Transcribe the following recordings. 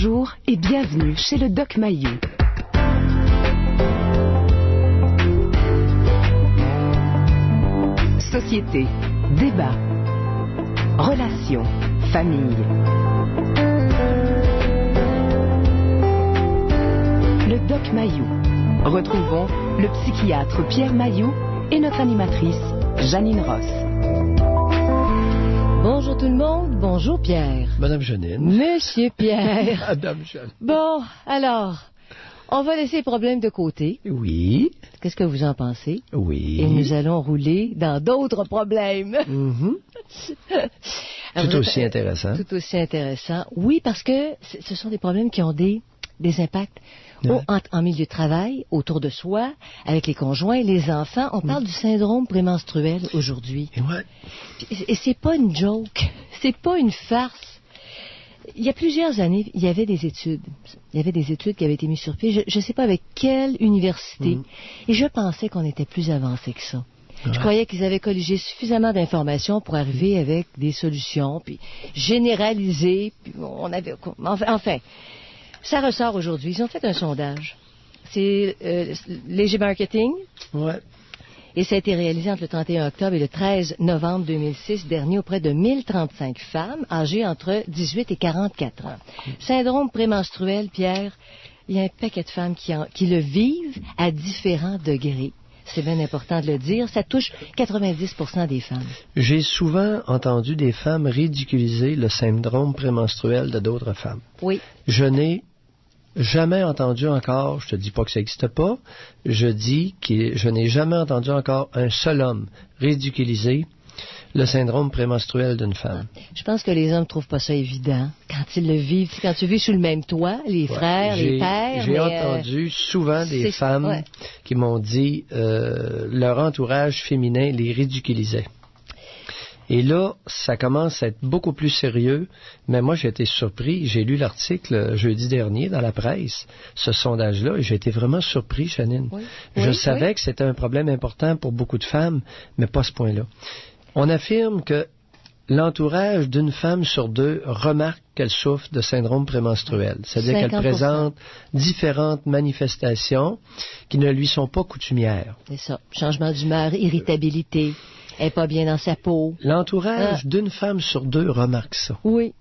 Bonjour et bienvenue chez le Doc Mayou. Société, débat, relations, famille. Le Doc Mayou. Retrouvons le psychiatre Pierre Mayou et notre animatrice Janine Ross. Bonjour tout le monde, bonjour Pierre. Madame Janine. Monsieur Pierre. Madame Janine. Bon, alors, on va laisser les problèmes de côté. Oui. Qu'est-ce que vous en pensez? Oui. Et nous allons rouler dans d'autres problèmes. Tout aussi intéressant. Tout aussi intéressant. Oui, parce que ce sont des problèmes qui ont des impacts en milieu de travail, autour de soi, avec les conjoints, les enfants. On parle du syndrome prémenstruel aujourd'hui. Et c'est pas une joke, c'est pas une farce. Il y a plusieurs années, il y avait des études. Il y avait des études qui avaient été mises sur pied. Je ne sais pas avec quelle université. Et je pensais qu'on était plus avancé que ça. Je croyais qu'ils avaient colligé suffisamment d'informations pour arriver avec des solutions, puis généraliser. Puis on avait, enfin, ça ressort aujourd'hui. Ils ont fait un sondage. C'est Léger Marketing. Ouais. Et ça a été réalisé entre le 31 octobre et le 13 novembre 2006 dernier auprès de 1035 femmes âgées entre 18 et 44 ans. Syndrome prémenstruel, Pierre, il y a un paquet de femmes qui le vivent à différents degrés. C'est bien important de le dire. Ça touche 90% des femmes. J'ai souvent entendu des femmes ridiculiser le syndrome prémenstruel de d'autres femmes. Oui. Je n'ai jamais entendu encore, je te dis pas que ça n'existe pas, je dis que je n'ai jamais entendu encore un seul homme ridiculiser le syndrome prémenstruel d'une femme. Je pense que les hommes trouvent pas ça évident quand ils le vivent. Quand tu vis sous le même toit, les frères, les pères. J'ai entendu souvent des femmes qui m'ont dit leur entourage féminin les ridiculisait. Et là, ça commence à être beaucoup plus sérieux, mais moi j'ai été surpris, j'ai lu l'article jeudi dernier dans la presse, ce sondage-là, et j'ai été vraiment surpris, Janine. Je savais que c'était un problème important pour beaucoup de femmes, mais pas à ce point-là. On affirme que l'entourage d'une femme sur deux remarque qu'elle souffre de syndrome prémenstruel. C'est-à-dire 50%. Qu'elle présente différentes manifestations qui ne lui sont pas coutumières. C'est ça. Changement d'humeur, irritabilité, elle n'est pas bien dans sa peau. L'entourage d'une femme sur deux remarque ça. Oui.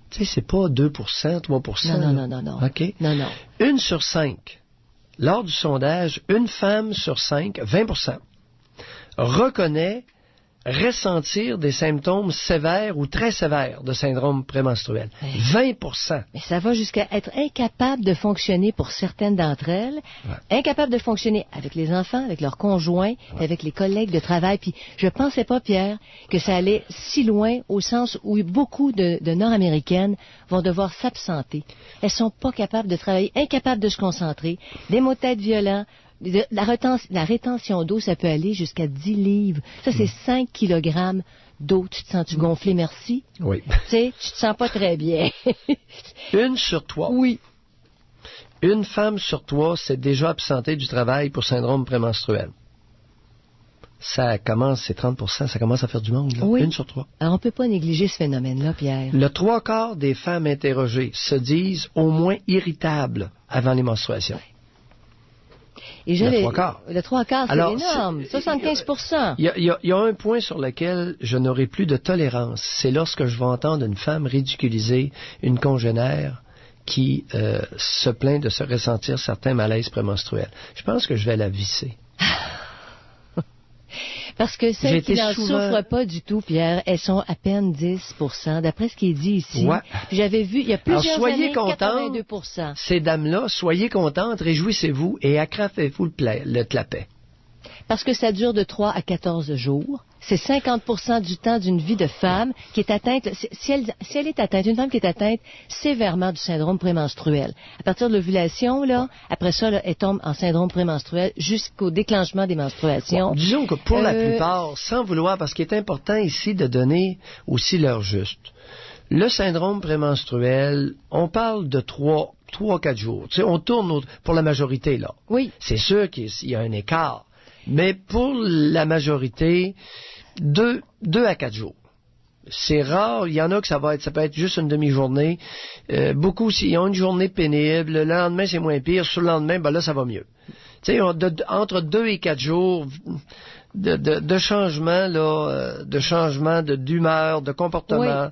Tu sais, c'est pas 2%, 3%. Non. OK? Non. 1 sur 5. Lors du sondage, une femme sur 5, 20%, reconnaît ressentir des symptômes sévères ou très sévères de syndrome prémenstruel. 20%. Mais ça va jusqu'à être incapable de fonctionner pour certaines d'entre elles, incapable de fonctionner avec les enfants, avec leurs conjoints, avec les collègues de travail. Puis je pensais pas, Pierre, que ça allait si loin au sens où beaucoup de Nord-Américaines vont devoir s'absenter. Elles sont pas capables de travailler, incapables de se concentrer, des maux de tête violents. La rétention d'eau, ça peut aller jusqu'à 10 livres. Ça, c'est 5 kilogrammes d'eau. Tu te sens-tu gonflé, merci? Oui. Tu sais, tu te sens pas très bien. 1 sur 3. Oui. Une femme sur 3 s'est déjà absentée du travail pour syndrome prémenstruel. Ça commence, c'est 30%, ça commence à faire du monde, là. Oui. 1 sur 3. Alors, on peut pas négliger ce phénomène-là, Pierre. Le 3/4 des femmes interrogées se disent au moins irritables avant les menstruations. Et le 3/4. Le 3/4, c'est alors, énorme. 75%. Il y a un point sur lequel je n'aurai plus de tolérance. C'est lorsque je vais entendre une femme ridiculiser une congénère qui se plaint de se ressentir certains malaises prémenstruels. Je pense que je vais la visser. Parce que celles qui n'en souffrent pas du tout, Pierre, elles sont à peine 10%, d'après ce qui est dit ici. Ouais. J'avais vu, il y a plusieurs années, 82%. Ces dames-là, soyez contentes, réjouissez-vous et accrafez-vous le clapet. Parce que ça dure de 3 à 14 jours. C'est 50% du temps d'une vie de femme qui est atteinte, si elle est atteinte, une femme qui est atteinte sévèrement du syndrome prémenstruel. À partir de l'ovulation, là, après ça, là, elle tombe en syndrome prémenstruel jusqu'au déclenchement des menstruations. Bon, disons que pour la plupart, sans vouloir, parce qu'il est important ici de donner aussi l'heure juste. Le syndrome prémenstruel, on parle de 3-4 jours. Tu sais, on tourne pour la majorité, là. Oui. C'est sûr qu'il y a un écart. Mais pour la majorité, 2 à 4 jours. C'est rare. Il y en a que ça peut être juste une demi-journée. Beaucoup, s'ils ont une journée pénible, le lendemain, c'est moins pire. Sur le lendemain, là, ça va mieux. Tu sais, entre 2 et 4 jours de changement, là, d'humeur, de comportement,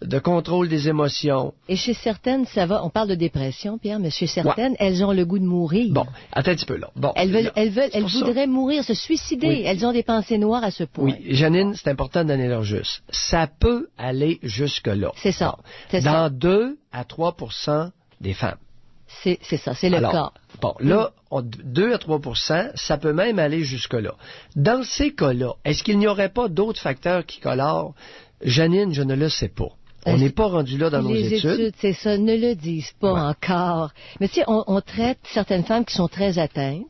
de contrôle des émotions. Et chez certaines, ça va. On parle de dépression, Pierre, mais chez certaines, elles ont le goût de mourir. Bon, attends un petit peu là. Bon, elles voudraient mourir, se suicider. Oui. Elles ont des pensées noires à ce point. Oui, Janine, c'est important de donner leur juste. Ça peut aller jusque-là. C'est ça. Bon. Dans 2 à 3% des femmes. C'est ça, c'est le cas. Bon, là, 2 à 3%, ça peut même aller jusque-là. Dans ces cas-là, est-ce qu'il n'y aurait pas d'autres facteurs qui colorent? Janine, je ne le sais pas. On n'est pas rendu là dans nos études. Les études, c'est ça, ne le disent pas encore. Mais tu sais, on traite certaines femmes qui sont très atteintes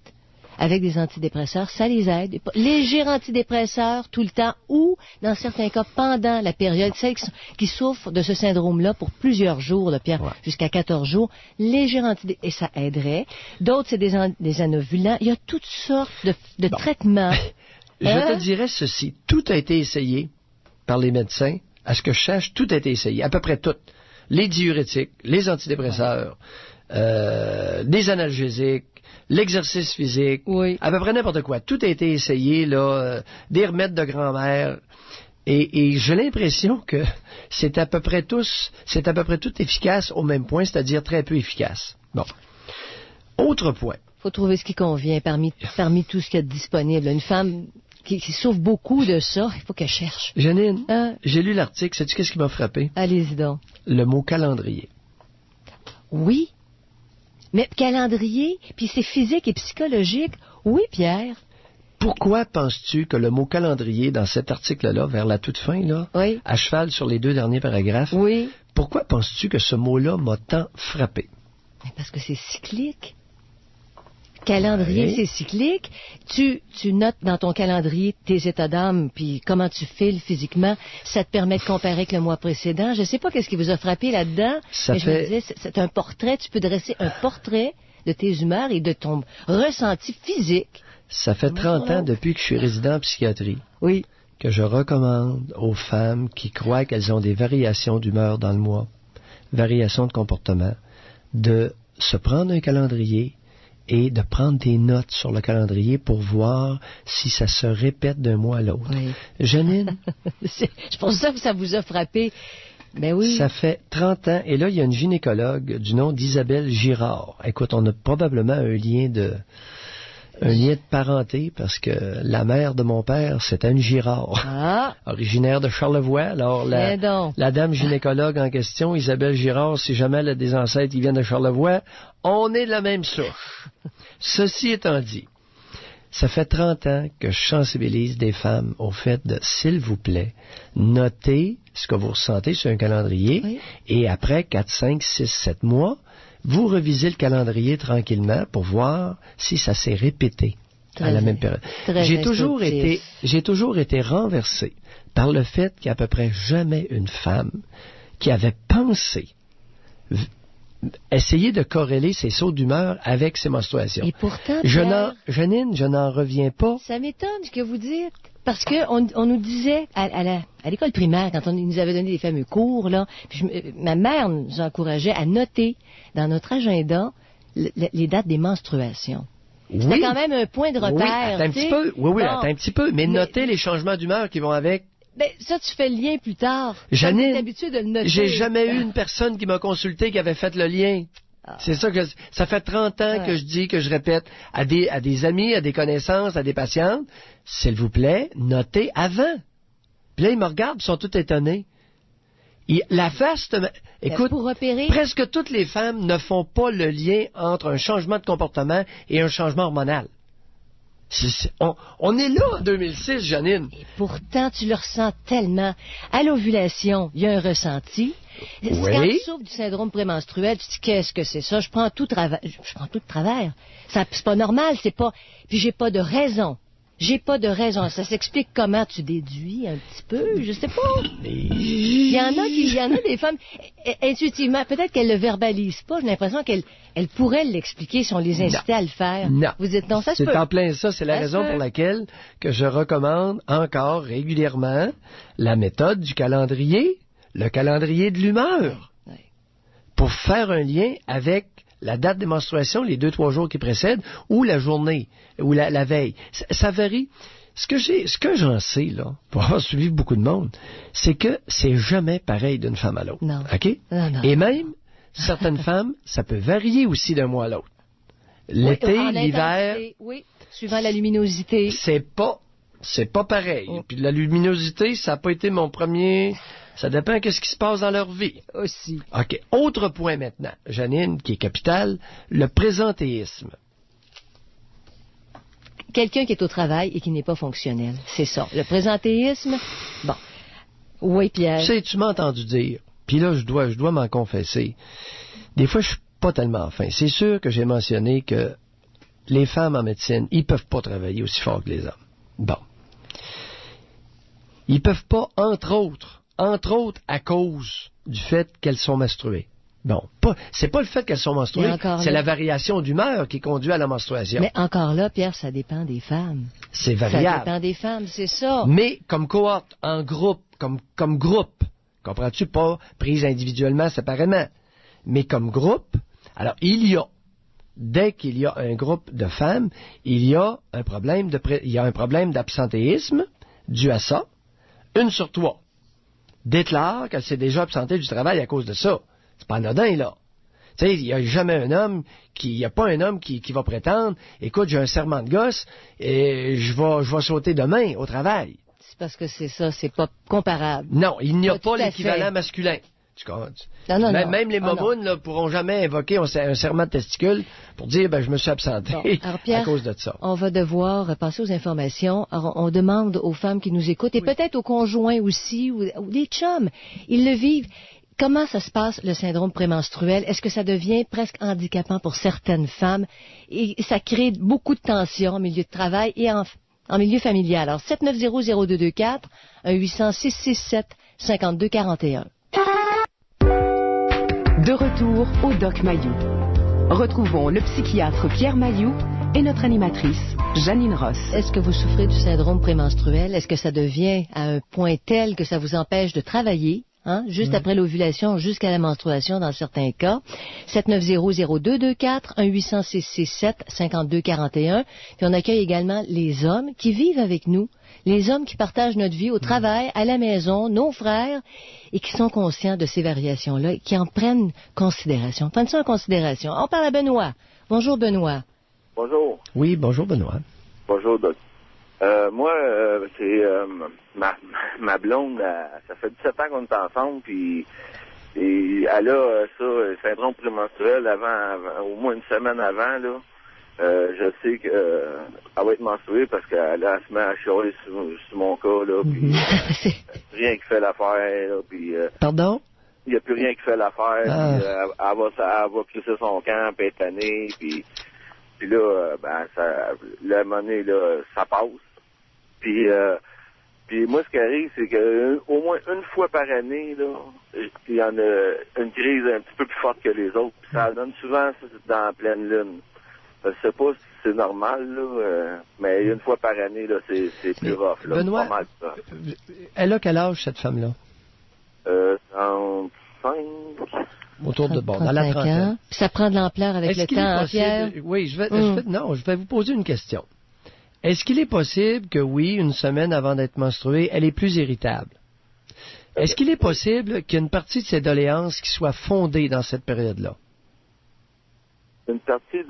avec des antidépresseurs, ça les aide. Légers antidépresseurs tout le temps ou, dans certains cas, pendant la période, celles qui souffrent de ce syndrome-là pour plusieurs jours, là, Pierre, jusqu'à 14 jours, légers antidépresseurs, et ça aiderait. D'autres, c'est des anovulants. Il y a toutes sortes de traitements. Je te dirais ceci. Tout a été essayé par les médecins. À ce que je sache, tout a été essayé. À peu près tout. Les diurétiques, les antidépresseurs, des analgésiques, l'exercice physique, à peu près n'importe quoi. Tout a été essayé, là, des remèdes de grand-mère. Et j'ai l'impression que c'est à peu près tout efficace au même point, c'est-à-dire très peu efficace. Bon. Autre point. Il faut trouver ce qui convient parmi tout ce qu'il y a de disponible. Une femme qui souffre beaucoup de ça, il faut qu'elle cherche. Janine, j'ai lu l'article, sais-tu qu'est-ce qui m'a frappé? Allez-y donc. Le mot calendrier. Oui. Mais calendrier, puis c'est physique et psychologique. Oui, Pierre. Pourquoi penses-tu que le mot calendrier, dans cet article-là, vers la toute fin, là, à cheval sur les 2 derniers paragraphes, pourquoi penses-tu que ce mot-là m'a tant frappé? Parce que c'est cyclique. Calendrier, c'est cyclique. Tu notes dans ton calendrier tes états d'âme, puis comment tu files physiquement. Ça te permet de comparer avec le mois précédent. Je ne sais pas qu'est-ce qui vous a frappé là-dedans, mais je me disais, c'est un portrait. Tu peux dresser un portrait de tes humeurs et de ton ressenti physique. Ça fait 30 ans depuis que je suis résident en psychiatrie. Oui. Que je recommande aux femmes qui croient qu'elles ont des variations d'humeur dans le mois, variations de comportement, de se prendre un calendrier et de prendre des notes sur le calendrier pour voir si ça se répète d'un mois à l'autre. Oui. Janine? C'est pour ça que ça vous a frappé. Ben oui. Ça fait 30 ans, et là, il y a une gynécologue du nom d'Isabelle Girard. Écoute, on a probablement un lien de parenté, parce que la mère de mon père, c'était une Girard, originaire de Charlevoix. Alors, la dame gynécologue en question, Isabelle Girard, si jamais elle a des ancêtres qui viennent de Charlevoix, on est de la même souche. Ceci étant dit, ça fait 30 ans que je sensibilise des femmes au fait de, s'il vous plaît, notez ce que vous ressentez sur un calendrier, et après 4, 5, 6, 7 mois, vous revisez le calendrier tranquillement pour voir si ça s'est répété à la même période. J'ai toujours été renversé par le fait qu'il n'y a à peu près jamais une femme qui avait pensé essayer de corréler ses sauts d'humeur avec ses menstruations. Et pourtant, Janine, je n'en reviens pas. Ça m'étonne ce que vous dites. Parce qu'on nous disait à l'école primaire, quand on nous avait donné des fameux cours, là, puis ma mère nous encourageait à noter dans notre agenda les dates des menstruations. C'était quand même un point de repère. Attends un petit peu. Mais noter les changements d'humeur qui vont avec. Ben, ça, tu fais le lien plus tard. Janine, habitué de le noter. J'ai jamais eu une personne qui m'a consulté qui avait fait le lien. C'est ça que ça fait 30 ans que je dis, que je répète à des amis, à des connaissances, à des patientes, s'il vous plaît, notez avant. Puis là, ils me regardent, ils sont tous étonnés. La face, écoute, pour repérer... presque toutes les femmes ne font pas le lien entre un changement de comportement et un changement hormonal. On est là en 2006, Janine. Et pourtant, tu le ressens tellement. À l'ovulation, il y a un ressenti. Quand tu souffres du syndrome prémenstruel, tu te dis, qu'est-ce que c'est ça? Je prends tout de travers. C'est pas normal, c'est pas... Puis j'ai pas de raison. j'ai pas de raison. Ça s'explique comment tu déduis un petit peu, je sais pas. Il y en a des femmes, intuitivement, peut-être qu'elles le verbalisent pas, j'ai l'impression qu'elles pourraient l'expliquer si on les incitait à le faire. Non. Vous dites non, ça se peut. C'est en plein ça, c'est la raison pour laquelle que je recommande encore régulièrement la méthode du calendrier, le calendrier de l'humeur. Oui. Pour faire un lien avec la date des menstruations, les 2-3 jours qui précèdent, ou la journée, ou la veille. Ça varie. Ce que j'en sais, là, pour avoir suivi beaucoup de monde, c'est que c'est jamais pareil d'une femme à l'autre. Non. OK? Non. Et même, certaines femmes, ça peut varier aussi d'un mois à l'autre. L'été, l'hiver. Oui, suivant la luminosité. C'est pas pareil. Oh. Puis la luminosité, ça n'a pas été mon premier. Ça dépend de ce qui se passe dans leur vie. Aussi. OK. Autre point maintenant, Janine, qui est capital, le présentéisme. Quelqu'un qui est au travail et qui n'est pas fonctionnel. C'est ça. Le présentéisme, bon. Oui, Pierre. Tu sais, tu m'as entendu dire, puis là, je dois m'en confesser. Des fois, je suis pas tellement fin. C'est sûr que j'ai mentionné que les femmes en médecine, ils peuvent pas travailler aussi fort que les hommes. Bon. Ils peuvent pas, entre autres à cause du fait qu'elles sont menstruées. Bon, c'est pas le fait qu'elles sont menstruées, c'est la variation d'humeur qui conduit à la menstruation. Mais encore là, Pierre, ça dépend des femmes. C'est variable. Ça dépend des femmes, c'est ça. Mais comme cohorte, en groupe, comme groupe, comprends-tu, pas prise individuellement, séparément, mais comme groupe, alors dès qu'il y a un groupe de femmes, il y a un problème d'absentéisme dû à ça. 1 sur 3 déclare qu'elle s'est déjà absentée du travail à cause de ça. C'est pas anodin, là. Tu sais, il n'y a jamais un homme qui va prétendre, écoute, j'ai un serment de gosse et je vais sauter demain au travail. C'est parce que c'est ça, c'est pas comparable. Non, il n'y a pas l'équivalent masculin. Non. Même les momounes ne pourront jamais invoquer un serment de testicule pour dire je me suis absenté à cause de ça. On va devoir passer aux informations. Alors, on demande aux femmes qui nous écoutent et peut-être aux conjoints aussi ou des chums. Ils le vivent. Comment ça se passe, le syndrome prémenstruel? Est-ce que ça devient presque handicapant pour certaines femmes? Et ça crée beaucoup de tensions en milieu de travail et en milieu familial. Alors, 790-0224, 1-800-667-5241. De retour au Doc Mayou. Retrouvons le psychiatre Pierre Mayou et notre animatrice Janine Ross. Est-ce que vous souffrez du syndrome prémenstruel? Est-ce que ça devient à un point tel que ça vous empêche de travailler? Juste après l'ovulation jusqu'à la menstruation dans certains cas. 790-0224, 1-800-667-5241. Puis on accueille également les hommes qui vivent avec nous, les hommes qui partagent notre vie au travail, à la maison, nos frères, et qui sont conscients de ces variations-là, et qui en prennent considération. Prennent ça en considération. On parle à Benoît. Bonjour Benoît. Bonjour. Oui, bonjour Benoît. Bonjour Doc. Moi, c'est ma blonde, ça fait 17 ans qu'on est ensemble, puis elle a ça, syndrome prémenstruel au moins une semaine avant, là. Je sais qu'elle va être menstruée parce qu'elle se met à chialer sur mon cas, là, puis rien qui fait l'affaire, là, puis... Pardon? Il n'y a plus rien qui fait l'affaire, puis elle va crisser son camp, puis être tannée, puis là, la monnaie, là, ça passe. Puis moi, ce qui arrive, c'est que au moins une fois par année, là, il y en a une crise un petit peu plus forte que les autres. Puis ça donne souvent dans la pleine lune. Je sais pas si c'est normal, là, mais une fois par année, là, c'est plus rough. Là, Benoît, pas mal, ça. Elle a quel âge, cette femme-là? 35. Autour de dans la trentaine. Puis ça prend de l'ampleur avec le temps, Pierre? Oui, je vais vous poser une question. Est-ce qu'il est possible que, oui, une semaine avant d'être menstruée, elle est plus irritable? Est-ce qu'il est possible qu'il y ait une partie de ses doléances qui soit fondée dans cette période-là? Une partie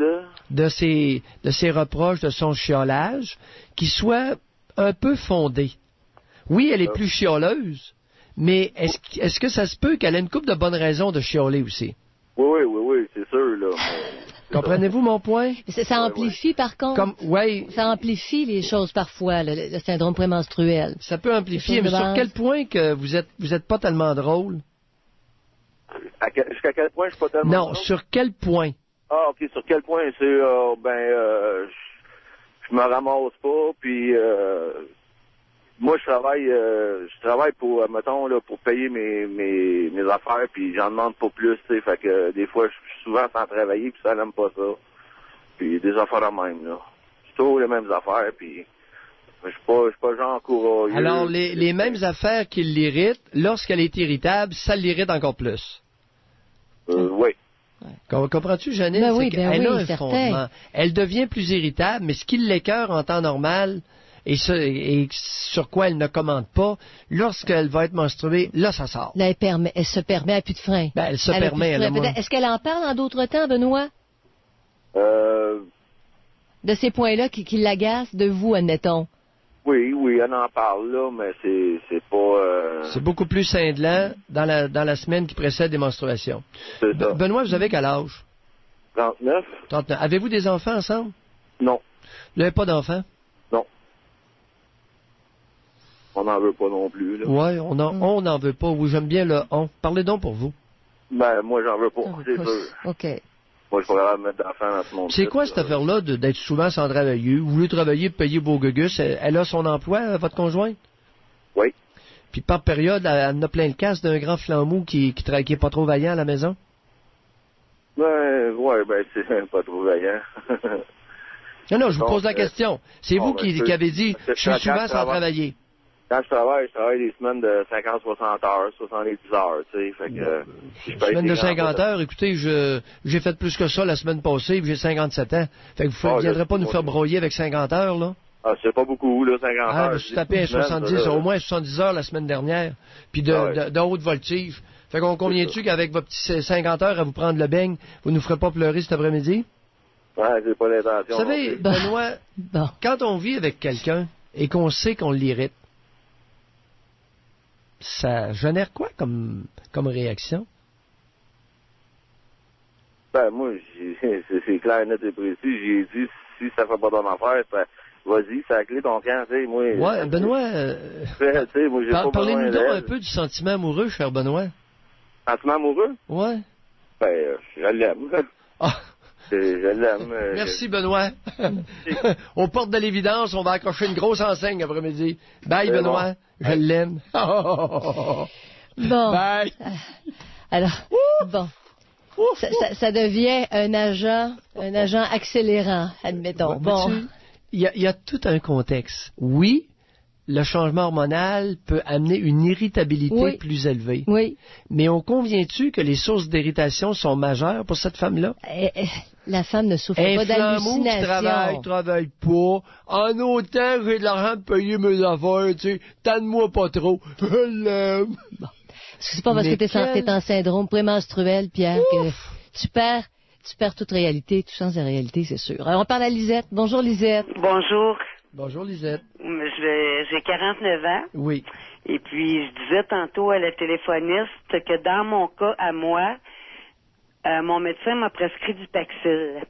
de ses reproches, de son chiolage, qui soit un peu fondée. Oui, elle est plus chioleuse, mais est-ce que ça se peut qu'elle ait une couple de bonnes raisons de chioler aussi? Oui, c'est sûr, là. Comprenez-vous mon point? Ça amplifie, par contre. Ça amplifie les choses parfois, le syndrome prémenstruel. Ça peut amplifier, mais sur quel point que vous êtes pas tellement drôle? Jusqu'à quel point je suis pas tellement drôle? Non, sur quel point? Ah, OK, sur quel point? C'est, je me ramasse pas, puis moi je travaille pour, mettons, là, pour payer mes affaires, puis j'en demande pas plus, tu sais, fait que des fois je suis souvent sans travailler, puis ça n'aime pas ça. Puis des affaires de même, là. C'est toujours les mêmes affaires, puis je suis pas genre courageux. Alors, les mêmes affaires qui l'irritent, lorsqu'elle est irritable, ça l'irrite encore plus. Oui. Comprends-tu, Janine? Ben oui, elle a un certain. fondement. Elle devient plus irritable, mais ce qui l'écœure en temps normal, et sur quoi elle ne commande pas, lorsqu'elle va être menstruée, là, ça sort. Là, elle se permet, elle n'a plus de frein. Ben, elle se permet, elle a moins. Est-ce qu'elle en parle en d'autres temps, Benoît? De ces points-là qui l'agacent de vous, admettons. Oui, elle en parle, là, mais c'est pas... C'est beaucoup plus cinglant dans la semaine qui précède les menstruations. C'est ça. Benoît, vous avez quel âge? 39? 39. Avez-vous des enfants ensemble? Non. Vous n'avez pas d'enfants? Non. On n'en veut pas non plus, là. Oui, on n'en veut pas. Oui, j'aime bien le « on ». Parlez donc pour vous. Ben, moi, j'en veux pas, c'est sûr. OK. Moi, je suis pas capable de mettre d'enfants dans ce monde. C'est quoi cette affaire-là d'être souvent sans travailler? Vous voulez travailler pour payer vos gugus? Elle a son emploi, votre conjointe? Oui. Puis par période, elle en a plein le casse d'un grand flambeau qui est pas trop vaillant à la maison? Ben, c'est pas trop vaillant. Non, je vous pose la question. C'est vous qui avez dit « je suis souvent sans travailler ». Quand je travaille des semaines de 50-60 heures, 70 heures, tu sais, fait que... Semaine de 50 heures, écoutez, j'ai fait plus que ça la semaine passée, puis j'ai 57 ans. Fait que vous ne viendrez pas nous faire broyer avec 50 heures, là? Ah, c'est pas beaucoup, là, 50 heures. Je me suis tapé à 70, au moins 70 heures la semaine dernière, puis de haute voltige. Fait qu'on convient-tu qu'avec vos petits 50 heures à vous prendre le beigne, vous nous ferez pas pleurer cet après-midi? Ouais, c'est pas l'intention. Vous savez, Benoît, quand on vit avec quelqu'un et qu'on sait qu'on l'irrite, ça génère quoi comme réaction? Ben, moi, c'est clair, net et précis. J'ai dit, si ça fait pas ton affaire, vas-y, ça a clé ton camp, tu sais, moi... Ouais, Benoît, moi, j'ai pas parlez-nous donc d'elle. un peu du sentiment amoureux, cher Benoît. Sentiment amoureux? Ouais. Ben, je l'aime. Ah. Je l'aime. Merci, Benoît. Aux portes de l'évidence, on va accrocher une grosse enseigne après-midi. Bye, Benoît. Bon. Je l'aime. Bon. Bye. Alors, bon. Ça devient un agent accélérant, admettons. Bon. Il y a tout un contexte. Oui, le changement hormonal peut amener une irritabilité plus élevée. Oui. Mais on convient-tu que les sources d'irritation sont majeures pour cette femme-là? La femme ne souffre pas d'hallucination. Qui travaille pas. En autant, j'ai de l'argent de payer mes affaires, tu sais. Tanne-moi pas trop. Je l'aime. Bon. C'est pas parce que t'es en syndrome prémenstruel, Pierre, que tu perds toute réalité, tout sens de réalité, c'est sûr. Alors, on parle à Lisette. Bonjour, Lisette. Bonjour. Bonjour, Lisette. J'ai 49 ans. Oui. Et puis, je disais tantôt à la téléphoniste que dans mon cas, à moi, mon médecin m'a prescrit du Paxil.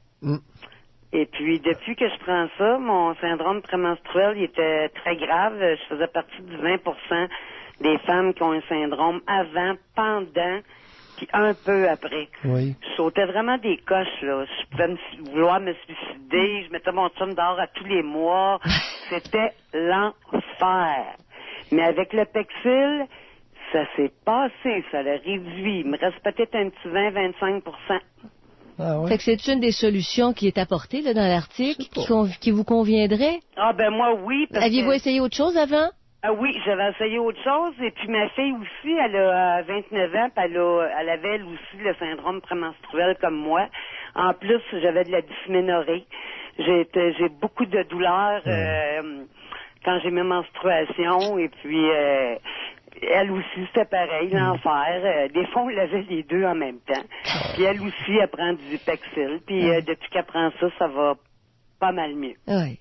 Et puis, depuis que je prends ça, mon syndrome prémenstruel, il était très grave. Je faisais partie du 20% des femmes qui ont un syndrome avant, pendant, puis un peu après. Oui. Je sautais vraiment des coches, là. Je pouvais vouloir me suicider. Je mettais mon chum dehors à tous les mois. C'était l'enfer. Mais avec le Paxil, ça s'est passé. Ça l'a réduit. Il me reste peut-être un petit 20-25%. Ah ouais. Fait que c'est une des solutions qui est apportée là, dans l'article, qui vous conviendrait? Ah ben moi, oui. Aviez-vous essayé autre chose avant? Ah oui, j'avais essayé autre chose. Et puis ma fille aussi, elle a 29 ans, puis elle avait elle aussi le syndrome prémenstruel comme moi. En plus, j'avais de la dysménorrhée. J'ai beaucoup de douleurs quand j'ai mes menstruations. Et puis elle aussi, c'était pareil, l'enfer. Des fois, on l'avait les deux en même temps. Puis elle aussi, elle prend du Paxil. Puis depuis qu'elle prend ça, ça va pas mal mieux. Oui.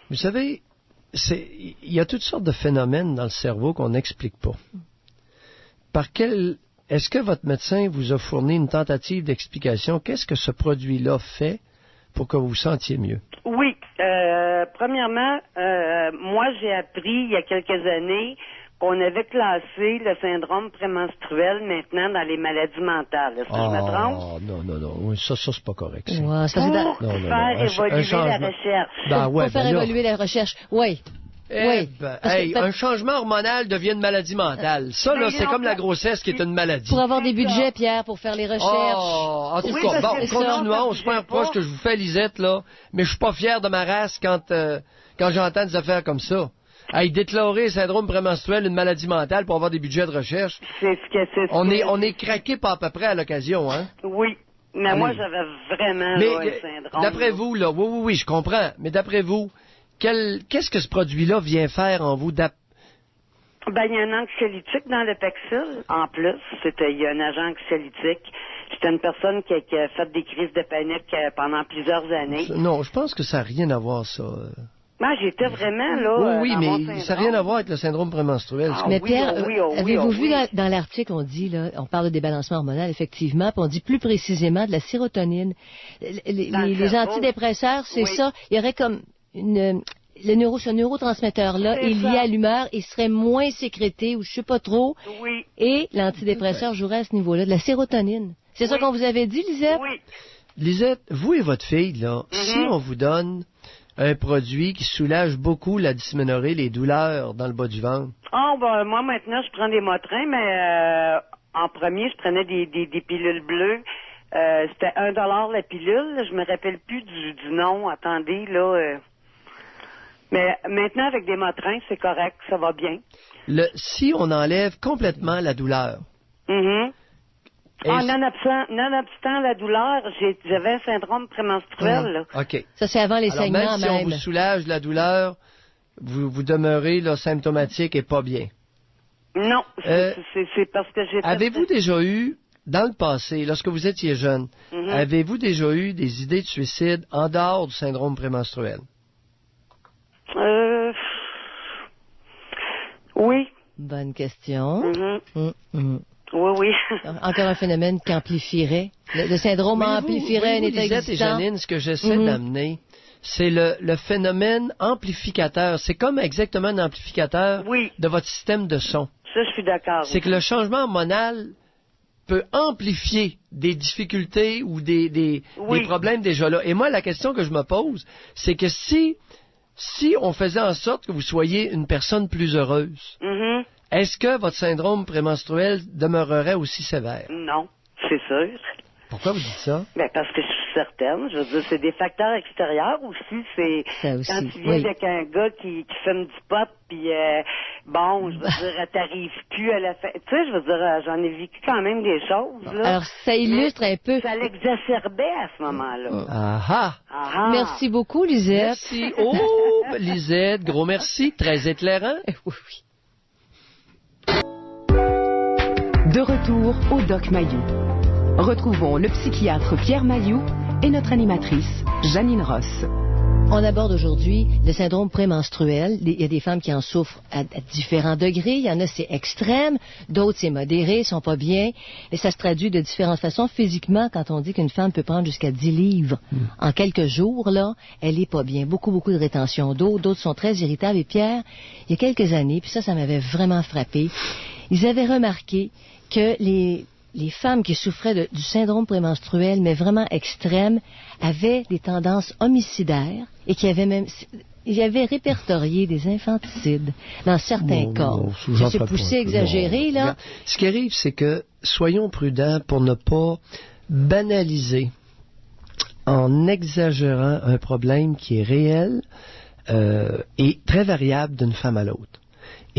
Vous savez, il y a toutes sortes de phénomènes dans le cerveau qu'on n'explique pas. Est-ce que votre médecin vous a fourni une tentative d'explication? Qu'est-ce que ce produit-là fait pour que vous vous sentiez mieux? Oui. Premièrement, moi, j'ai appris il y a quelques années qu'on avait classé le syndrome prémenstruel maintenant dans les maladies mentales. Est-ce que je me trompe? Non. Ça, c'est pas correct. Ça. Ouais, Pour faire évoluer la recherche. Pour faire évoluer la recherche, oui. Un changement hormonal devient une maladie mentale. Ça, là, c'est comme la grossesse qui est une maladie. Pour avoir des budgets, Pierre, pour faire les recherches. En tout cas, bon, continuons. C'est pas un reproche que je vous fais, Lisette, là, mais je suis pas fier de ma race quand j'entends des affaires comme ça. Déclarer syndrome prémenstruel une maladie mentale pour avoir des budgets de recherche. On est craqué pas à peu près à l'occasion, hein? Oui. Mais moi, j'avais vraiment un syndrome. D'après vous, là, oui, je comprends. Mais d'après vous, qu'est-ce que ce produit-là vient faire en vous? Il y a un anxiolytique dans le Pexil. En plus, il y a un agent anxiolytique. J'étais une personne qui a fait des crises de panique pendant plusieurs années. Non, je pense que ça n'a rien à voir, ça. Moi, j'étais vraiment là. Oui, mais ça n'a rien à voir avec le syndrome prémenstruel. Mais Pierre, avez-vous vu dans l'article, on dit, là, on parle de débalancement hormonal, effectivement, puis on dit plus précisément de la sérotonine. Les antidépresseurs, c'est ça. Il y aurait comme ce neurotransmetteur-là est lié à l'humeur et serait moins sécrété, ou je sais pas trop. Oui. Et l'antidépresseur jouerait à ce niveau-là, de la sérotonine. C'est ça qu'on vous avait dit, Lisette? Oui. Lisette, vous et votre fille, là, si on vous donne un produit qui soulage beaucoup la dysménorrhée, les douleurs dans le bas du ventre. Moi, maintenant, je prends des Motrins, mais en premier, je prenais des pilules bleues. C'était $1 la pilule. Je me rappelle plus du nom. Attendez, là. Mais maintenant, avec des Motrins, c'est correct. Ça va bien. Si on enlève complètement la douleur... Nonobstant la douleur, j'avais un syndrome prémenstruel. Là. OK. Ça, c'est avant les saignements, même. Si on vous soulage la douleur, vous demeurez là, symptomatique et pas bien. Non, c'est parce que j'ai... Avez-vous déjà eu, dans le passé, lorsque vous étiez jeune, avez-vous déjà eu des idées de suicide en dehors du syndrome prémenstruel? Oui. Bonne question. Oui. Encore un phénomène qui amplifierait. Le syndrome amplifierait un état existant. Et Janine, ce que j'essaie d'amener, c'est le phénomène amplificateur. C'est comme exactement un amplificateur de votre système de son. Ça, je suis d'accord. C'est que le changement hormonal peut amplifier des difficultés ou des problèmes déjà là. Et moi, la question que je me pose, c'est que si on faisait en sorte que vous soyez une personne plus heureuse, est-ce que votre syndrome prémenstruel demeurerait aussi sévère? Non, c'est sûr. Pourquoi vous dites ça? Parce que je suis certaine. Je veux dire, c'est des facteurs extérieurs aussi. C'est quand tu viens avec un gars qui fume du pot, puis je veux dire, t'arrives plus à la fin. Tu sais, je veux dire, j'en ai vécu quand même des choses. Là. Alors, ça illustre un peu. Ça l'exacerbait à ce moment-là. Ah. Merci beaucoup, Lisette. Merci. Lisette, gros merci. Très éclairant. Oui. De retour au Doc Mayou. Retrouvons le psychiatre Pierre Mayou et notre animatrice Janine Ross. On aborde aujourd'hui le syndrome prémenstruel. Il y a des femmes qui en souffrent à différents degrés. Il y en a, c'est extrême. D'autres, c'est modéré, sont pas bien. Et ça se traduit de différentes façons. Physiquement, quand on dit qu'une femme peut prendre jusqu'à 10 livres en quelques jours, là, elle est pas bien. Beaucoup de rétention d'eau. D'autres sont très irritables. Et Pierre, il y a quelques années, puis ça m'avait vraiment frappé, ils avaient remarqué que les femmes qui souffraient du syndrome prémenstruel, mais vraiment extrême, avaient des tendances homicidaires et qui avaient répertorié des infanticides dans certains cas. C'est poussé, exagéré, là. Ce qui arrive, c'est que soyons prudents pour ne pas banaliser en exagérant un problème qui est réel et très variable d'une femme à l'autre.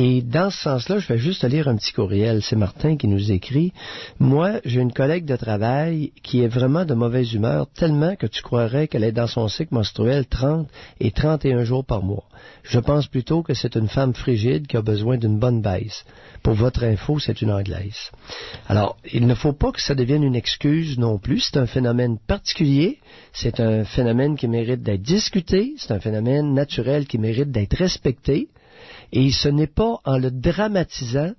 Et dans ce sens-là, je vais juste lire un petit courriel. C'est Martin qui nous écrit. Moi, j'ai une collègue de travail qui est vraiment de mauvaise humeur, tellement que tu croirais qu'elle est dans son cycle menstruel 30 et 31 jours par mois. Je pense plutôt que c'est une femme frigide qui a besoin d'une bonne baisse. Pour votre info, c'est une Anglaise. Alors, il ne faut pas que ça devienne une excuse non plus. C'est un phénomène particulier. C'est un phénomène qui mérite d'être discuté. C'est un phénomène naturel qui mérite d'être respecté. Et ce n'est pas en le dramatisant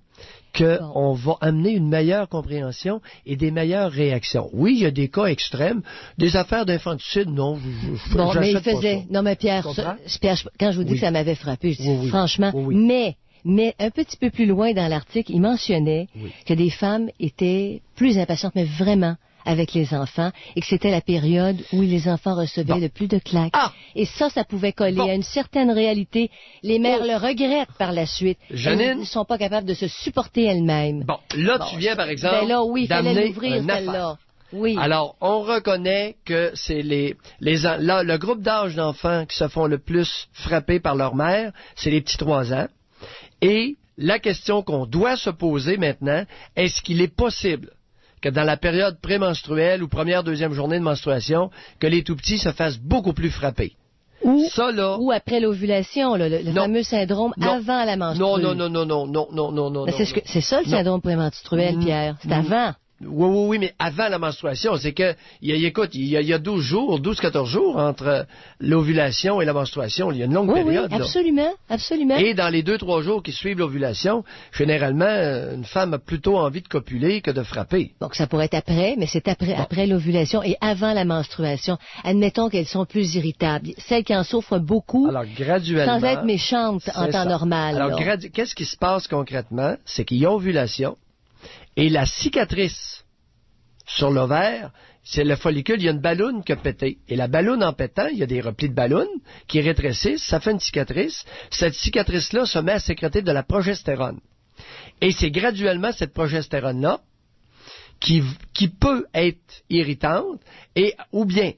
qu'on va amener une meilleure compréhension et des meilleures réactions. Oui, il y a des cas extrêmes, des affaires d'infanticide, non. Mais il faisait... Non, mais Pierre, quand je vous dis que ça m'avait frappé, je dis franchement, mais Mais un petit peu plus loin dans l'article, il mentionnait que des femmes étaient plus impatientes, mais vraiment, avec les enfants, et que c'était la période où les enfants recevaient le plus de claques. Et ça pouvait coller à une certaine réalité. Les mères le regrettent par la suite. Janine, elles ne sont pas capables de se supporter elles-mêmes. Bon, là, tu viens, par exemple, il fallait l'ouvrir, celle-là. Oui. Alors, on reconnaît que c'est le groupe d'âge d'enfants qui se font le plus frapper par leur mère, c'est les petits 3 ans. Et la question qu'on doit se poser maintenant, est-ce qu'il est possible que dans la période prémenstruelle ou première, deuxième journée de menstruation, que les tout-petits se fassent beaucoup plus frapper? Ou après l'ovulation, le fameux syndrome avant la menstruation. Non. C'est ça le syndrome prémenstruel, Pierre. C'est avant. Oui, mais avant la menstruation, c'est que, écoute, il y a 12-14 jours entre l'ovulation et la menstruation. Il y a une longue période. Oui, absolument. Et dans les 2-3 jours qui suivent l'ovulation, généralement, une femme a plutôt envie de copuler que de frapper. Donc, ça pourrait être après, mais c'est après l'ovulation et avant la menstruation. Admettons qu'elles sont plus irritables. Celles qui en souffrent beaucoup, alors, graduellement, sans être méchantes en temps normal. Alors, qu'est-ce qui se passe concrètement? C'est qu'il y a ovulation. Et la cicatrice sur l'ovaire, c'est le follicule, il y a une balloune qui a pété. Et la balloune en pétant, il y a des replis de balloune qui rétrécissent, ça fait une cicatrice. Cette cicatrice-là se met à sécréter de la progestérone. Et c'est graduellement cette progestérone-là qui peut être irritante, et ou bien,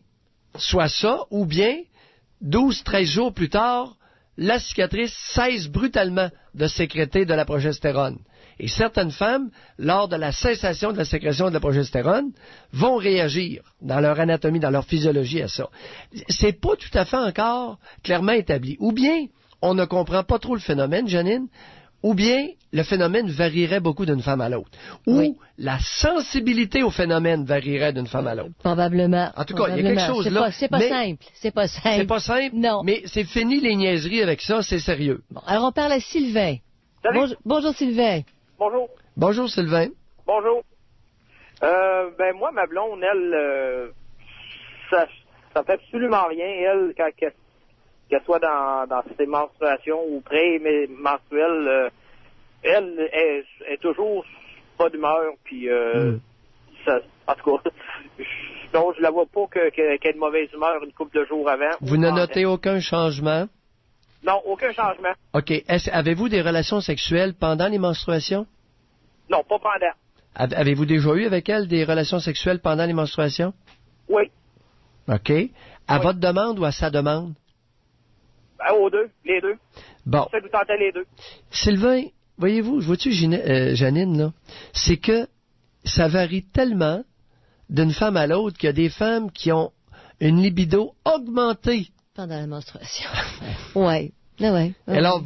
soit ça, ou bien, 12-13 jours plus tard, la cicatrice cesse brutalement de sécréter de la progestérone. Et certaines femmes, lors de la cessation de la sécrétion de la progestérone, vont réagir dans leur anatomie, dans leur physiologie à ça. C'est pas tout à fait encore clairement établi. Ou bien, on ne comprend pas trop le phénomène, Janine, ou bien le phénomène varierait beaucoup d'une femme à l'autre. Ou la sensibilité au phénomène varierait d'une femme à l'autre. Probablement. En tout cas, il y a quelque chose là. C'est pas simple. C'est pas simple. Non. Mais c'est fini les niaiseries avec ça, c'est sérieux. Bon, alors on parle à Sylvain. Bonjour Sylvain. Bonjour. Bonjour Sylvain. Bonjour. Moi, ma blonde, elle, ça fait absolument rien, elle, qu'elle soit dans ses menstruations ou pré-menstruelles, elle est toujours pas d'humeur, puis en tout cas, donc je la vois pas qu'elle ait de mauvaise humeur une couple de jours avant. Vous ne notez aucun changement? Non, aucun changement. OK. Avez-vous des relations sexuelles pendant les menstruations? Non, pas pendant. Avez-vous déjà eu avec elle des relations sexuelles pendant les menstruations? Oui. OK. À votre demande ou à sa demande? Aux deux, les deux. Bon. Ça nous tentait les deux. Sylvain, voyez-vous, vois-tu, Janine, là, c'est que ça varie tellement d'une femme à l'autre qu'il y a des femmes qui ont une libido augmentée pendant la menstruation. Oui. Alors,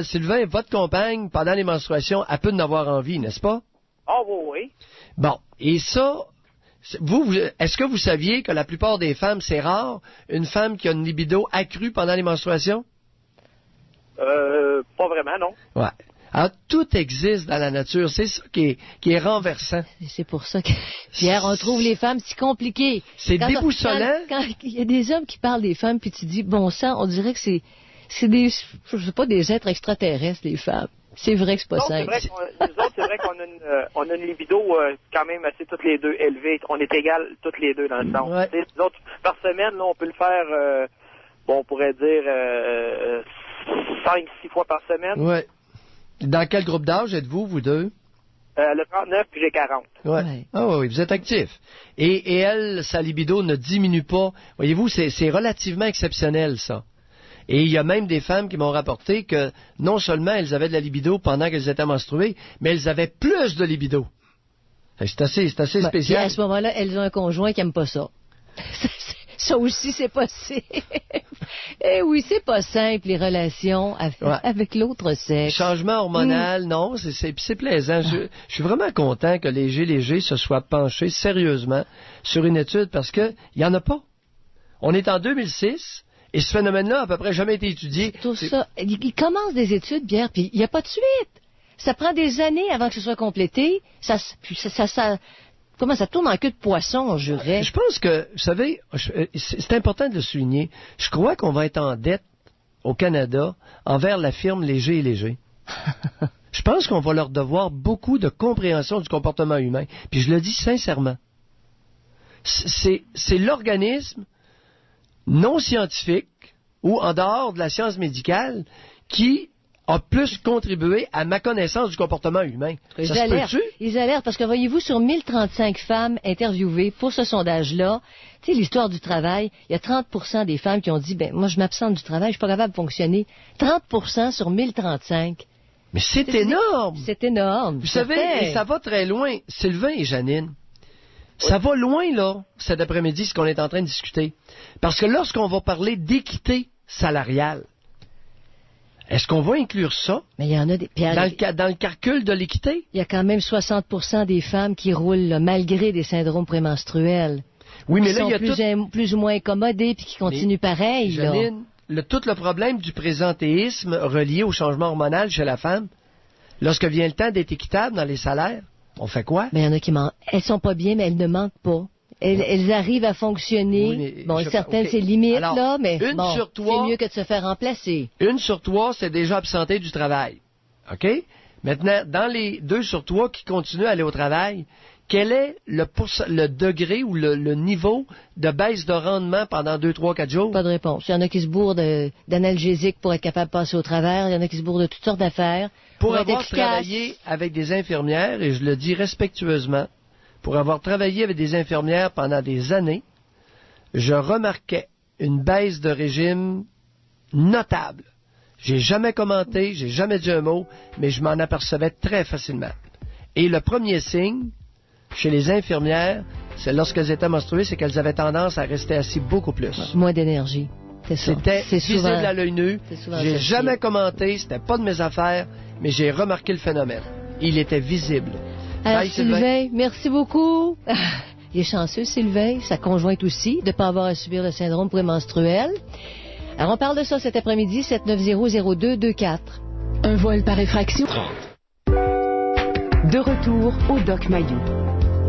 Sylvain, votre compagne, pendant les menstruations, elle peut en avoir envie, n'est-ce pas? Ah oui. Bon, et ça, est-ce que vous saviez que la plupart des femmes, c'est rare, une femme qui a une libido accrue pendant les menstruations? Pas vraiment, non. Ouais. Alors, tout existe dans la nature. C'est ça qui est renversant. C'est pour ça que, Pierre, on trouve les femmes si compliquées. C'est déboussolant. Quand il y a des hommes qui parlent des femmes, puis tu dis, bon sang, on dirait que c'est des, je sais pas, des êtres extraterrestres, les femmes. C'est vrai que c'est pas simple. C'est vrai qu'on a une libido quand même assez toutes les deux élevée. On est égales toutes les deux dans le sens. Ouais. Nous autres, par semaine, là, on peut le faire, on pourrait dire 5-6 fois par semaine. Oui. Dans quel groupe d'âge êtes-vous, vous deux? Le 39, puis j'ai 40. Ouais. Ah oui, vous êtes actifs. Et elle, sa libido ne diminue pas. Voyez-vous, c'est relativement exceptionnel, ça. Et il y a même des femmes qui m'ont rapporté que non seulement elles avaient de la libido pendant qu'elles étaient menstruées, mais elles avaient plus de libido. C'est assez spécial. Et à ce moment-là, elles ont un conjoint qui n'aime pas ça. Ça aussi, c'est possible. Eh oui, c'est pas simple, les relations avec l'autre sexe. Changement hormonal, non, c'est plaisant. Je suis vraiment content que Léger se soit penché sérieusement sur une étude parce que il y en a pas. On est en 2006 et ce phénomène-là n'a à peu près jamais été étudié. Tout ça. Il commence des études, Pierre, puis il n'y a pas de suite. Ça prend des années avant que ce soit complété. Comment ça tourne en queue de poisson, je dirais? Je pense que, vous savez, c'est important de le souligner. Je crois qu'on va être en dette au Canada envers la firme Léger et Léger. Je pense qu'on va leur devoir beaucoup de compréhension du comportement humain. Puis je le dis sincèrement. C'est l'organisme non scientifique ou en dehors de la science médicale qui a plus contribué à ma connaissance du comportement humain. Ils alertent parce que voyez-vous, sur 1035 femmes interviewées pour ce sondage-là, tu sais, l'histoire du travail, il y a 30% des femmes qui ont dit, moi je m'absente du travail, je suis pas capable de fonctionner. 30% sur 1035. Mais c'est énorme! C'est énorme. Vous savez, et ça va très loin. Sylvain et Janine, ça va loin, là, cet après-midi, ce qu'on est en train de discuter. Parce que lorsqu'on va parler d'équité salariale, est-ce qu'on va inclure ça? Mais il y en a des... Dans le calcul de l'équité? Il y a quand même 60% des femmes qui roulent là, malgré des syndromes prémenstruels. Oui, mais là, il y a plus ou moins accommodés puis qui continuent pareil. Janine, tout le problème du présentéisme relié au changement hormonal chez la femme, lorsque vient le temps d'être équitable dans les salaires, on fait quoi? Mais il y en a qui manquent. Elles sont pas bien, mais elles ne manquent pas. Elles arrivent à fonctionner. Oui, certaines, c'est limite, alors, là, mais c'est mieux que de se faire remplacer. 1 sur 3, c'est déjà absenté du travail. OK? Maintenant, dans les 2 sur 3 qui continuent à aller au travail, quel est le degré ou le niveau de baisse de rendement pendant 2, 3, 4 jours? Pas de réponse. Il y en a qui se bourrent d'analgésiques pour être capable de passer au travers. Il y en a qui se bourrent de toutes sortes d'affaires. Pour avoir travaillé avec des infirmières, et je le dis respectueusement, pour avoir travaillé avec des infirmières pendant des années, je remarquais une baisse de régime notable. J'ai jamais commenté, j'ai jamais dit un mot, mais je m'en apercevais très facilement. Et le premier signe, chez les infirmières, c'est lorsqu'elles étaient menstruées, c'est qu'elles avaient tendance à rester assises beaucoup plus. Moins d'énergie. C'était visible à l'œil nu. J'ai jamais commenté, c'était pas de mes affaires, mais j'ai remarqué le phénomène. Il était visible. Alors, Sylvain, merci beaucoup. Il est chanceux, Sylvain, sa conjointe aussi, de ne pas avoir à subir le syndrome prémenstruel. Alors, on parle de ça cet après-midi, 790-0224. Un vol par effraction. De retour au Doc Mayou.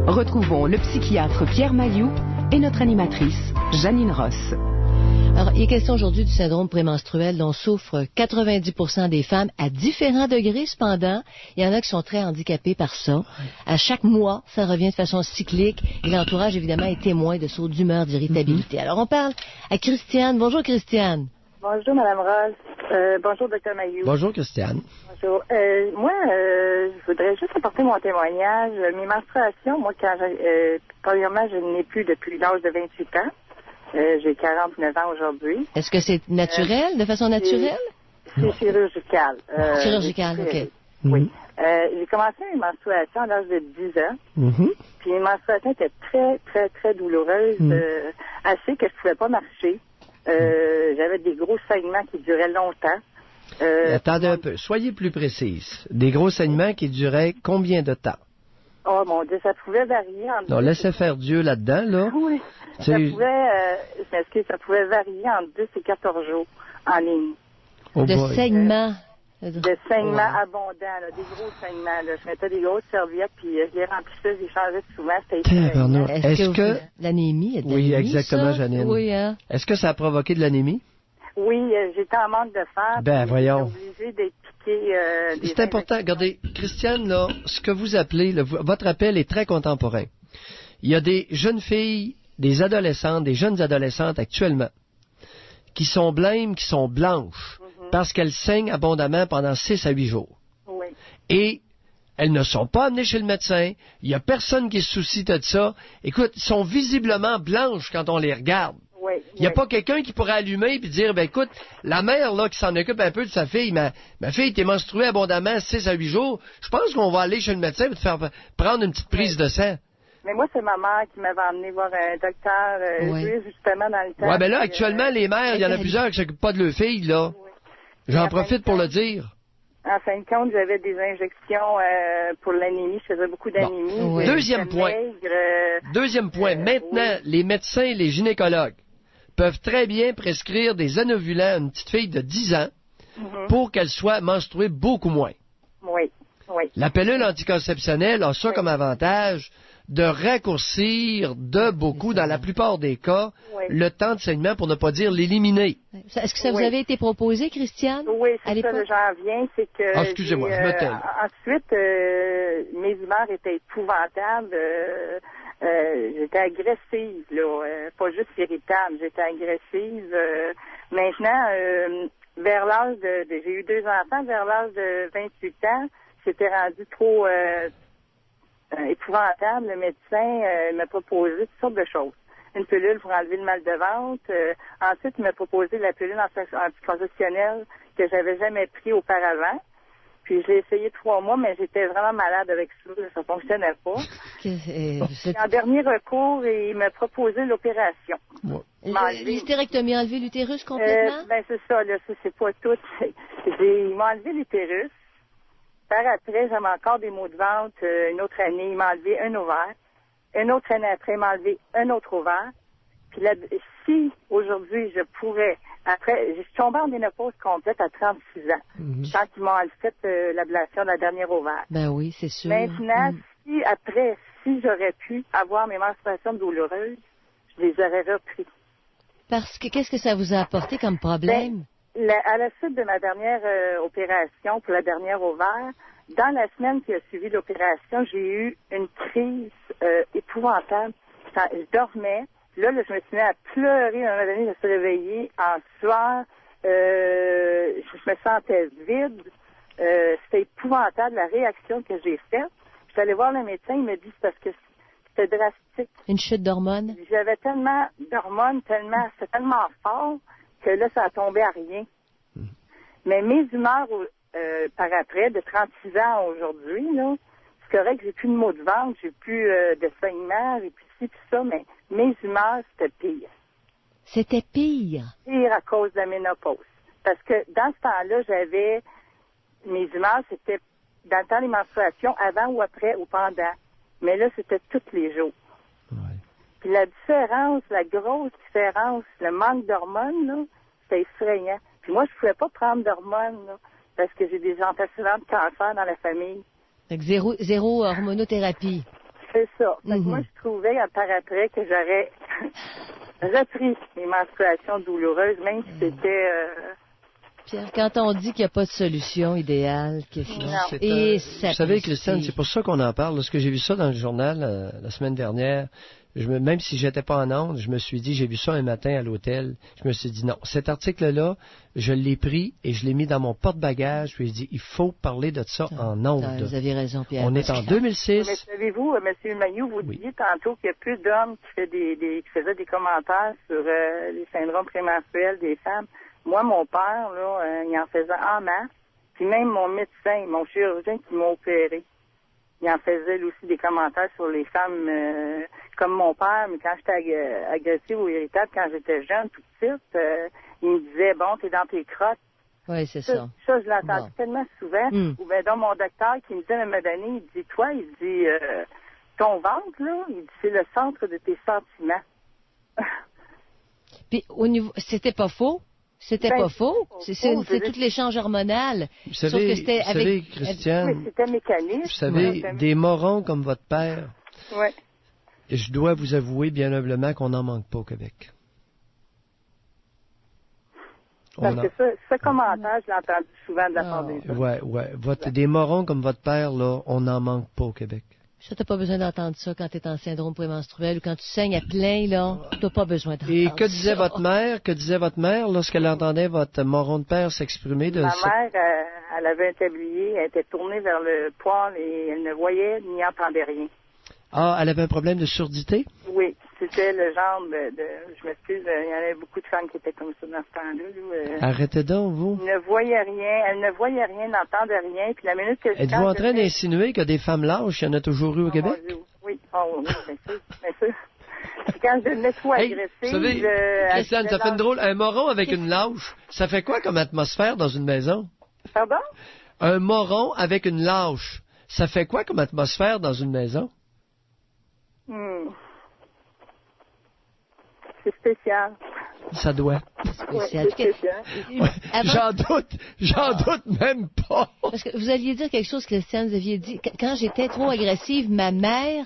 Retrouvons le psychiatre Pierre Mayou et notre animatrice, Janine Ross. Alors, il est question aujourd'hui du syndrome prémenstruel dont souffrent 90% des femmes à différents degrés. Cependant, il y en a qui sont très handicapés par ça. À chaque mois, ça revient de façon cyclique et l'entourage, évidemment, est témoin de sauts d'humeur, d'irritabilité. Alors, on parle à Christiane. Bonjour, Christiane. Bonjour, Mme Ross. Bonjour, Dr. Mayou. Bonjour, Christiane. Bonjour. Je voudrais juste apporter mon témoignage. Mes menstruations, moi, premièrement, je n'ai plus depuis l'âge de 28 ans. J'ai 49 ans aujourd'hui. Est-ce que c'est naturel, de façon naturelle? C'est chirurgical. Chirurgical, OK. Oui. J'ai commencé mes menstruations à l'âge de 10 ans. Puis mes menstruations étaient très, très, très douloureuses, assez que je ne pouvais pas marcher. J'avais des gros saignements qui duraient longtemps. Attendez un peu. Soyez plus précise. Des gros saignements qui duraient combien de temps? Oh mon Dieu, ça pouvait varier entre... Non, laissez faire Dieu là-dedans, là. Oui. Ça pouvait varier entre 10 et 14 jours en ligne. De saignements. De saignements abondants, là, des gros saignements. Là. Je mettais des grosses serviettes, puis je les remplissais, je les changeais souvent. Est-ce que l'anémie? Oui, exactement, Janine. Oui, hein? Est-ce que ça a provoqué de l'anémie? Oui, j'étais en manque de fer. Ben, voyons. J'étais obligée d'être piquée. C'est important. Regardez, Christiane, là, ce que vous appelez, votre appel est très contemporain. Il y a des jeunes filles, des adolescentes, des jeunes adolescentes actuellement, qui sont blêmes, qui sont blanches, parce qu'elles saignent abondamment pendant 6 à 8 jours. Oui. Et elles ne sont pas amenées chez le médecin. Il n'y a personne qui se soucie de ça. Écoute, elles sont visiblement blanches quand on les regarde. Oui, il n'y a pas quelqu'un qui pourrait allumer et dire, ben écoute, la mère là qui s'en occupe un peu de sa fille, ma fille était menstruée abondamment 6 à 8 jours, je pense qu'on va aller chez le médecin et te faire prendre une petite prise de sang. Mais moi, c'est ma mère qui m'avait emmené voir un docteur, justement, dans le temps. Oui, ben là, actuellement, les mères, il y en a plusieurs qui ne s'occupent pas de leur fille, là. Oui. J'en profite pour le dire. En fin de compte, j'avais des injections pour l'anémie. Je faisais beaucoup d'anémie. Bon. Oui. Deuxième point. Maintenant, les médecins et les gynécologues peuvent très bien prescrire des anovulants à une petite fille de 10 ans pour qu'elle soit menstruée beaucoup moins. Oui, oui. La pilule anticonceptionnelle a ça comme avantage de raccourcir de beaucoup, dans la plupart des cas, le temps de saignement, pour ne pas dire l'éliminer. Est-ce que ça vous avait été proposé, Christiane? Oui, c'est ça, j'en viens, c'est que... Ah, excusez-moi, je me tais. Ensuite, mes humeurs étaient épouvantables. J'étais agressive, là, pas juste irritable, j'étais agressive. Maintenant, vers l'âge de... J'ai eu 2 enfants, vers l'âge de 28 ans, c'était rendu trop épouvantable. Le médecin m'a proposé toutes sortes de choses. Une pilule pour enlever le mal de ventre. Ensuite, il m'a proposé la pilule anticonceptionnelle que j'avais jamais pris auparavant. Puis, je l'ai essayé 3 mois, mais j'étais vraiment malade avec ça. Ça fonctionnait pas. En dernier recours, il m'a proposé l'opération. L'hystérectomie, enlever l'utérus complètement? C'est ça, là, ça, c'est pas tout. Il m'a enlevé l'utérus. Par après, j'avais encore des maux de ventre. Une autre année, il m'a enlevé un ovaire. Une autre année après, il m'a enlevé un autre ovaire. Puis là, si aujourd'hui, je pourrais... Après, je suis tombée en ménopause complète à 36 ans. Quand ils m'ont fait l'ablation de la dernière ovaire. Ben oui, c'est sûr. Maintenant, si j'aurais pu avoir mes menstruations douloureuses, je les aurais repris. Parce que qu'est-ce que ça vous a apporté comme problème? À la suite de ma dernière opération pour la dernière ovaire, dans la semaine qui a suivi l'opération, j'ai eu une crise épouvantable. Je dormais. Là, je me suis mis à pleurer. À un moment donné, je me suis réveillée en sueur. Je me sentais vide. C'était épouvantable, la réaction que j'ai faite. Je suis allée voir le médecin. Il m'a dit c'est parce que c'était drastique. Une chute d'hormones? J'avais tellement d'hormones, c'était tellement fort que là, ça a tombé à rien. Mais mes humeurs, par après, de 36 ans aujourd'hui, là, c'est correct, j'ai plus de maux de ventre, j'ai plus de saignement, j'ai plus ci, plus ça, mais mes humeurs, c'était pire. C'était pire? Pire à cause de la ménopause. Parce que dans ce temps-là, j'avais... Mes humeurs, c'était dans le temps des menstruations, avant ou après ou pendant. Mais là, c'était tous les jours. Ouais. Puis la différence, la grosse différence, le manque d'hormones, là, c'était effrayant. Puis moi, je pouvais pas prendre d'hormones, là, parce que j'ai des antécédents de cancer dans la famille. Donc zéro hormonothérapie. C'est ça. Fait que moi, je trouvais, par après, que j'aurais repris mes menstruations douloureuses, même si c'était... Pierre, quand on dit qu'il n'y a pas de solution idéale, vous savez, Christiane, c'est pour ça qu'on en parle. Lorsque j'ai vu ça dans le journal la semaine dernière, même si j'étais pas en onde, je me suis dit, j'ai vu ça un matin à l'hôtel, je me suis dit non, cet article-là, je l'ai pris et je l'ai mis dans mon porte-bagages, puis je dit, il faut parler de ça en onde. Vous avez raison, Pierre. On est en 2006. Mais savez-vous, M. Mailloux, vous disiez tantôt qu'il y a plus d'hommes qui faisaient des commentaires sur les syndromes prémenstruels des femmes. Moi, mon père, là, il en faisait en masse. Puis même mon médecin, mon chirurgien qui m'a opéré, il en faisait lui aussi des commentaires sur les femmes comme mon père, mais quand j'étais agressive ou irritable, quand j'étais jeune, tout petite, il me disait, bon, t'es dans tes crottes. Oui, c'est ça. Ça, je l'ai entendu tellement souvent. Ou bien donc mon docteur qui me disait à un moment donné, il dit, toi, il dit, ton ventre, là, il dit, c'est le centre de tes sentiments. Puis au niveau, c'était pas faux? C'était pas faux. C'est tout l'échange hormonal. Vous savez, Christiane, oui, c'était mécanique. Vous savez, des morons comme votre père, ouais. Je dois vous avouer bien humblement qu'on n'en manque pas au Québec. Parce que ce commentaire, je l'ai entendu souvent de la part des gens. Ouais. Des morons comme votre père, là, on n'en manque pas au Québec. Ça, t'as pas besoin d'entendre ça quand tu es en syndrome prémenstruel ou quand tu saignes à plein, là. T'as pas besoin d'entendre ça. Et que disait votre mère lorsqu'elle entendait votre moron de père s'exprimer de ça? Ma mère, elle avait un tablier, elle était tournée vers le poêle et elle ne voyait ni entendait rien. Ah, elle avait un problème de surdité? Oui, c'était le genre de je m'excuse, il y en avait beaucoup de femmes qui étaient comme ça dans ce temps-là. Arrêtez donc, vous. Elle ne voyait rien, n'entendait rien, puis la minute que je... Êtes-vous en train d'insinuer que des femmes lâches, il y en a toujours eu au Québec? Oui, bien sûr. Puis quand je devenais trop agressive... Vous savez, Christiane, ça fait une drôle... Un moron avec une lâche, ça fait quoi comme atmosphère dans une maison? Pardon? Un moron avec une lâche, ça fait quoi comme atmosphère dans une maison? C'est spécial. Ça doit. C'est spécial. Ouais. J'en doute même pas. Parce que vous alliez dire quelque chose, Christiane, vous aviez dit, quand j'étais trop agressive, ma mère,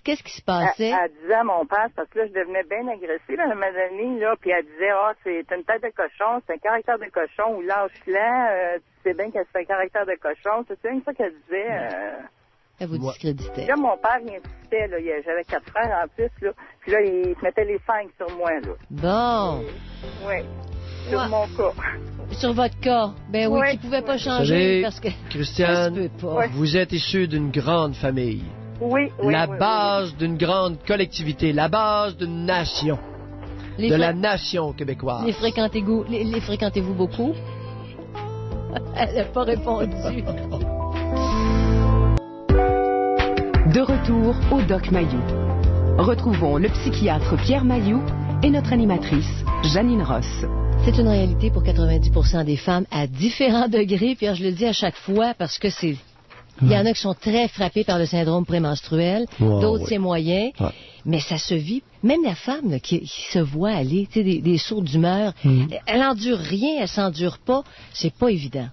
Qu'est-ce qui se passait? Elle disait à mon père, parce que là, je devenais bien agressive à un moment donné, là, puis elle disait, c'est une tête de cochon, c'est un caractère de cochon, ou lâche-la, tu sais bien que c'est un caractère de cochon. C'est une fois qu'elle disait... Elle vous discréditait. Là, mon père, il insistait, là, j'avais 4 frères en plus, là, puis là, il se mettait les 5 sur moi, là. Bon. Oui. Sur mon cas. Sur votre cas. Ben oui, qui ne pouvait pas changer. Vous savez, parce que Christiane, vous êtes issue d'une grande famille. Oui. La base d'une grande collectivité, la base d'une nation. La nation québécoise. Les fréquentez-vous beaucoup? Elle n'a pas répondu. De retour au Doc Mayou. Retrouvons le psychiatre Pierre Mayou et notre animatrice Janine Ross. C'est une réalité pour 90% des femmes à différents degrés. Pierre, je le dis à chaque fois parce que c'est... Il y en a qui sont très frappés par le syndrome prémenstruel, d'autres c'est moyen, mais ça se vit. Même la femme là, qui se voit aller, tu sais, des sauts d'humeur, elle endure rien, elle s'endure pas, c'est pas évident.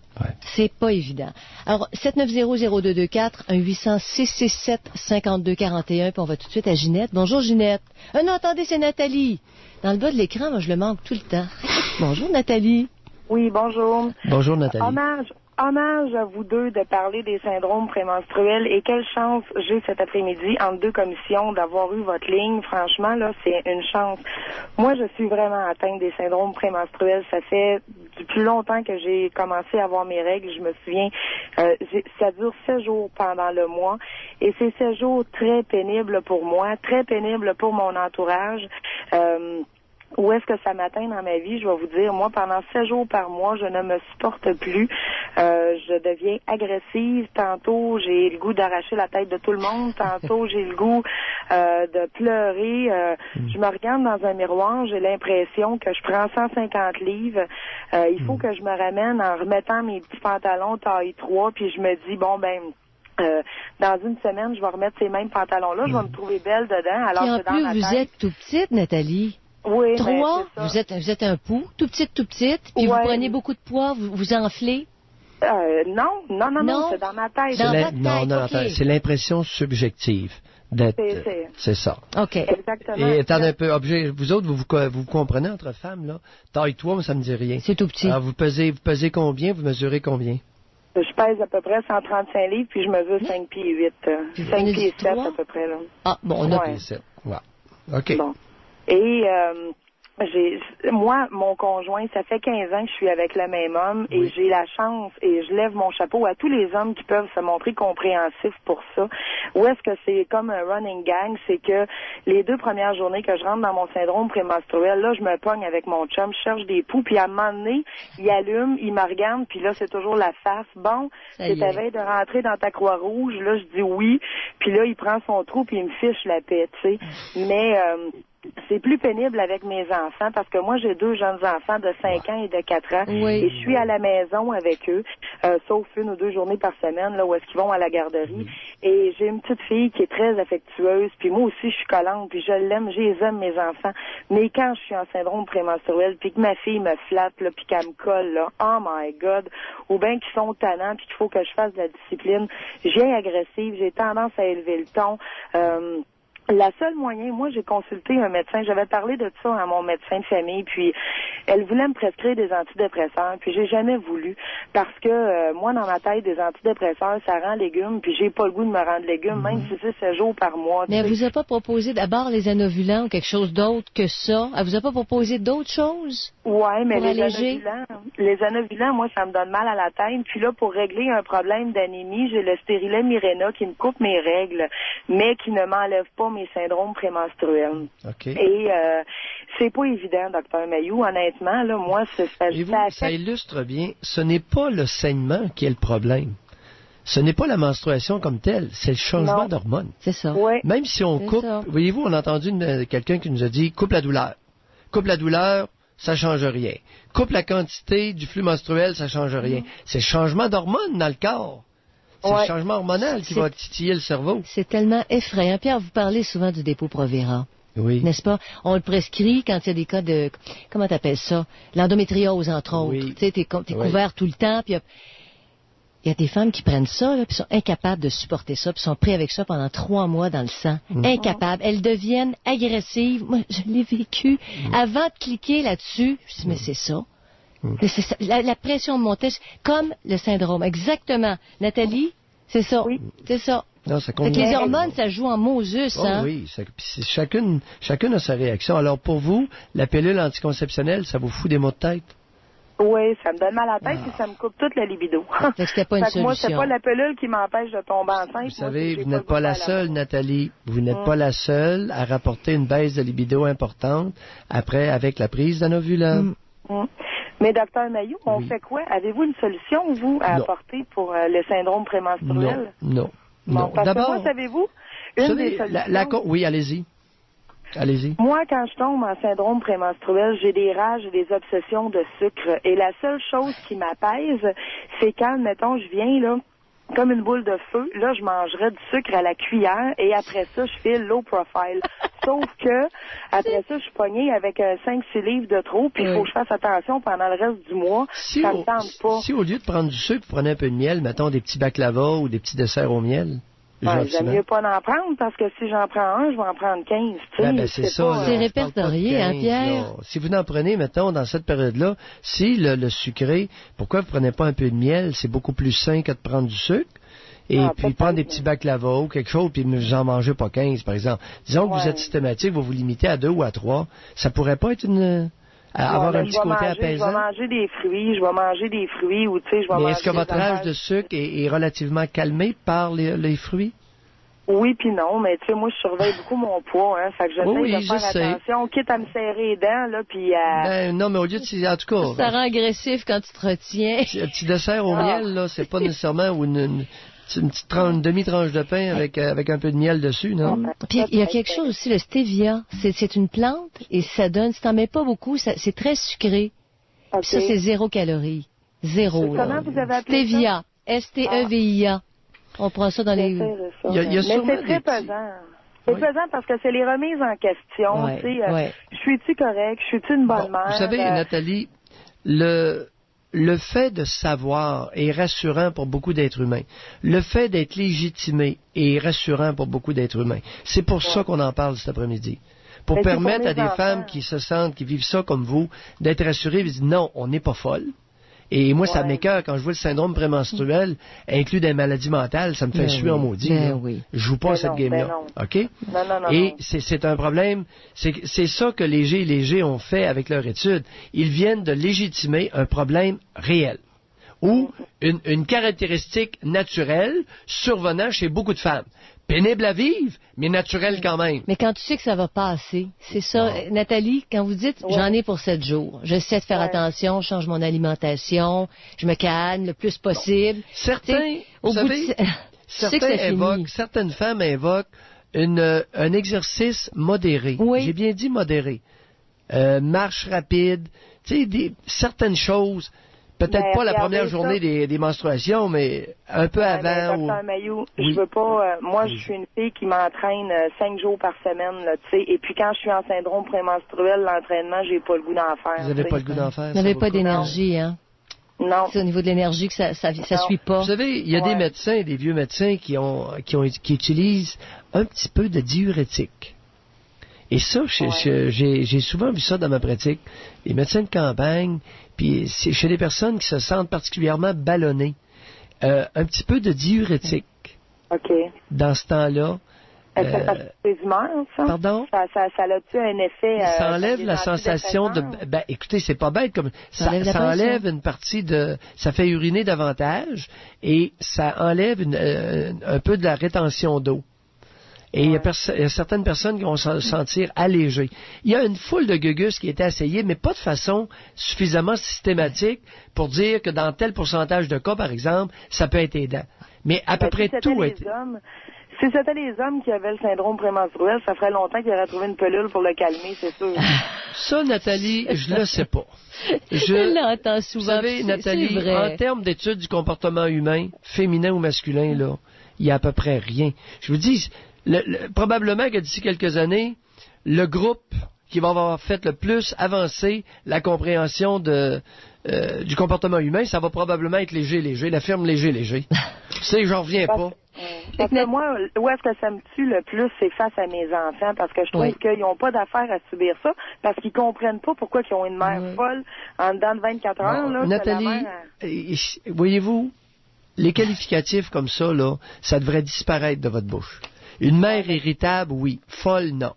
C'est pas évident. Alors, 790-0224, 1-800-667-5241, puis on va tout de suite à Ginette. Bonjour Ginette. Non, attendez, c'est Nathalie. Dans le bas de l'écran, moi je le manque tout le temps. Bonjour Nathalie. Oui, bonjour. Bonjour Nathalie. Hommage à vous deux de parler des syndromes prémenstruels et quelle chance j'ai cet après-midi entre deux commissions d'avoir eu votre ligne. Franchement, là, c'est une chance. Moi, je suis vraiment atteinte des syndromes prémenstruels. Ça fait depuis longtemps que j'ai commencé à avoir mes règles. Je me souviens, ça dure 7 jours pendant le mois et c'est 7 jours très pénibles pour moi, très pénibles pour mon entourage. Où est-ce que ça m'atteint dans ma vie? Je vais vous dire, moi, pendant 7 jours par mois, je ne me supporte plus. Je deviens agressive. Tantôt, j'ai le goût d'arracher la tête de tout le monde. Tantôt, j'ai le goût de pleurer. Je me regarde dans un miroir. J'ai l'impression que je prends 150 livres. Il faut que je me ramène en remettant mes petits pantalons taille 3. Puis je me dis, bon, dans une semaine, je vais remettre ces mêmes pantalons-là. Je vais me trouver belle dedans. Alors et en que dans plus, vous êtes tout petite, Nathalie. Oui, 3, vous êtes un pouls, tout petite, puis vous prenez beaucoup de poids, vous enflez. Non, c'est dans ma tête. C'est l'impression subjective d'être. C'est ça. OK. Exactement. Et attendez un peu, vous autres, vous comprenez entre femmes, là? Taille 3, mais ça me dit rien. C'est tout petit. Alors, vous pesez combien? Vous mesurez combien? Je pèse à peu près 135 livres, puis je mesure 5 pieds 8. 5 pieds 7 à peu près, là. Ah, bon, on a... 7. Ouais. OK. Bon. Et moi, mon conjoint, ça fait 15 ans que je suis avec le même homme et j'ai la chance et je lève mon chapeau à tous les hommes qui peuvent se montrer compréhensifs pour ça. Où est-ce que c'est comme un running gang, c'est que les 2 premières journées que je rentre dans mon syndrome prémenstruel, là, je me pogne avec mon chum, je cherche des poux, puis à un moment donné, il allume, il me regarde, puis là, c'est toujours la face. Bon, c'est ta veille de rentrer dans ta Croix-Rouge, là, je dis oui, puis là, il prend son trou, puis il me fiche la paix, tu sais. Mais... c'est plus pénible avec mes enfants parce que moi, j'ai 2 jeunes enfants de 5 ans et de 4 ans et je suis à la maison avec eux, sauf 1 ou 2 journées par semaine, là où est-ce qu'ils vont à la garderie. Et j'ai une petite fille qui est très affectueuse, puis moi aussi, je suis collante, puis je l'aime, je les aime, mes enfants. Mais quand je suis en syndrome prémenstruel, puis que ma fille me flatte, là, puis qu'elle me colle, là, oh my God, ou bien qu'ils sont tannants, puis qu'il faut que je fasse de la discipline, j'ai agressive, j'ai tendance à élever le ton. La seule moyen, moi, j'ai consulté un médecin, j'avais parlé de ça à mon médecin de famille, puis elle voulait me prescrire des antidépresseurs, puis j'ai jamais voulu, parce que moi, dans ma tête, des antidépresseurs, ça rend légumes, puis j'ai pas le goût de me rendre légumes, même si c'est 7 jours par mois. Mais elle vous a pas proposé d'abord les anovulants ou quelque chose d'autre que ça? Elle vous a pas proposé d'autres choses? Ouais, mais les anovulants, moi, ça me donne mal à la tête, puis là, pour régler un problème d'anémie, j'ai le stérilet Mirena qui me coupe mes règles, mais qui ne m'enlève pas mes syndromes prémenstruels. Okay. Et c'est pas évident, Dr Mayou, honnêtement, là, moi, ça illustre bien, ce n'est pas le saignement qui est le problème. Ce n'est pas la menstruation comme telle, c'est le changement d'hormones. C'est ça. Ouais. Même si on coupe, voyez-vous, on a entendu quelqu'un qui nous a dit, coupe la douleur. Coupe la douleur, ça change rien. Coupe la quantité du flux menstruel, ça change rien. C'est le changement d'hormones dans le corps. C'est le changement hormonal qui va titiller le cerveau. C'est tellement effrayant. Pierre, vous parlez souvent du dépôt Provera. Oui. N'est-ce pas? On le prescrit quand il y a des cas de... Comment t'appelles ça? L'endométriose, entre autres. Tu sais, t'es couvert tout le temps. Puis il y a des femmes qui prennent ça, là, puis sont incapables de supporter ça, puis sont prises avec ça pendant 3 mois dans le sang. Incapables. Elles deviennent agressives. Moi, je l'ai vécu. Avant de cliquer là-dessus, je dis, mais c'est ça. Mais c'est ça. La pression montait, comme le syndrome. Exactement. Nathalie, c'est ça. Oui. C'est ça. Non, ça compte. Les hormones, ça joue en Moses, hein? Oui, chacune a sa réaction. Alors, pour vous, la pilule anticonceptionnelle, ça vous fout des maux de tête? Oui, ça me donne mal à la tête et ça me coupe toute la libido. C'était pas une solution. Moi, c'est pas la pilule qui m'empêche de tomber enceinte. Vous savez, vous n'êtes pas la seule, Nathalie. Vous n'êtes pas la seule à rapporter une baisse de libido importante après, avec la prise d'un ovulant. Mais docteur Mailloux, on fait quoi? Avez-vous une solution, vous, à apporter pour le syndrome prémenstruel? Non. D'abord, moi, savez-vous, une des solutions... Oui, allez-y. Allez-y. Moi, quand je tombe en syndrome prémenstruel, j'ai des rages et des obsessions de sucre. Et la seule chose qui m'apaise, c'est quand, mettons, je viens, là, comme une boule de feu, là, je mangerais du sucre à la cuillère et après ça, je file low profile. Sauf que, après ça, je suis pognée avec 5-6 livres de trop, puis il faut que je fasse attention pendant le reste du mois. Ça me tente pas. Si au lieu de prendre du sucre, vous prenez un peu de miel, mettons des petits baklava ou des petits desserts au miel. J'aime mieux pas en prendre, parce que si j'en prends un, je vais en prendre 15. C'est ça. C'est répertorié, hein, Pierre? Là. Si vous en prenez, mettons, dans cette période-là, si le sucré, pourquoi vous prenez pas un peu de miel? C'est beaucoup plus sain que de prendre du sucre. Et puis prendre des petits baklava ou quelque chose, puis vous en mangez pas 15, par exemple. Disons que vous êtes systématique, vous vous limitez à 2 ou à 3. Ça pourrait pas être avoir un petit côté apaisant? Je vais manger des fruits, ou tu sais, je vais manger. Mais est-ce que votre âge de sucre est relativement calmé par les fruits? Oui puis non, mais tu sais, moi, je surveille beaucoup mon poids, hein, fait que j'essaie de faire attention, quitte à me serrer les dents, là, puis non, mais au lieu de... En tout cas... Ça rend agressif quand tu te retiens. Un petit dessert au miel, là, c'est pas nécessairement une demi-tranche de pain avec un peu de miel dessus, non? Puis il y a quelque chose aussi, le stevia. C'est une plante et ça donne, si t'en mets pas beaucoup, c'est très sucré. Puis ça, c'est 0 calories. 0. Comment vous avez appelé stevia. S-T-E-V-I-A. On prend ça dans les... Mais c'est très pesant. C'est pesant parce que c'est les remises en question. Je suis-tu correct? Je suis-tu une bonne mère? Vous savez, Nathalie, le fait de savoir est rassurant pour beaucoup d'êtres humains. Le fait d'être légitimé est rassurant pour beaucoup d'êtres humains. C'est pour ça qu'on en parle cet après-midi. Pour permettre à des femmes qui se sentent, qui vivent ça comme vous, d'être rassurées et de dire non, on n'est pas folle. Et moi, ça m'écoeure quand je vois le syndrome prémenstruel inclus des maladies mentales, ça me fait suer en maudit. Je joue pas à cette game-là. OK? Non. Et c'est un problème. C'est ça que les G ont fait avec leur étude. Ils viennent de légitimer un problème réel ou une caractéristique naturelle survenant chez beaucoup de femmes. Pénible à vivre, mais naturelle quand même. Mais quand tu sais que ça va passer, c'est ça. Nathalie, quand vous dites, j'en ai pour 7 jours, j'essaie de faire attention, je change mon alimentation, je me calme le plus possible. Certaines femmes invoquent un exercice modéré. J'ai bien dit modéré. Marche rapide, tu sais, certaines choses. Peut-être pas la première journée des menstruations, mais un peu avant. Docteur Mailloux, je veux pas... moi, je suis une fille qui m'entraîne 5 jours par semaine, là, tu sais. Et puis quand je suis en syndrome prémenstruel, l'entraînement, j'ai pas le goût d'en faire. Vous n'avez pas le goût d'en faire? Vous n'avez pas d'énergie, hein? Non. C'est au niveau de l'énergie que ça suit pas. Vous savez, il y a des médecins, des vieux médecins qui utilisent un petit peu de diurétique. Et ça, j'ai souvent vu ça dans ma pratique. Les médecins de campagne, puis c'est chez les personnes qui se sentent particulièrement ballonnées. Un petit peu de diurétique. OK. Dans ce temps-là. Ça fait des humeurs, ça? Pardon? Ça a-tu un effet... ça enlève la sensation de... écoutez, c'est pas bête comme... Ça enlève une partie de... Ça fait uriner davantage et ça enlève un peu de la rétention d'eau. Et il y a certaines personnes qui vont se sentir allégées. Il y a une foule de gugus qui étaient essayés, mais pas de façon suffisamment systématique pour dire que dans tel pourcentage de cas, par exemple, ça peut être aidant. Mais à peu près tout est... Si c'était les hommes qui avaient le syndrome prémenstruel, ça ferait longtemps qu'ils auraient trouvé une pilule pour le calmer, c'est sûr. Ça, Nathalie, je le sais pas. Je l'entends souvent. Vous savez, Nathalie, en termes d'études du comportement humain, féminin ou masculin, là, il y a à peu près rien. Je vous dis... probablement que d'ici quelques années, le groupe qui va avoir fait le plus avancer la compréhension de du comportement humain, ça va probablement être léger. La firme léger. Tu sais, j'en reviens pas. Parce que moi, où est-ce que ça me tue le plus, c'est face à mes enfants, parce que je trouve qu'ils n'ont pas d'affaire à subir ça, parce qu'ils comprennent pas pourquoi ils ont une mère folle en dedans de 24 heures. Là, Nathalie, voyez-vous, les qualificatifs comme ça, là, ça devrait disparaître de votre bouche. Une mère irritable, oui. Folle, non.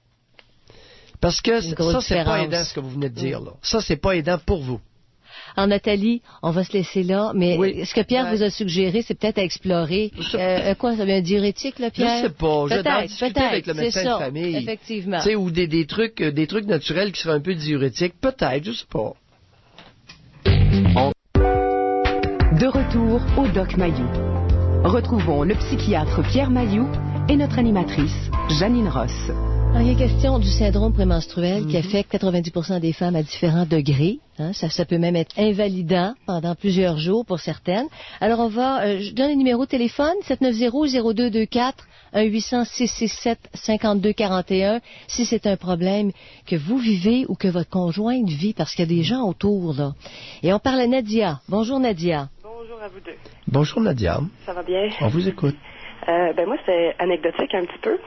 Parce que ça, c'est pas aidant ce que vous venez de dire, là. Ça, c'est pas aidant pour vous. Alors, Nathalie, on va se laisser là, mais ce que Pierre vous a suggéré, c'est peut-être à explorer. Quoi, ça veut un diurétique, là, Pierre? Je sais pas. Je vais discuter avec le médecin de famille. Effectivement. Tu sais, ou des trucs naturels qui seraient un peu diurétiques. Peut-être, je sais pas. De retour au Doc Mayou. Retrouvons le psychiatre Pierre Mayou et notre animatrice, Janine Ross. Alors, il y a question du syndrome prémenstruel qui affecte 90% des femmes à différents degrés. Hein, ça peut même être invalidant pendant plusieurs jours pour certaines. Alors, je donne le numéro de téléphone, 790-0224, 1-800-667-5241, si c'est un problème que vous vivez ou que votre conjointe vit, parce qu'il y a des gens autour, là. Et on parle à Nadia. Bonjour, Nadia. Bonjour à vous deux. Bonjour, Nadia. Ça va bien? On vous écoute. Moi, c'est anecdotique un petit peu,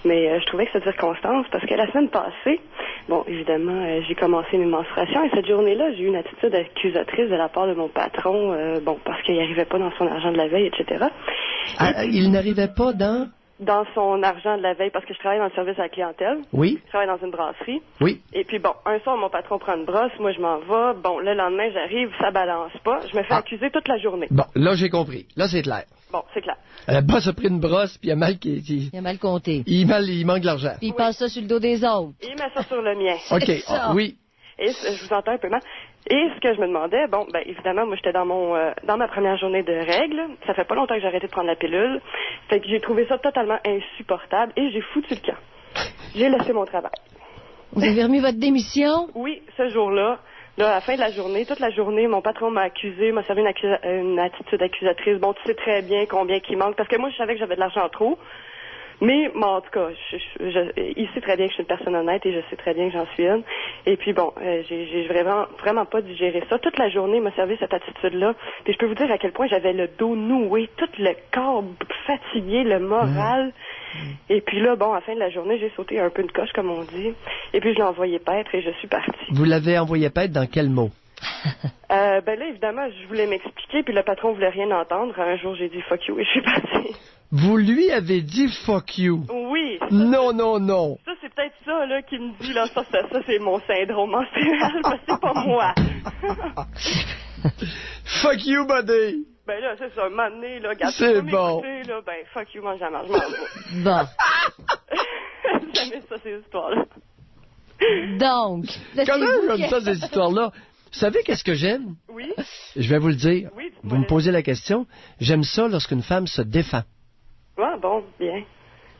mais je trouvais que c'était circonstance parce que la semaine passée, bon, évidemment, j'ai commencé mes menstruations et cette journée-là, j'ai eu une attitude accusatrice de la part de mon patron, parce qu'il n'arrivait pas dans son argent de la veille, etc. Il n'arrivait pas dans son argent de la veille parce que je travaille dans le service à la clientèle. Oui. Je travaille dans une brasserie. Oui. Et puis un soir, mon patron prend une brosse, moi je m'en vais. Bon, le lendemain, j'arrive, ça balance pas. Je me fais accuser toute la journée. Bon, là j'ai compris. Là c'est clair. Bon, c'est clair. La boss a pris une brosse, puis il a mal compté. Il manque de l'argent. Puis il passe ça sur le dos des autres. Il met ça sur le mien. OK. Oui. Et je vous entends un peu mal. Et ce que je me demandais, évidemment, moi, j'étais dans ma première journée de règles. Ça fait pas longtemps que j'ai arrêté de prendre la pilule. Fait que j'ai trouvé ça totalement insupportable et j'ai foutu le camp. J'ai laissé mon travail. Vous avez remis votre démission? Oui, ce jour-là. Là, à la fin de la journée, toute la journée, mon patron m'a accusé, m'a servi une attitude accusatrice. Bon, tu sais très bien combien qu'il manque, parce que moi, je savais que j'avais de l'argent trop. Mais, en tout cas, il sait très bien que je suis une personne honnête et je sais très bien que j'en suis une. Et puis j'ai vraiment pas digéré ça. Toute la journée, il m'a servi cette attitude-là. Puis je peux vous dire à quel point j'avais le dos noué, tout le corps fatigué, le moral. Et puis là, à la fin de la journée, j'ai sauté un peu de coche, comme on dit. Et puis je l'ai envoyé paître et je suis partie. Vous l'avez envoyé paître dans quel mot? Là, évidemment, je voulais m'expliquer, puis le patron voulait rien entendre. Un jour, j'ai dit « fuck you » et je suis partie. Vous lui avez dit « fuck you ». Oui. Non. Ça, c'est peut-être ça, là, qui me dit, là, ça c'est mon syndrome menstruel, parce que c'est pas moi. Fuck you, buddy. Là, c'est ça, un moment donné, là, regarde, c'est bon. Là, fuck you, mange jamais, je m'en vais. Bon. J'aime ça, ces histoires-là. Donc. Comment j'aime ça, ces histoires-là? Vous savez qu'est-ce que j'aime? Oui. Je vais vous le dire. Oui, vous me posez la question. J'aime ça lorsqu'une femme se défend. Ah, bon, bien.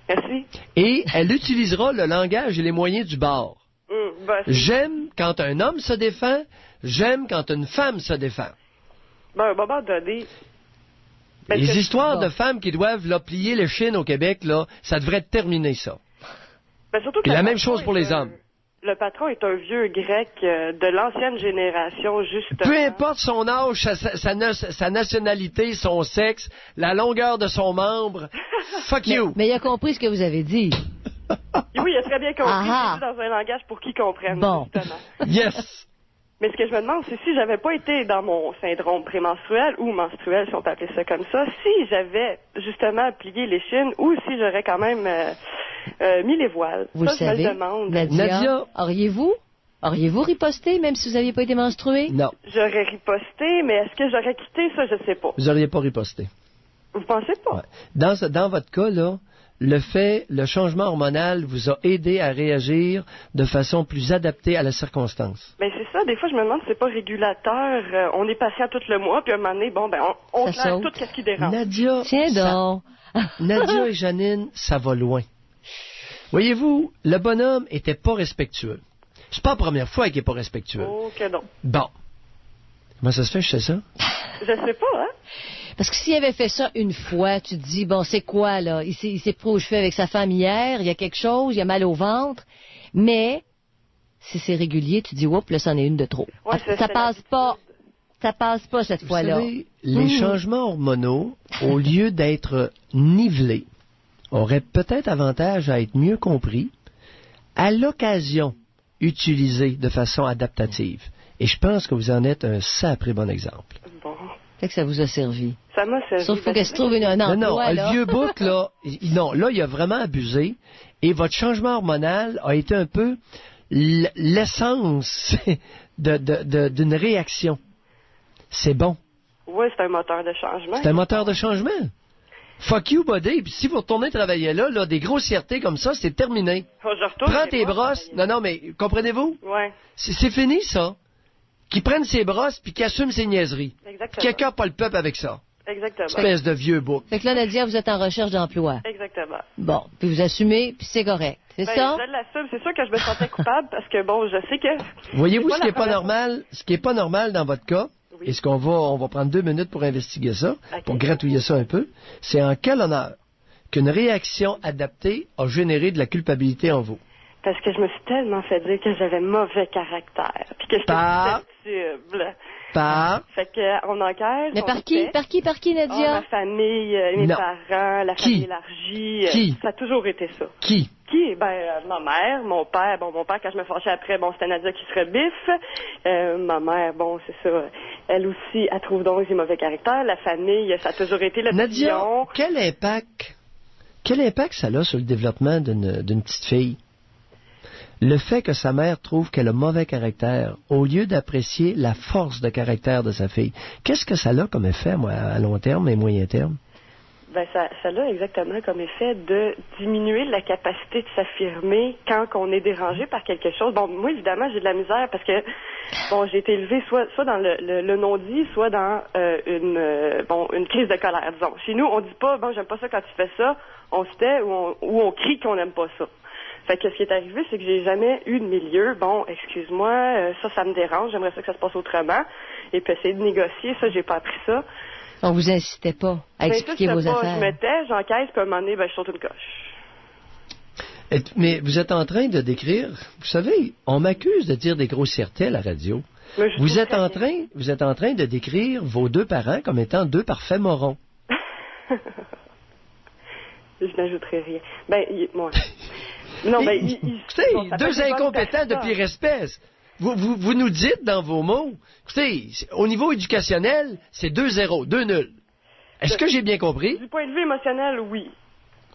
Merci. Et elle utilisera le langage et les moyens du bord. J'aime quand un homme se défend. J'aime quand une femme se défend. À un moment donné... Les histoires de femmes qui doivent plier les chines au Québec, là, ça devrait terminer, ça. Surtout que et la même chose pour les hommes. Le patron est un vieux grec de l'ancienne génération, justement. Peu importe son âge, sa nationalité, son sexe, la longueur de son membre, fuck you. Mais il a compris ce que vous avez dit. Oui, il a très bien compris. C'est dans un langage pour qu'il comprenne, justement. Yes. Mais ce que je me demande, c'est si j'avais pas été dans mon syndrome prémenstruel ou menstruel, si on peut appeler ça comme ça, si j'avais justement plié les chines ou si j'aurais quand même mis les voiles. Vous ça, savez, je me le demande. Nadia, auriez-vous riposté même si vous n'aviez pas été menstruée? Non. J'aurais riposté, mais est-ce que j'aurais quitté ça, je sais pas. Vous n'auriez pas riposté. Vous pensez pas? Ouais. Dans votre cas, là, le changement hormonal vous a aidé à réagir de façon plus adaptée à la circonstance. Ben c'est ça, des fois je me demande si c'est pas régulateur, on est patient tout le mois, puis à un moment donné, on claire tout ce qui dérange. Nadia, tiens donc. Nadia et Janine, ça va loin. Voyez-vous, le bonhomme était pas respectueux. C'est pas la première fois qu'il est pas respectueux. Oh que non. Bon. Comment ça se fait, je sais ça? Je sais pas, hein? Parce que s'il avait fait ça une fois, tu te dis, c'est quoi, là? Il s'est pris au cheveu avec sa femme hier, il y a quelque chose, il a mal au ventre. Mais, si c'est régulier, tu dis, oups, là, c'en est une de trop. Ouais, ça passe pas. Ça passe pas cette fois-là. Vous savez, les changements hormonaux, au lieu d'être nivelés, auraient peut-être avantage à être mieux compris, à l'occasion utilisés de façon adaptative. Et je pense que vous en êtes un sacré bon exemple. Bon. Fait que ça vous a servi. Ça m'a servi. Sauf qu'il faut qu'elle se trouve un emploi, non, là. le vieux bouc, là, non, là, il a vraiment abusé. Et votre changement hormonal a été un peu l'essence d'une réaction. C'est bon. Oui, c'est un moteur de changement. C'est un moteur de changement. Fuck you, buddy. Puis si vous retournez travailler là, des grossièretés comme ça, c'est terminé. Oh, je retourne, prends tes brosses. Non, mais comprenez-vous? Ouais. C'est fini, ça. Qu'il prenne ses brosses puis qu'il assume ses niaiseries. Exactement. Quelqu'un pas le peuple avec ça. Exactement. Espèce de vieux bouc. Fait que là, Nadia, vous êtes en recherche d'emploi. Exactement. Bon, puis vous assumez, puis c'est correct. C'est ça? Je l'assume. C'est sûr que je me sentais coupable parce que, bon, je sais que... Voyez-vous ce qui est pas normal? Ce qui est pas normal dans votre cas, et ce qu'on on va prendre 2 minutes pour investiguer ça, pour gratouiller ça un peu, c'est en quel honneur qu'une réaction adaptée a généré de la culpabilité en vous. Parce que je me suis tellement fait dire que j'avais mauvais caractère, puis que j'étais susceptible. Fait qu'on enquête. Mais par qui, Nadia? Ma famille, mes parents, la famille élargie. Qui? Ça a toujours été ça. Qui? Ma mère, mon père. Bon, mon père, quand je me fâchais après, c'était Nadia qui se rebiffe. Ma mère, c'est ça. Elle aussi, elle trouve donc des mauvais caractères. La famille, ça a toujours été le Nadia, quel impact ça a sur le développement d'une petite fille? Le fait que sa mère trouve qu'elle a mauvais caractère, au lieu d'apprécier la force de caractère de sa fille, qu'est-ce que ça a comme effet, moi, à long terme et moyen terme? Ça a exactement comme effet de diminuer la capacité de s'affirmer quand on est dérangé par quelque chose. Bon, moi, évidemment, j'ai de la misère parce que, j'ai été élevée soit dans le non-dit, soit dans une crise de colère, disons. Chez nous, on dit pas, j'aime pas ça quand tu fais ça, on se tait ou on crie qu'on n'aime pas ça. Fait que ce qui est arrivé, c'est que j'ai jamais eu de milieu. Excuse-moi, ça me dérange, j'aimerais ça que ça se passe autrement. Et puis essayer de négocier, ça, j'ai pas appris ça. On vous incitait pas à expliquer vos affaires. Je me tais, j'encaisse, puis à un moment donné, je saute une coche. Mais vous êtes en train de décrire, vous savez, on m'accuse de dire des grossièretés à la radio. Vous êtes en train de décrire vos 2 parents comme étant 2 parfaits morons. Je n'ajouterai rien. Moi. Non, écoutez, 2 incompétents de pire espèce. Vous nous dites dans vos mots, écoutez, au niveau éducationnel, c'est 2-0, 2 nuls. Est-ce que j'ai bien compris? Du point de vue émotionnel, oui.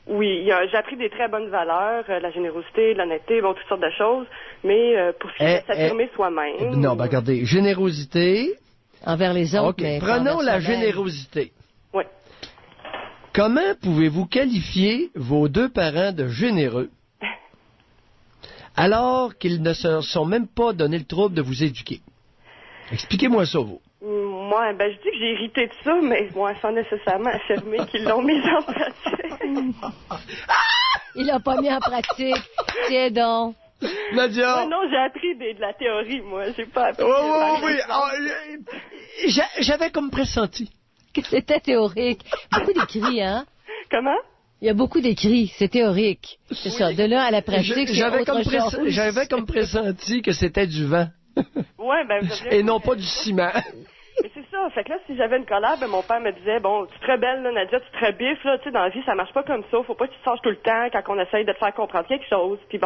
Oui, j'ai appris des très bonnes valeurs, la générosité, l'honnêteté, toutes sortes de choses, mais pour s'affirmer soi-même... Non, regardez, générosité... Envers les autres, mais prenons la générosité. Oui. Comment pouvez-vous qualifier vos 2 parents de généreux alors qu'ils ne se sont même pas donné le trouble de vous éduquer? Expliquez-moi ça, vous. Moi, je dis que j'ai hérité de ça, mais sans nécessairement affirmer qu'ils l'ont mis en pratique. Il l'a pas mis en pratique. Tiens donc. Nadia. Non, j'ai appris de la théorie, moi. J'ai pas appris. Oui. J'avais comme pressenti que c'était théorique. Beaucoup d'écrits, hein? Comment? Il y a beaucoup d'écrits, c'est théorique. C'est ça, de là à la pratique, j'avais comme pressenti que c'était du vent. Ouais, et non pas du ciment. Mais c'est ça, fait que là, si j'avais une colère, mon père me disait, tu te rebelles, là, Nadia, tu te rebiffes, là, tu sais, dans la vie, ça marche pas comme ça, faut pas que tu te saches tout le temps quand on essaye de te faire comprendre quelque chose, puis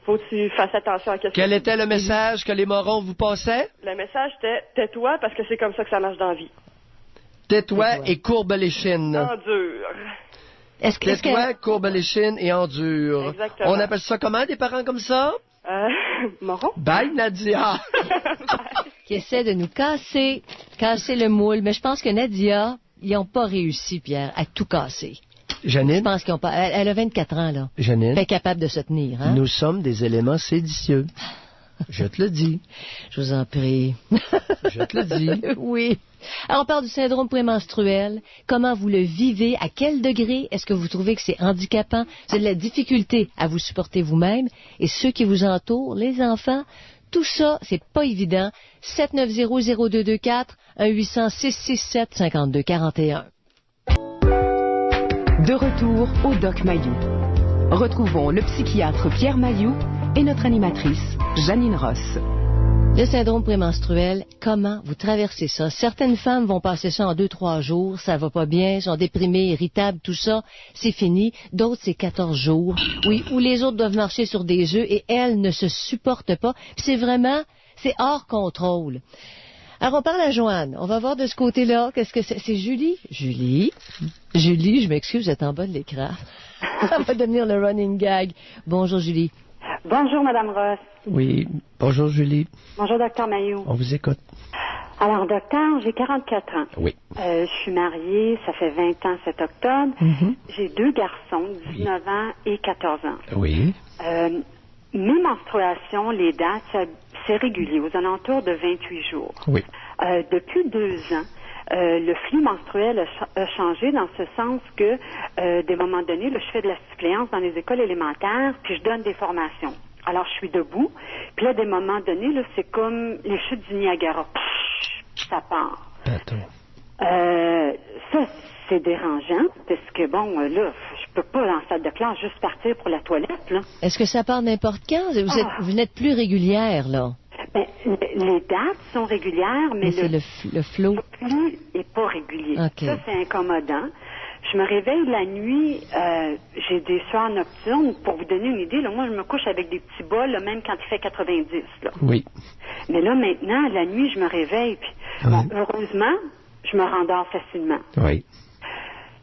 faut que tu fasses attention à Quel était le message que les morons vous passaient? Le message était, tais-toi, parce que c'est comme ça que ça marche dans la vie. Tais-toi et courbe les chines. Endure. Tais-toi, courbe les chines et endure. Exactement. On appelle ça comment, des parents comme ça? Moron. Bye, Nadia. Qui essaie de nous casser le moule. Mais je pense que Nadia, ils n'ont pas réussi, Pierre, à tout casser. Janine? Je pense qu'ils n'ont pas. Elle a 24 ans, là. Janine? Elle est capable de se tenir, hein? Nous sommes des éléments séditieux. Je te le dis. Je vous en prie. Je te le dis. Oui. Alors, on parle du syndrome prémenstruel. Comment vous le vivez? À quel degré? Est-ce que vous trouvez que c'est handicapant? C'est de la difficulté à vous supporter vous-même et ceux qui vous entourent, les enfants? Tout ça, c'est pas évident. 790-0224, 1-800-667-5241. De retour au Doc Mayou. Retrouvons le psychiatre Pierre Mayou et notre animatrice, Janine Ross. Le syndrome prémenstruel, comment vous traversez ça? Certaines femmes vont passer ça en 2-3 jours, ça va pas bien, sont déprimées, irritables, tout ça, c'est fini. D'autres, c'est 14 jours, oui, où les autres doivent marcher sur des œufs et elles ne se supportent pas. Puis c'est hors contrôle. Alors, on parle à Joanne. On va voir de ce côté-là. Qu'est-ce que c'est? C'est Julie? Julie, je m'excuse, vous êtes en bas de l'écran. Ça va devenir le running gag. Bonjour, Julie. Bonjour, Madame Ross. Oui, bonjour Julie. Bonjour, Docteur Mailloux. On vous écoute. Alors, docteur, j'ai 44 ans. Oui. Je suis mariée, ça fait 20 ans cet octobre. J'ai 2 garçons, 19 ans et 14 ans. Oui. Mes menstruations, les dates, c'est régulier, aux alentours de 28 jours. Oui. Depuis 2 ans, le flux menstruel a changé dans ce sens que, des moments donnés, là, je fais de la suppléance dans les écoles élémentaires, puis je donne des formations. Alors, je suis debout, puis là, des moments donnés, là, c'est comme les chutes du Niagara. Psh, ça part. Ça, c'est dérangeant, parce que, bon, là, je peux pas, dans la salle de classe, juste partir pour la toilette, là. Est-ce que ça part n'importe quand? Vous n'êtes plus régulière, là? Ben, les dates sont régulières, mais le flot. Le flux est pas régulier. Okay. Ça, c'est incommodant. Je me réveille la nuit, j'ai des sueurs nocturnes. Pour vous donner une idée, là, moi, je me couche avec des petits bas, là, même quand il fait 90. Là. Oui. Mais là, maintenant, la nuit, je me réveille. Puis, bon, heureusement, je me rendors facilement. Oui.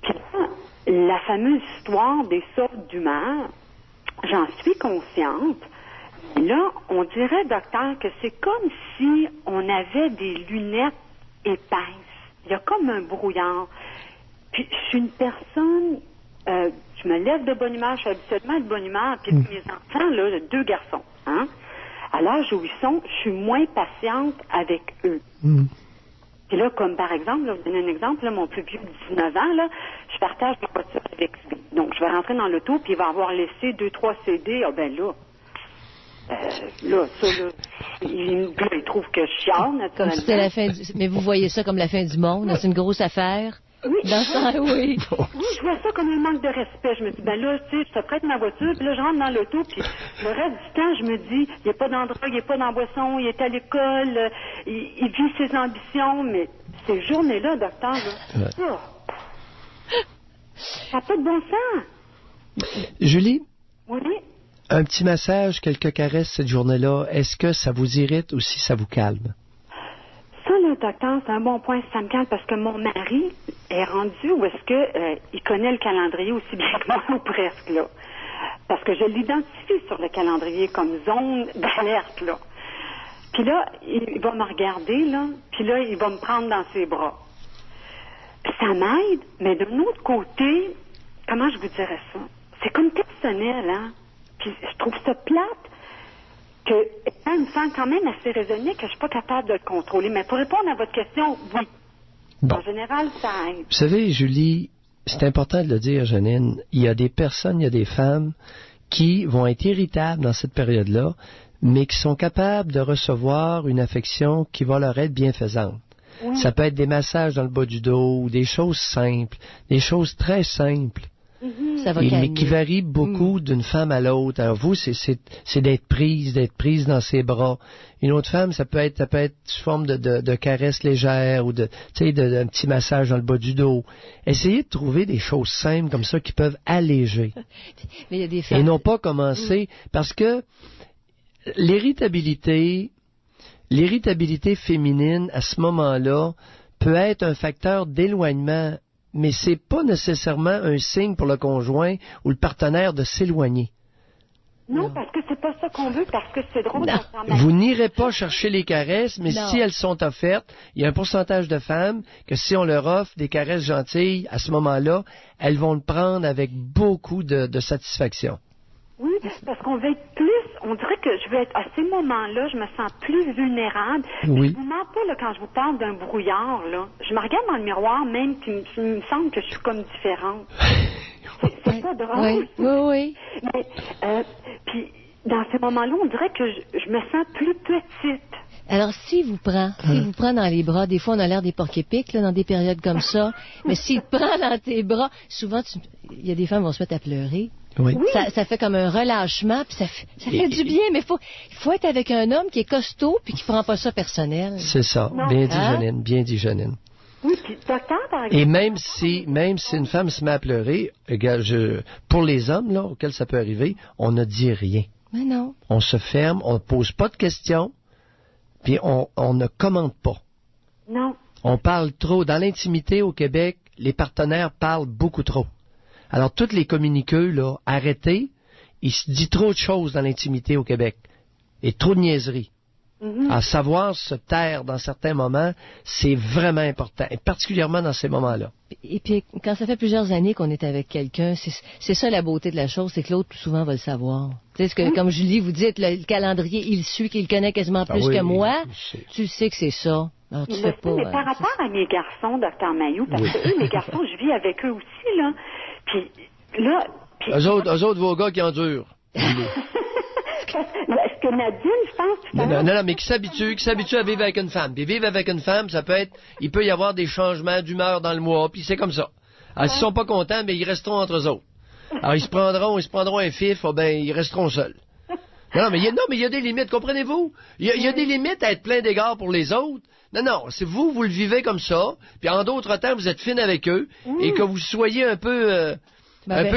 Puis là, la fameuse histoire des sortes d'humeur, j'en suis consciente. Là, on dirait, docteur, que c'est comme si on avait des lunettes épaisses. Il y a comme un brouillard. Puis, je suis une personne, je me lève de bonne humeur, je suis habituellement de bonne humeur. Puis, mes enfants, là, 2 garçons, hein, à l'âge où ils sont, je suis moins patiente avec eux. Puis là, comme par exemple, là, je vous donne un exemple, là, mon plus vieux de 19 ans, là, je partage ma voiture avec lui. Donc, je vais rentrer dans l'auto, puis il va avoir laissé 2-3 CD. Ah ben là, il trouve que je chiale, naturellement. Comme si c'était la fin Mais vous voyez ça comme la fin du monde, c'est une grosse affaire? Oui. Oui. Oui, je vois ça comme un manque de respect. Je me dis, ben là, tu sais, je te prête ma voiture, puis là, je rentre dans l'auto, puis le reste du temps, je me dis, il n'est pas dans drogue, il n'est pas dans boisson, il est à l'école, il vit ses ambitions, mais ces journées-là, docteur, là, ça n'a pas de bon sens. Julie? Oui? Un petit massage, quelques caresses cette journée-là, est-ce que ça vous irrite ou si ça vous calme? Ça, le docteur, c'est un bon point, ça me calme, parce que mon mari est rendu où est-ce que il connaît le calendrier aussi bien que moi, ou presque, là. Parce que je l'identifie sur le calendrier comme zone d'alerte, là. Puis là, il va me regarder, là, puis là, il va me prendre dans ses bras. Puis ça m'aide, mais d'un autre côté, comment je vous dirais ça? C'est comme personnel, hein? Puis je trouve ça plate que ça me semble quand même assez raisonné que je suis pas capable de le contrôler. Mais pour répondre à votre question, oui. Bon. En général, ça aide. Vous savez, Julie, c'est important de le dire, Janine, il y a des personnes, il y a des femmes qui vont être irritables dans cette période-là, mais qui sont capables de recevoir une affection qui va leur être bienfaisante. Oui. Ça peut être des massages dans le bas du dos, ou des choses simples, des choses très simples. Ça va mais qui varie beaucoup d'une femme à l'autre. Alors vous, c'est d'être prise dans ses bras. Une autre femme, ça peut être sous forme de caresses légères ou d'un petit massage dans le bas du dos. Essayez de trouver des choses simples comme ça qui peuvent alléger. Mais il y a des femmes... Et non pas commencer, parce que l'irritabilité féminine à ce moment-là peut être un facteur d'éloignement. Mais c'est pas nécessairement un signe pour le conjoint ou le partenaire de s'éloigner. Non, parce que c'est pas ça qu'on veut, parce que c'est drôle. Vous n'irez pas chercher les caresses, mais si elles sont offertes, il y a un pourcentage de femmes que si on leur offre des caresses gentilles, à ce moment-là, elles vont le prendre avec beaucoup de satisfaction. Oui, parce qu'on veut être plus, on dirait que je veux être, à ces moments-là, je me sens plus vulnérable. Oui. Je vous mens pas, là, quand je vous parle d'un brouillard, là. Je me regarde dans le miroir, même, puis il me semble que je suis comme différente. C'est pas drôle. Oui. Mais, puis, dans ces moments-là, on dirait que je me sens plus petite. Alors, s'il vous prend dans les bras, des fois, on a l'air des porc-épics, là, dans des périodes comme ça, mais s'il te prend dans tes bras, souvent, il y a des femmes qui vont se mettre à pleurer. Oui. Ça fait comme un relâchement, puis ça fait du bien, mais il faut être avec un homme qui est costaud puis qui prend pas ça personnel. C'est ça. Non. Bien dit, Janine. Bien dit, Janine. Oui, puis docteur, par exemple. Et même si une femme se met à pleurer, pour les hommes, là, auxquels ça peut arriver, on ne dit rien. Mais non. On se ferme, on ne pose pas de questions, puis on ne commente pas. Non. On parle trop. Dans l'intimité au Québec, les partenaires parlent beaucoup trop. Alors, toutes les communiqueux, là, arrêtez. Il se dit trop de choses dans l'intimité au Québec. Et trop de niaiseries. Mm-hmm. À savoir se taire dans certains moments, c'est vraiment important. Et particulièrement dans ces moments-là. Et puis, quand ça fait plusieurs années qu'on est avec quelqu'un, c'est ça la beauté de la chose, c'est que l'autre, tout souvent, va le savoir. Tu sais, comme Julie, vous dites, le calendrier, il suit, qu'il connaît quasiment plus que moi. Tu sais que c'est ça. Alors, tu fais pas, mais par rapport à mes garçons, Dr Mailloux, parce que eux, mes garçons, je vis avec eux aussi, là. Puis là... Eux autres, vos gars qui endurent. Est-ce que Nadine, je pense... Non, mais qui s'habitue à vivre avec une femme. Puis vivre avec une femme, ça peut être... Il peut y avoir des changements d'humeur dans le mois, puis c'est comme ça. Alors, s'ils sont pas contents, mais ils resteront entre eux autres. Alors, ils se prendront un fif, ils resteront seuls. Non, mais il y a des limites, comprenez-vous? Il y a des limites à être plein d'égards pour les autres. Non, c'est vous le vivez comme ça, puis en d'autres temps, vous êtes fine avec eux, et que vous soyez un peu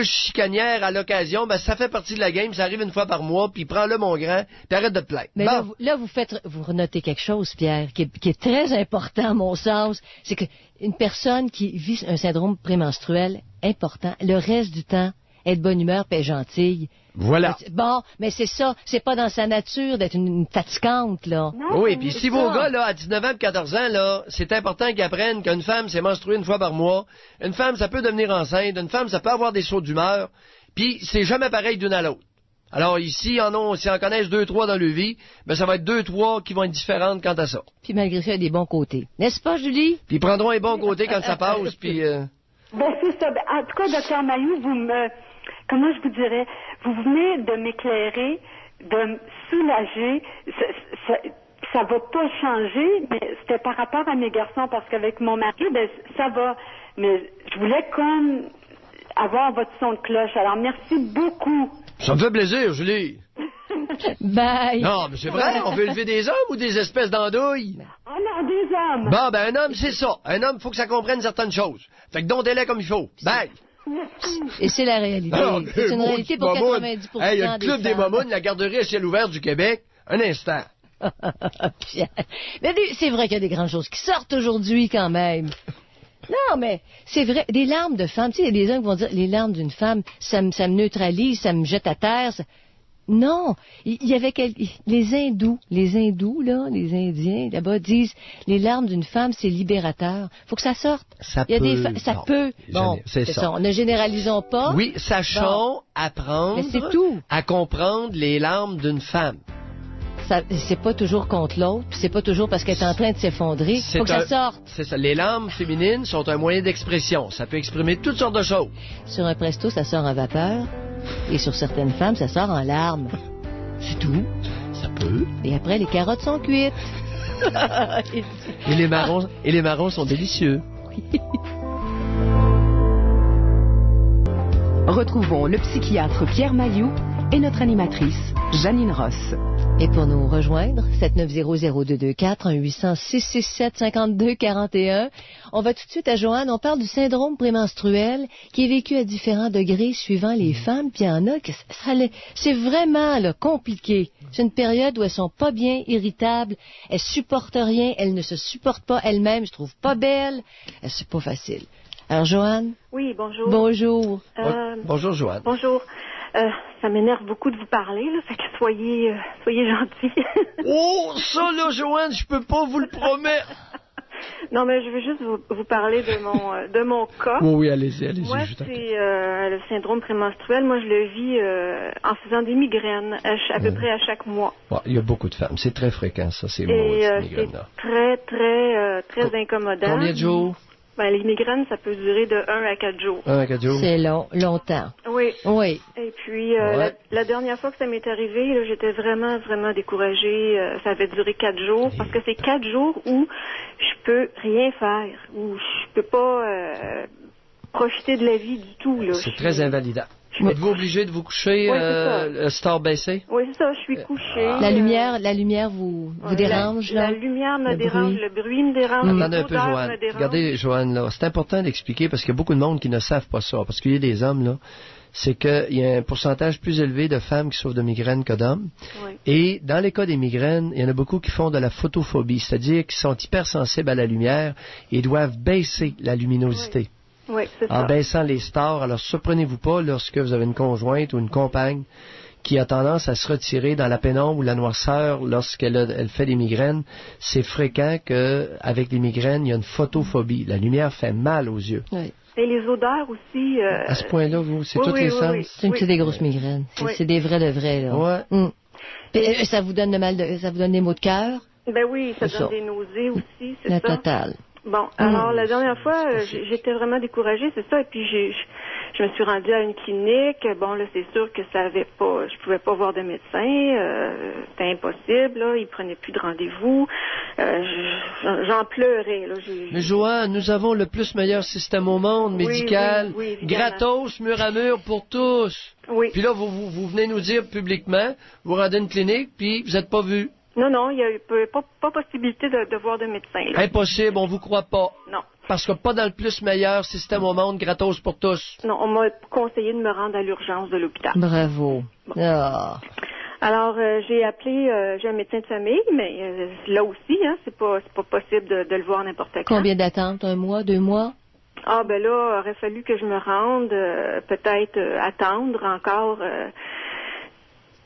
chicanière à l'occasion, ça fait partie de la game, ça arrive une fois par mois, puis prends-le, mon grand, puis arrête de te plaindre. Mais là, vous renotez quelque chose, Pierre, qui est très important à mon sens, c'est qu'une personne qui vit un syndrome prémenstruel important, le reste du temps, être de bonne humeur, puis être gentille. Voilà. Bon, mais c'est ça, c'est pas dans sa nature d'être une fatigante, là. Non, oui, puis si vos gars, là, à 19 ans et 14 ans, là, c'est important qu'ils apprennent qu'une femme, c'est menstruée une fois par mois. Une femme, ça peut devenir enceinte. Une femme, ça peut avoir des sauts d'humeur. Puis c'est jamais pareil d'une à l'autre. Alors ici, s'ils en connaissent 2-3 dans leur vie, ça va être 2-3 qui vont être différentes quant à ça. Puis malgré ça, il y a des bons côtés. N'est-ce pas, Julie? Puis ils prendront les bons côtés quand ça passe, puis... c'est ça. En tout cas, Dr Mailloux, comment je vous dirais, vous venez de m'éclairer, de me soulager. Ça va pas changer, mais c'était par rapport à mes garçons, parce qu'avec mon mari, ça va. Mais je voulais comme avoir votre son de cloche. Alors, merci beaucoup. Ça me fait plaisir, Julie. Bye. Non, mais c'est vrai, on veut élever des hommes ou des espèces d'andouilles? Oh non, des hommes. Bon, un homme, c'est ça. Un homme, il faut que ça comprenne certaines choses. Fait que donnez-les comme il faut. Bye. Et c'est la réalité. C'est une réalité pour 90% il y a le club des momounes, la garderie à ciel ouvert du Québec. Un instant. Mais c'est vrai qu'il y a des grandes choses qui sortent aujourd'hui quand même. Non, mais c'est vrai. Des larmes de femmes. Tu sais, il y a des hommes qui vont dire les larmes d'une femme, ça me neutralise, ça me jette à terre. Non, il y avait les hindous, là, les Indiens là-bas disent les larmes d'une femme c'est libérateur. Faut que ça sorte. Ça peut. Bon, c'est ça. Ne généralisons pas. Oui, sachons apprendre. Mais c'est tout. À comprendre les larmes d'une femme. C'est pas toujours contre l'autre, c'est pas toujours parce qu'elle est en train de s'effondrer. Faut que ça sorte. C'est ça. Les larmes féminines sont un moyen d'expression. Ça peut exprimer toutes sortes de choses. Sur un presto, ça sort en vapeur. Et sur certaines femmes, ça sort en larmes. C'est tout. Ça peut. Et après, les carottes sont cuites. et les marrons sont délicieux. Retrouvons le psychiatre Pierre Mailloux et notre animatrice Janine Ross. Et pour nous rejoindre, 7900-224, 1-800-667-5241. On va tout de suite à Joanne. On parle du syndrome prémenstruel qui est vécu à différents degrés suivant les femmes. Puis il y en a que c'est vraiment compliqué. C'est une période où elles sont pas bien, irritables. Elles supportent rien. Elles ne se supportent pas elles-mêmes. Je trouve pas belles. C'est pas facile. Alors, Joanne? Oui, bonjour. Bonjour. Bonjour, Joanne. Bonjour. Ça m'énerve beaucoup de vous parler, là, fait que soyez gentils. Oh, ça là, Joanne, je peux pas vous le promettre. Non, mais je veux juste vous parler de mon cas. Oui, allez-y. Moi, c'est le syndrome prémenstruel. Moi, je le vis en faisant des migraines à peu près à chaque mois. Bon, il y a beaucoup de femmes. C'est très fréquent, ça, ces migraines-là. C'est très incommodant. Combien de jours? Les migraines, ça peut durer de 1 à 4 jours. 1 à 4 jours? C'est longtemps. Oui. Et puis, la dernière fois que ça m'est arrivé, là, j'étais vraiment découragée. Ça avait duré 4 jours, parce que c'est 4 jours où je peux rien faire, où je peux pas profiter de la vie du tout. Là. C'est très invalidant. Je Êtes-vous obligé de vous coucher le star baissé? Oui, c'est ça, je suis couchée. La lumière vous dérange, la lumière me dérange, le bruit me dérange, Attendez un peu, Joanne. Regardez, Joanne, là, c'est important d'expliquer parce qu'il y a beaucoup de monde qui ne savent pas ça. Parce qu'il y a des hommes, là, c'est qu'il y a un pourcentage plus élevé de femmes qui souffrent de migraines que d'hommes. Oui. Et dans les cas des migraines, il y en a beaucoup qui font de la photophobie, c'est-à-dire qu'ils sont hypersensibles à la lumière et doivent baisser la luminosité. Oui, c'est ça. En baissant les stars. Alors, surprenez-vous pas lorsque vous avez une conjointe ou une compagne qui a tendance à se retirer dans la pénombre ou la noirceur lorsqu'elle fait des migraines. C'est fréquent qu'avec les migraines, il y a une photophobie. La lumière fait mal aux yeux. Oui. Et les odeurs aussi. À ce point-là, c'est tous les sens. C'est des grosses migraines. C'est des vrais de vrais, là. Ouais. Puis, ça vous donne ça vous donne des maux de cœur? Ben oui, ça donne des nausées aussi, c'est ça. La totale. Bon, alors la dernière fois, j'étais vraiment découragée, c'est ça, et puis je me suis rendue à une clinique. Bon, là, c'est sûr que je pouvais pas voir de médecin, c'était impossible, là, ils prenaient plus de rendez-vous. J'en pleurais, là. Mais Joanne, nous avons le plus meilleur système au monde, médical, oui, gratos, mur à mur pour tous. Oui. Puis là, vous venez nous dire publiquement, vous rendez une clinique, puis vous n'êtes pas vu. Non, il n'y a eu pas possibilité de voir de médecin. Là. Impossible, on vous croit pas. Non. Parce que pas dans le plus meilleur système au monde, gratos pour tous. Non, on m'a conseillé de me rendre à l'urgence de l'hôpital. Bravo. Bon. Oh. Alors, j'ai appelé, j'ai un médecin de famille, mais là aussi, c'est pas possible de le voir n'importe quand. Combien d'attente? 1 mois, 2 mois? Ah, ben là, il aurait fallu que je me rende, peut-être attendre encore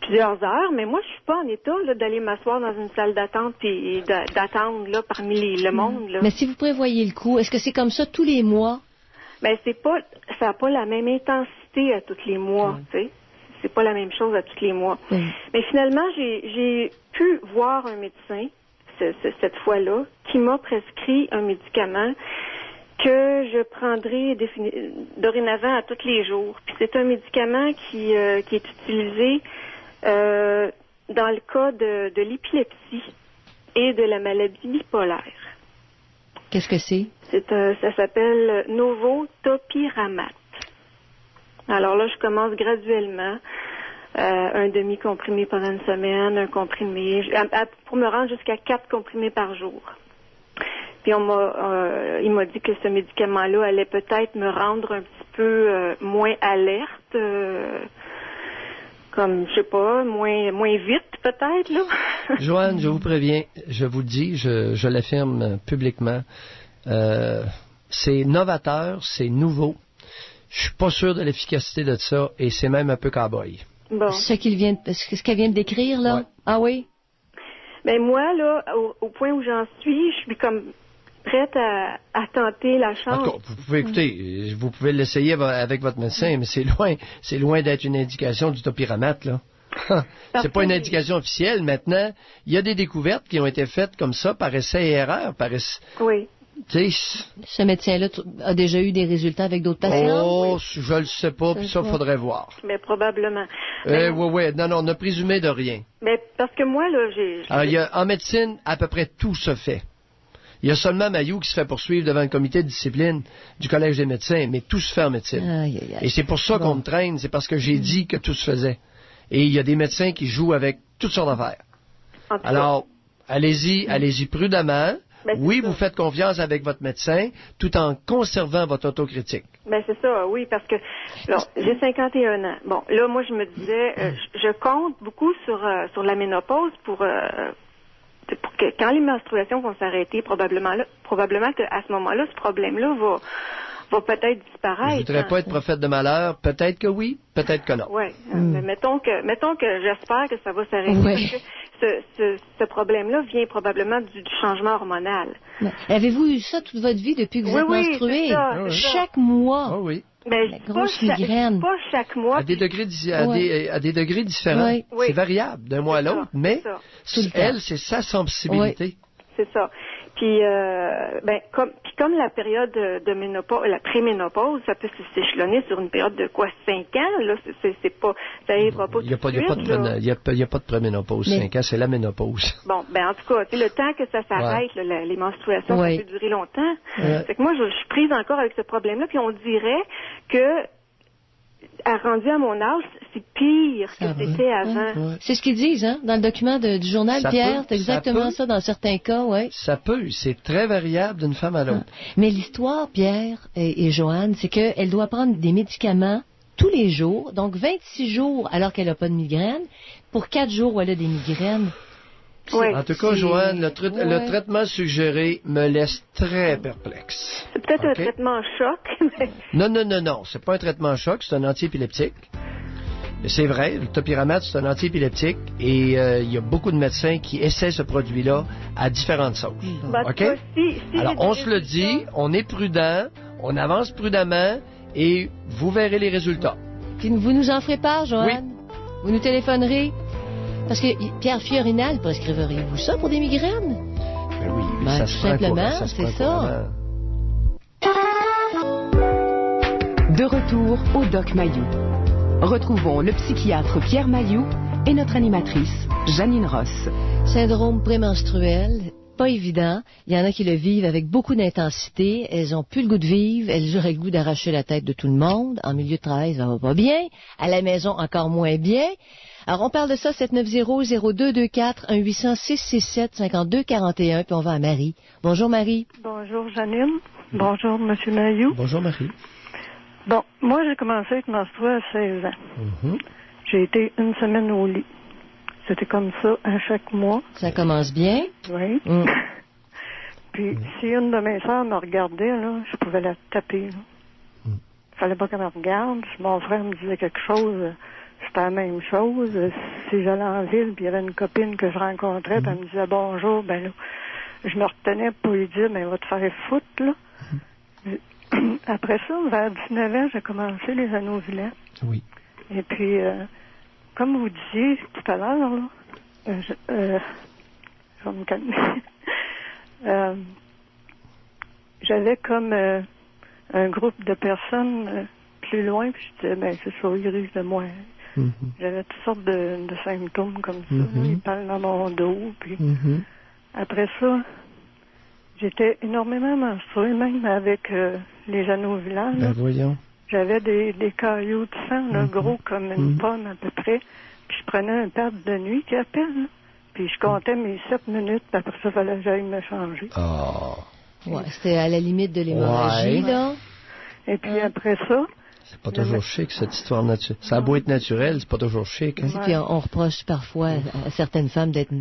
plusieurs heures, mais moi, je suis pas en état d'aller m'asseoir dans une salle d'attente et d'attendre là parmi le monde. Là. Mais si vous prévoyez le coup, est-ce que c'est comme ça tous les mois? Ben ça n'a pas la même intensité à tous les mois, tu sais. C'est pas la même chose à tous les mois. Mais finalement, j'ai pu voir un médecin cette fois-là qui m'a prescrit un médicament que je prendrai dorénavant à tous les jours. Puis c'est un médicament qui est utilisé dans le cas de l'épilepsie et de la maladie bipolaire. Qu'est-ce que c'est? Ça s'appelle Novotopiramate. Alors là, je commence graduellement. Un demi-comprimé pendant une semaine, un comprimé, pour me rendre jusqu'à 4 comprimés par jour. Puis il m'a dit que ce médicament-là allait peut-être me rendre un petit peu moins alerte, comme, je sais pas, moins vite peut-être, là. Joanne, je vous préviens, je vous le dis, je l'affirme publiquement, c'est novateur, c'est nouveau. Je suis pas sûr de l'efficacité de ça et c'est même un peu cow-boy. Bon. Ce qu'elle vient de décrire, là? Ouais. Ah oui? Ben moi, là, au point où j'en suis, je suis comme prête à tenter la chance. En tout cas, vous pouvez écouter, vous pouvez l'essayer avec votre médecin, mais c'est loin d'être une indication du topiramate, là. C'est pas une indication officielle. Maintenant, il y a des découvertes qui ont été faites comme ça par essai et erreur. Oui. Ce médecin-là a déjà eu des résultats avec d'autres patients? Oh, je le sais pas, puis ça, faudrait voir. Mais probablement. Oui, non, ne présumez de rien. Mais parce que moi, là, en médecine, à peu près tout se fait. Il y a seulement Mayou qui se fait poursuivre devant le comité de discipline du Collège des médecins, mais tout se fait en médecine. Aïe. Et c'est pour ça qu'on me traîne, c'est parce que j'ai dit que tout se faisait. Et il y a des médecins qui jouent avec toutes sortes d'affaires. Alors, allez-y prudemment. Ben, oui, vous faites confiance avec votre médecin, tout en conservant votre autocritique. Ben c'est ça, oui, parce que j'ai 51 ans. Bon, là, moi, je me disais, je compte beaucoup sur la ménopause pour que quand les menstruations vont s'arrêter, probablement qu'à ce moment-là, ce problème-là va peut-être disparaître. Je voudrais pas être prophète de malheur. Peut-être que oui, peut-être que non. Oui. Mais mettons que j'espère que ça va s'arrêter. Ouais. Parce que ce problème-là vient probablement du changement hormonal. Ouais. Avez-vous eu ça toute votre vie depuis que vous êtes menstruée? C'est ça, chaque mois? Oh, oui. Ben, pas chaque mois. À des degrés différents. Oui. C'est variable d'un mois à l'autre, mais elle, c'est sa sensibilité. Oui. C'est ça. Puis, comme la période de ménopause, la préménopause, ça peut s'échelonner sur une période de 5 ans, là, c'est pas, ça arrivera pas tout de suite. Il n'y a pas de préménopause, 5 ans, c'est la ménopause. Bon, en tout cas, le temps que ça s'arrête, les menstruations, ça peut durer longtemps. Fait que moi, je suis prise encore avec ce problème-là, puis on dirait que rendu à mon âge, c'est pire que c'était avant. Ouais. C'est ce qu'ils disent, hein, dans le document du journal, Pierre. C'est exactement ça dans certains cas, oui. Ça peut. C'est très variable d'une femme à l'autre. Mais l'histoire, Pierre et Joanne, c'est qu'elle doit prendre des médicaments tous les jours, donc 26 jours alors qu'elle n'a pas de migraine, pour 4 jours où elle a des migraines. Ouais. En tout cas, Joanne, le traitement suggéré me laisse très perplexe. C'est peut-être un traitement choc. Mais... Non. C'est pas un traitement choc, c'est un antiépileptique. C'est vrai, le topiramate, c'est un antiépileptique et il y a beaucoup de médecins qui essaient ce produit-là à différentes sauces. OK? Alors, on se le dit, on est prudent, on avance prudemment et vous verrez les résultats. Puis vous nous en ferez part, Joanne? Oui. Vous nous téléphonerez? Parce que Pierre Fiorinal, prescriveriez-vous ça pour des migraines? Ben oui, ça se simplement, c'est ça. De retour au Doc Mayou. Retrouvons le psychiatre Pierre Mayou et notre animatrice Janine Ross. Syndrome prémenstruel, pas évident. Il y en a qui le vivent avec beaucoup d'intensité. Elles ont plus le goût de vivre. Elles auraient le goût d'arracher la tête de tout le monde. En milieu de travail, ça va pas bien. À la maison, encore moins bien. Alors, on parle de ça, 790-0224, 1-800-667-5241, puis on va à Marie. Bonjour, Marie. Bonjour, Janine. Bonjour, M. Mayou. Bonjour, Marie. Bon, moi, j'ai commencé à être menstruée à 16 ans. J'ai été une semaine au lit. C'était comme ça à chaque mois. Ça commence bien. Oui. Puis, si une de mes sœurs me regardait, là, je pouvais la taper. Il fallait pas qu'elle me regarde. Si mon frère me disait quelque chose... C'était la même chose. Si j'allais en ville, puis il y avait une copine que je rencontrais, puis elle me disait bonjour, ben là, je me retenais pour lui dire, ben, va te faire foutre, là. Après ça, vers 19 ans, j'ai commencé les anneaux vilains. Oui. Et puis, comme vous disiez tout à l'heure, là, je vais me calmer. J'avais comme un groupe de personnes plus loin, puis je disais, ben, c'est ça, ils risquent de moi. J'avais toutes sortes de symptômes comme ça. Ils parlent dans mon dos. Puis après ça, j'étais énormément menstruée, même avec les anneaux vilains. Ben voyons. J'avais des cailloux de sang, là, gros comme une pomme à peu près. Puis je prenais un pad de nuit qui appelle. Puis je comptais mes 7 minutes. Puis après ça, il fallait que j'aille me changer. Ouais, c'était à la limite de l'hémorragie, là. Et puis après ça... C'est pas toujours chic, cette histoire naturelle. Ça a beau être naturel, c'est pas toujours chic. Hein? Puis on reproche parfois à certaines femmes d'être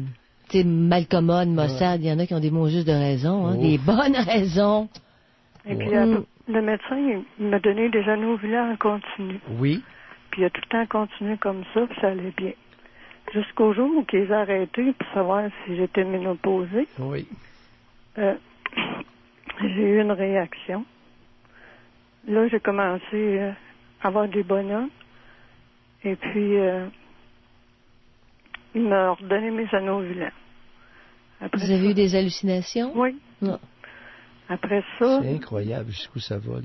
malcommodes, maussades. Il y en a qui ont des mots juste de raison, hein, des bonnes raisons. Et puis le médecin, il m'a donné des anneaux vilains en continu. Oui. Puis il a tout le temps continué comme ça, puis ça allait bien. Jusqu'au jour où ils ont arrêté pour savoir si j'étais ménopausée. Oui. J'ai eu une réaction. Là, j'ai commencé à avoir des bonhommes. Et puis, il m'a ordonné mes anneaux vilains. Vous avez eu des hallucinations? Oui. Non. Après ça... C'est incroyable jusqu'où ça va.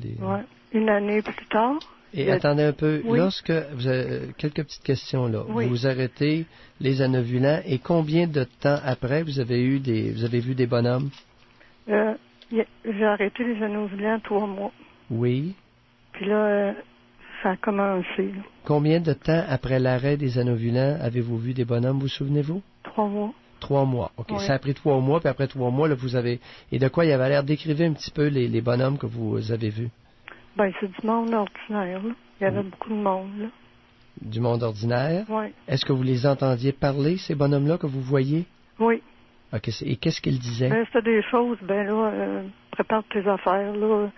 Une année plus tard... Et attendez un peu. Lorsque vous avez quelques petites questions là. Vous arrêtez les anneaux vilains et combien de temps après vous avez vu des bonhommes? J'ai arrêté les anneaux vilains 3 mois. Oui. Puis là, ça a commencé. Là. Combien de temps après l'arrêt des anneaux vilains avez-vous vu des bonhommes, vous souvenez-vous? 3 mois. 3 mois, OK. Oui. Ça a pris 3 mois, puis après 3 mois, là, vous avez... Et de quoi il avait l'air? Décrivez un petit peu les bonhommes que vous avez vus. Ben, c'est du monde ordinaire, là. Il y avait beaucoup de monde, là. Du monde ordinaire? Oui. Est-ce que vous les entendiez parler, ces bonhommes-là, que vous voyez? Oui. OK. Et qu'est-ce qu'ils disaient? Ben, c'était des choses, ben là, prépare tes affaires, là.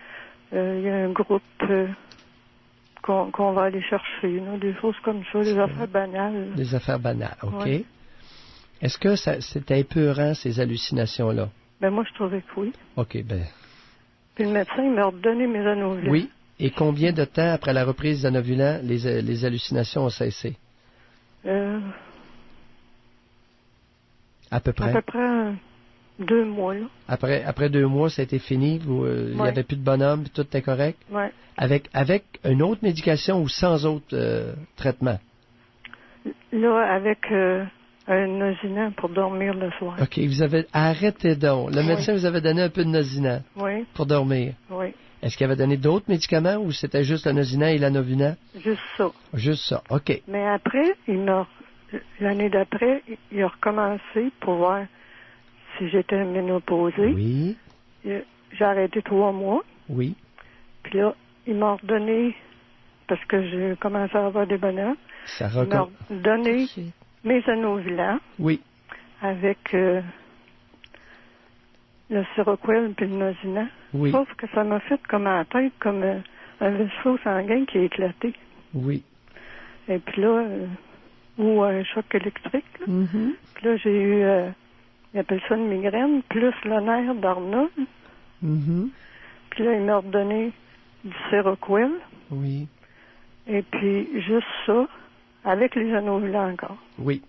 Il y a un groupe qu'on va aller chercher, là, des choses comme ça, des affaires banales. Des affaires banales, OK. Oui. Est-ce que c'était épeurant, ces hallucinations-là? Ben moi, je trouvais que oui. OK, ben... Puis le médecin, il m'a ordonné mes anneaux vilains. Oui. Et combien de temps après la reprise des anneaux vilains, les hallucinations ont cessé? À peu près? À peu près 2 mois, là. Après 2 mois, ça a été fini? Il n'y avait plus de bonhomme, puis tout était correct? Oui. Avec une autre médication ou sans autre traitement? Là, avec un Nosinant pour dormir le soir. OK, vous avez... Arrêtez donc. Le médecin vous avait donné un peu de Nosinant. Oui. Pour dormir. Oui. Est-ce qu'il avait donné d'autres médicaments ou c'était juste le Nosina et l'Anovina? Juste ça. Juste ça, OK. Mais après, l'année d'après, il a recommencé pour voir si j'étais ménopausée. Oui. J'ai arrêté 3 mois. Oui. Puis là, il m'a ordonné, parce que j'ai commencé à avoir des bonheurs, il m'a donné mes Anovila. Oui. Avec le Seroquel puis le Nosina. Oui. Sauf que ça m'a fait comme à la tête, comme un vaisseau sanguin qui a éclaté. Oui. Et puis là, ou un choc électrique. Là. Mm-hmm. Puis là, j'ai eu, ils appellent ça une migraine, plus le nerf d'Arnold. Mm-hmm. Puis là, il m'a ordonné du Seroquel. Oui. Et puis, juste ça, avec les Anovila encore. Oui.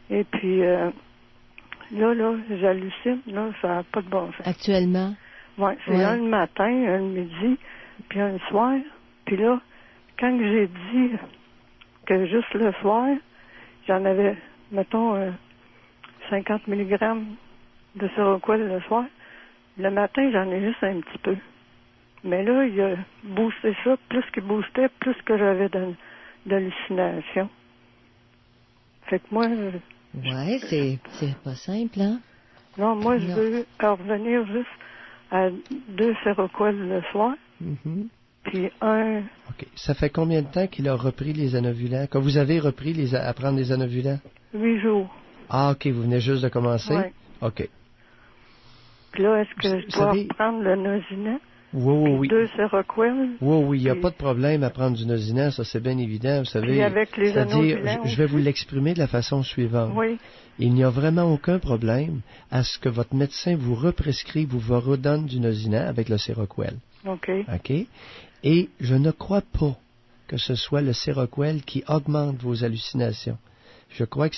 Et puis, là, j'hallucine, là, ça n'a pas de bon sens. Actuellement? Oui, c'est un le matin, un le midi, puis un le soir. Puis là, quand j'ai dit que juste le soir, j'en avais, mettons, 50 mg de Seroquel le soir, le matin, j'en ai juste un petit peu. Mais là, il a boosté ça, plus qu'il boostait, plus que j'avais d'hallucinations. Fait que moi... Ouais, c'est pas simple, hein? Non, moi, je veux revenir juste à 2 Seroquel le soir, puis un... OK. Ça fait combien de temps qu'il a repris les anovulants? Quand vous avez repris à prendre les anovulants? 8 jours. Ah, OK. Vous venez juste de commencer? Oui. OK. Puis là, est-ce que je dois prendre le Nosina? Oui. 2 Seroquel? Oui, il n'y a pas de problème à prendre du Nosina, ça c'est bien évident, vous savez. Puis avec les c'est-à-dire, je vais vous l'exprimer de la façon suivante. Oui. Il n'y a vraiment aucun problème à ce que votre médecin vous represcrive ou vous redonne du Nosina avec le Seroquel. OK. OK? Et je ne crois pas que ce soit le Seroquel qui augmente vos hallucinations. Je crois que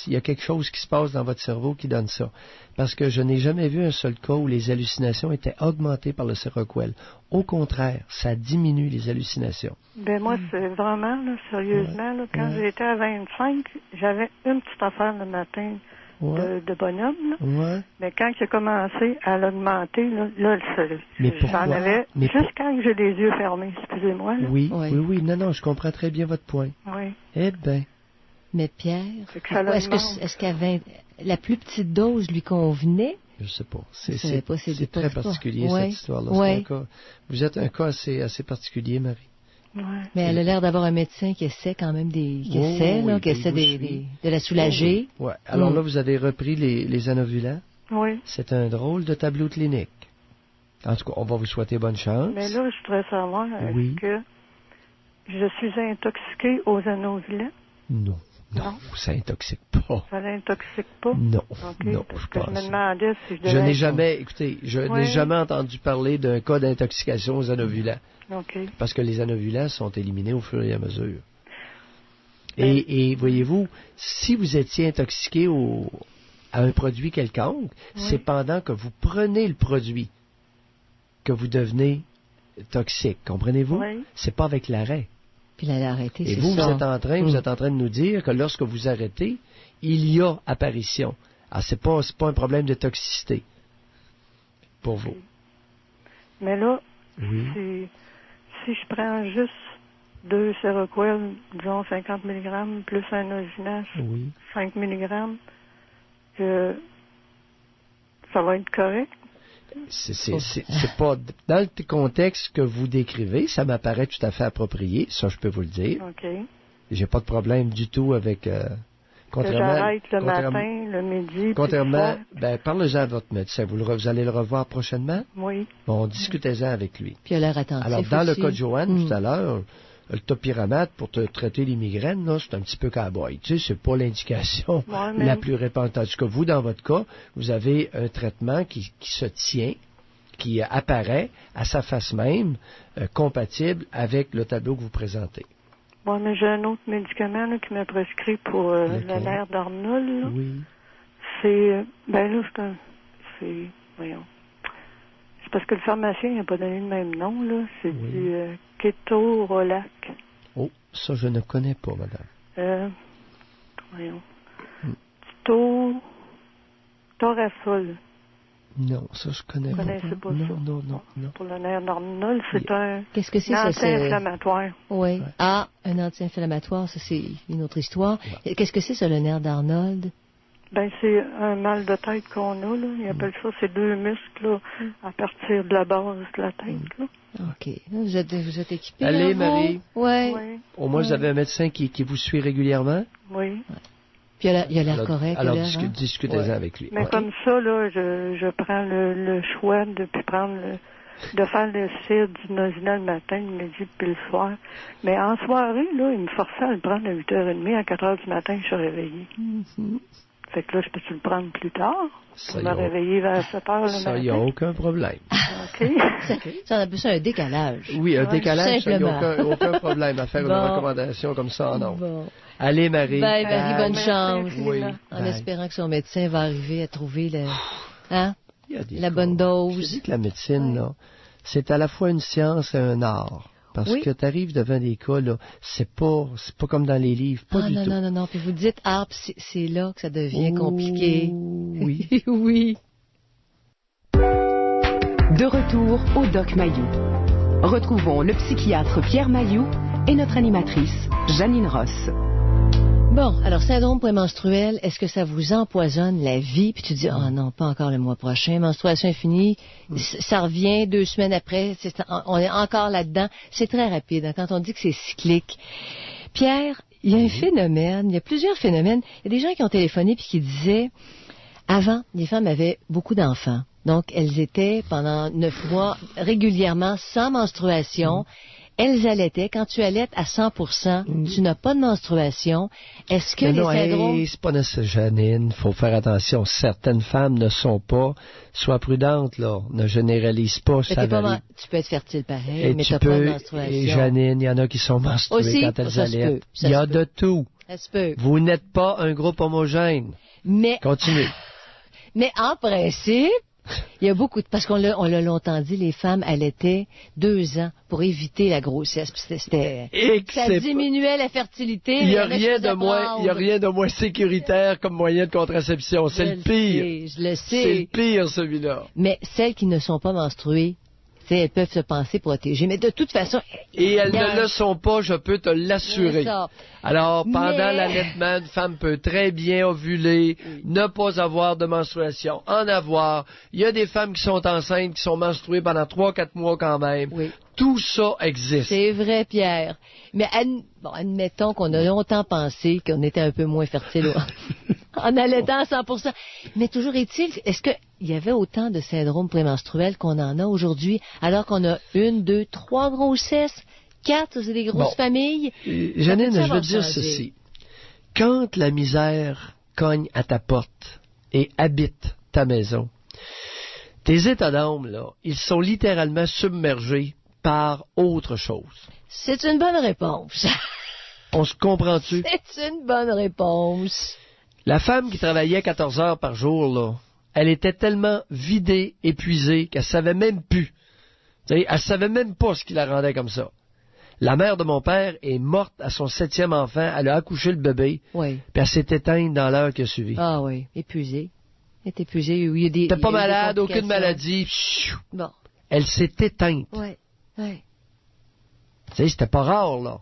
il y a quelque chose qui se passe dans votre cerveau qui donne ça. Parce que je n'ai jamais vu un seul cas où les hallucinations étaient augmentées par le Seroquel. Au contraire, ça diminue les hallucinations. Ben moi, c'est vraiment, là, sérieusement, là, quand j'étais à 25, j'avais une petite affaire le matin de bonhomme. Là. Mais quand j'ai commencé à l'augmenter, là j'en avais juste quand j'ai les yeux fermés, excusez-moi. Là. Oui, non, je comprends très bien votre point. Oui. Eh bien. Mais Pierre, est-ce qu'à la plus petite dose lui convenait? Je ne sais pas. C'est très particulier, cette histoire-là. Ouais. Vous êtes un cas assez particulier, Marie. Ouais. Mais elle a l'air d'avoir un médecin qui essaie quand même qui essaie de la soulager. Oui. Alors là, vous avez repris les anovulants. Oui. C'est un drôle de tableau clinique. En tout cas, on va vous souhaiter bonne chance. Mais là, je voudrais savoir, est-ce que je suis intoxiquée aux anovulants? Non, ça intoxique pas. Ça n'intoxique pas? Non, okay, non, parce je que pense. je me demandais si je devais... Je n'ai jamais entendu parler d'un cas d'intoxication aux anovulants. Okay. Parce que les anovulants sont éliminés au fur et à mesure. Et voyez-vous, si vous étiez intoxiqué à un produit quelconque, c'est pendant que vous prenez le produit que vous devenez toxique. Comprenez-vous? Oui. C'est pas avec l'arrêt. Puis elle a arrêté, et vous, vous êtes en train de nous dire que lorsque vous arrêtez, il y a apparition. Ah, c'est pas un problème de toxicité pour vous. Mais là, si je prends juste 2 Seroquel, disons 50 mg, plus un Nosina, 5 mg, ça va être correct? C'est pas dans le contexte que vous décrivez, ça m'apparaît tout à fait approprié, ça je peux vous le dire. OK. J'ai pas de problème du tout avec j'arrête le matin, le midi. Contrairement, parlez-en à votre médecin. Vous allez le revoir prochainement? Oui. Bon, discutez-en avec lui. Puis il a l'air attentif. Alors, dans le cas de Joanne, tout à l'heure, le topiramate pour te traiter les migraines, là, c'est un petit peu cowboy. Tu sais, c'est pas l'indication la plus répandue. Tandis que vous, dans votre cas, vous avez un traitement qui se tient, qui apparaît à sa face même, compatible avec le tableau que vous présentez. Bon, mais j'ai un autre médicament là, qui m'a prescrit pour le nerf d'Arnold. Là. Oui. C'est... voyons. C'est parce que le pharmacien n'a pas donné le même nom, là. C'est du Ketorolac. Oh, ça, je ne connais pas, madame. Voyons. Torasol. Non, ça, je connais pas. Vous connaissez pas ça? Non. Pour le nerf d'Arnold, c'est un anti-inflammatoire. Oui. Ouais. Ah, un anti-inflammatoire, ça, c'est une autre histoire. Ouais. Qu'est-ce que c'est, ça, le nerf d'Arnold? Ben, c'est un mal de tête qu'on a, là. Ils appellent ça, c'est 2 muscles, là, à partir de la base de la tête, là. OK. Vous êtes équipés. Allez, Marie. Oui. Au moins, vous avez un médecin qui vous suit régulièrement? Oui. Ouais. Puis il a l'air correct. Alors, discutez-en avec lui. Mais comme ça, là, je prends le choix de faire le cidre du Nosina le matin, le midi puis le soir. Mais en soirée, là, il me forçait à le prendre à 8h30, à 4h du matin, je suis réveillée. Mm-hmm. Fait que là, je peux-tu le prendre plus tard? Pour me réveiller vers 7h le matin? Ça, il n'y a aucun problème. OK. Ça, on appelle ça un décalage. Oui, un décalage, il n'y a aucun problème à faire une recommandation comme ça, non. Bon. Allez, Marie. Bye, Marie, bonne chance. Oui, en espérant que son médecin va arriver à trouver la bonne dose. Je dis que la médecine, là, c'est à la fois une science et un art. Parce que tu arrives devant des cas, là, c'est pas comme dans les livres, pas du tout. Non. Puis vous dites, c'est là que ça devient compliqué. Oui. Oui. De retour au Doc Mayou. Retrouvons le psychiatre Pierre Mayou et notre animatrice, Janine Ross. Bon, alors, syndrome prémenstruel, est-ce que ça vous empoisonne la vie? Puis tu dis, oh non, pas encore le mois prochain, menstruation est finie, ça revient 2 semaines après, on est encore là-dedans. C'est très rapide, hein, quand on dit que c'est cyclique. Pierre, il y a un phénomène, il y a plusieurs phénomènes. Il y a des gens qui ont téléphoné puis qui disaient, avant, les femmes avaient beaucoup d'enfants. Donc, elles étaient pendant 9 mois régulièrement sans menstruation. Elles allaitaient. Quand tu allaites à 100%, tu n'as pas de menstruation. Est-ce que syndromes... c'est pas nécessaire, Janine. Faut faire attention. Certaines femmes ne sont pas. Sois prudente, là. Ne généralise pas. Ça varie. Tu peux être fertile pareil, mais tu n'as pas de menstruation. Et Janine, il y en a qui sont menstruées quand elles allaitent. Il y a de tout. Ça se peut. Vous n'êtes pas un groupe homogène. Mais... Continuez. Mais en principe, il y a beaucoup parce qu'on l'a longtemps dit, les femmes allaitaient 2 ans pour éviter la grossesse. Ça diminuait la fertilité. Il n'y a rien de moins sécuritaire comme moyen de contraception. C'est le pire. Je le sais. C'est le pire, celui-là. Mais celles qui ne sont pas menstruées, elles peuvent se penser protégées. Mais de toute façon... Et elles ne le sont pas, je peux te l'assurer. Alors, pendant l'allaitement, une femme peut très bien ovuler, ne pas avoir de menstruation, en avoir. Il y a des femmes qui sont enceintes, qui sont menstruées pendant 3-4 mois quand même. Oui. Tout ça existe. C'est vrai, Pierre. Mais admettons qu'on a longtemps pensé qu'on était un peu moins fertile en allaitant à 100%. Mais toujours est-ce qu'il y avait autant de syndrome prémenstruel qu'on en a aujourd'hui, alors qu'on a 1, 2, 3 grossesses, 4, c'est des grosses familles? Janine, je veux dire ceci. Quand la misère cogne à ta porte et habite ta maison, tes états d'âme, là, ils sont littéralement submergés par autre chose. C'est une bonne réponse. On se comprend-tu? C'est une bonne réponse. La femme qui travaillait 14 heures par jour, là, elle était tellement vidée, épuisée, qu'elle savait même plus. Elle savait même pas ce qui la rendait comme ça. La mère de mon père est morte à son 7e enfant. Elle a accouché le bébé. Oui. Puis elle s'est éteinte dans l'heure qui a suivi. Ah oui, épuisée. Elle est épuisée. Oui, t'es pas malade, aucune maladie. Bon. Elle s'est éteinte. Oui. Oui. Tu sais, c'était pas rare, là.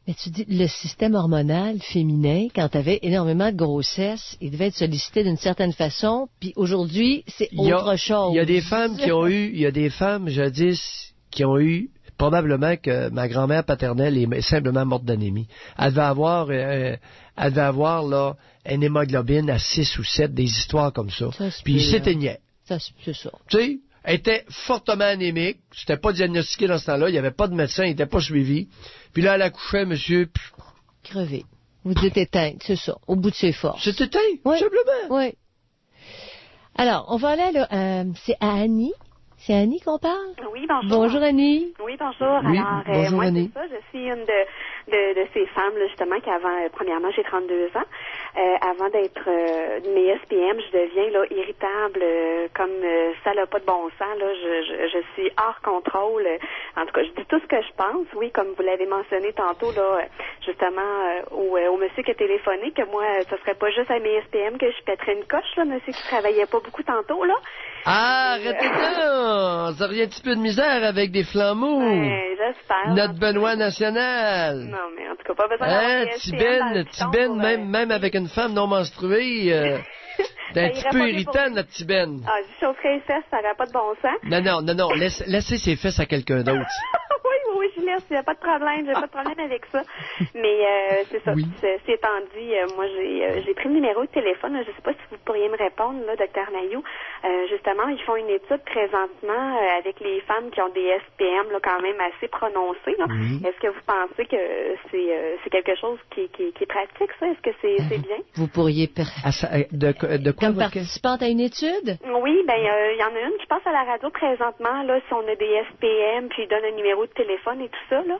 Mais tu dis, le système hormonal féminin, quand tu avais énormément de grossesse, il devait être sollicité d'une certaine façon, puis aujourd'hui, c'est autre chose. Il y a des femmes jadis, qui ont eu, probablement que ma grand-mère paternelle est simplement morte d'anémie. Elle devait avoir là, une hémoglobine à 6 ou 7, des histoires comme ça. Puis il s'éteignait. C'est ça. Tu sais, elle était fortement anémique. C'était pas diagnostiqué dans ce temps-là. Il n'y avait pas de médecin. Il n'était pas suivi. Puis là, elle accouchait, monsieur. Crevé. Vous dites éteinte, c'est ça. Au bout de ses forces. C'est éteint, simplement. Oui. Alors, on va aller là. C'est à Annie. C'est Annie qu'on parle? Oui, bonjour. Bonjour, Annie. Oui, bonjour. Oui, alors, bonjour, moi, Annie. c'est ça. Je suis une de ces femmes, là, justement, qui avant, premièrement, j'ai 32 ans. Avant d'être mes SPM, je deviens là irritable, comme ça n'a pas de bon sens. Là, je suis hors contrôle. En tout cas, je dis tout ce que je pense. Oui, comme vous l'avez mentionné tantôt, là, justement, au monsieur qui a téléphoné, que moi, ce serait pas juste à mes SPM que je pèterais une coche, là, monsieur qui travaillait pas beaucoup tantôt, là. Ah, arrêtez donc! Ça revient un petit peu de misère avec des flammes mous. J'espère. Notre Benoît national. Non, mais en tout cas, pas besoin d'avoir des Tibène, même avec une femme non menstruée, c'est un petit peu irritant, notre Tibène. Ah, je chaufferais les fesses, ça n'aurait pas de bon sens. Non, laissez ses fesses à quelqu'un d'autre. Oui, je laisse, il n'y a pas de problème, j'ai pas de problème avec ça. Mais c'est ça, c'est étant dit, moi j'ai pris le numéro de téléphone, je ne sais pas si vous pourriez me répondre, là, Dr Mayou. Justement, ils font une étude présentement avec les femmes qui ont des SPM là, quand même assez prononcés. Là. Est-ce que vous pensez que c'est quelque chose qui est pratique, ça? Est-ce que c'est bien? Vous pourriez... De quoi? Comme participante à une étude? Oui, il y en a une qui passe à la radio présentement, là, si on a des SPM, puis ils donnent un numéro de téléphone et tout ça, là.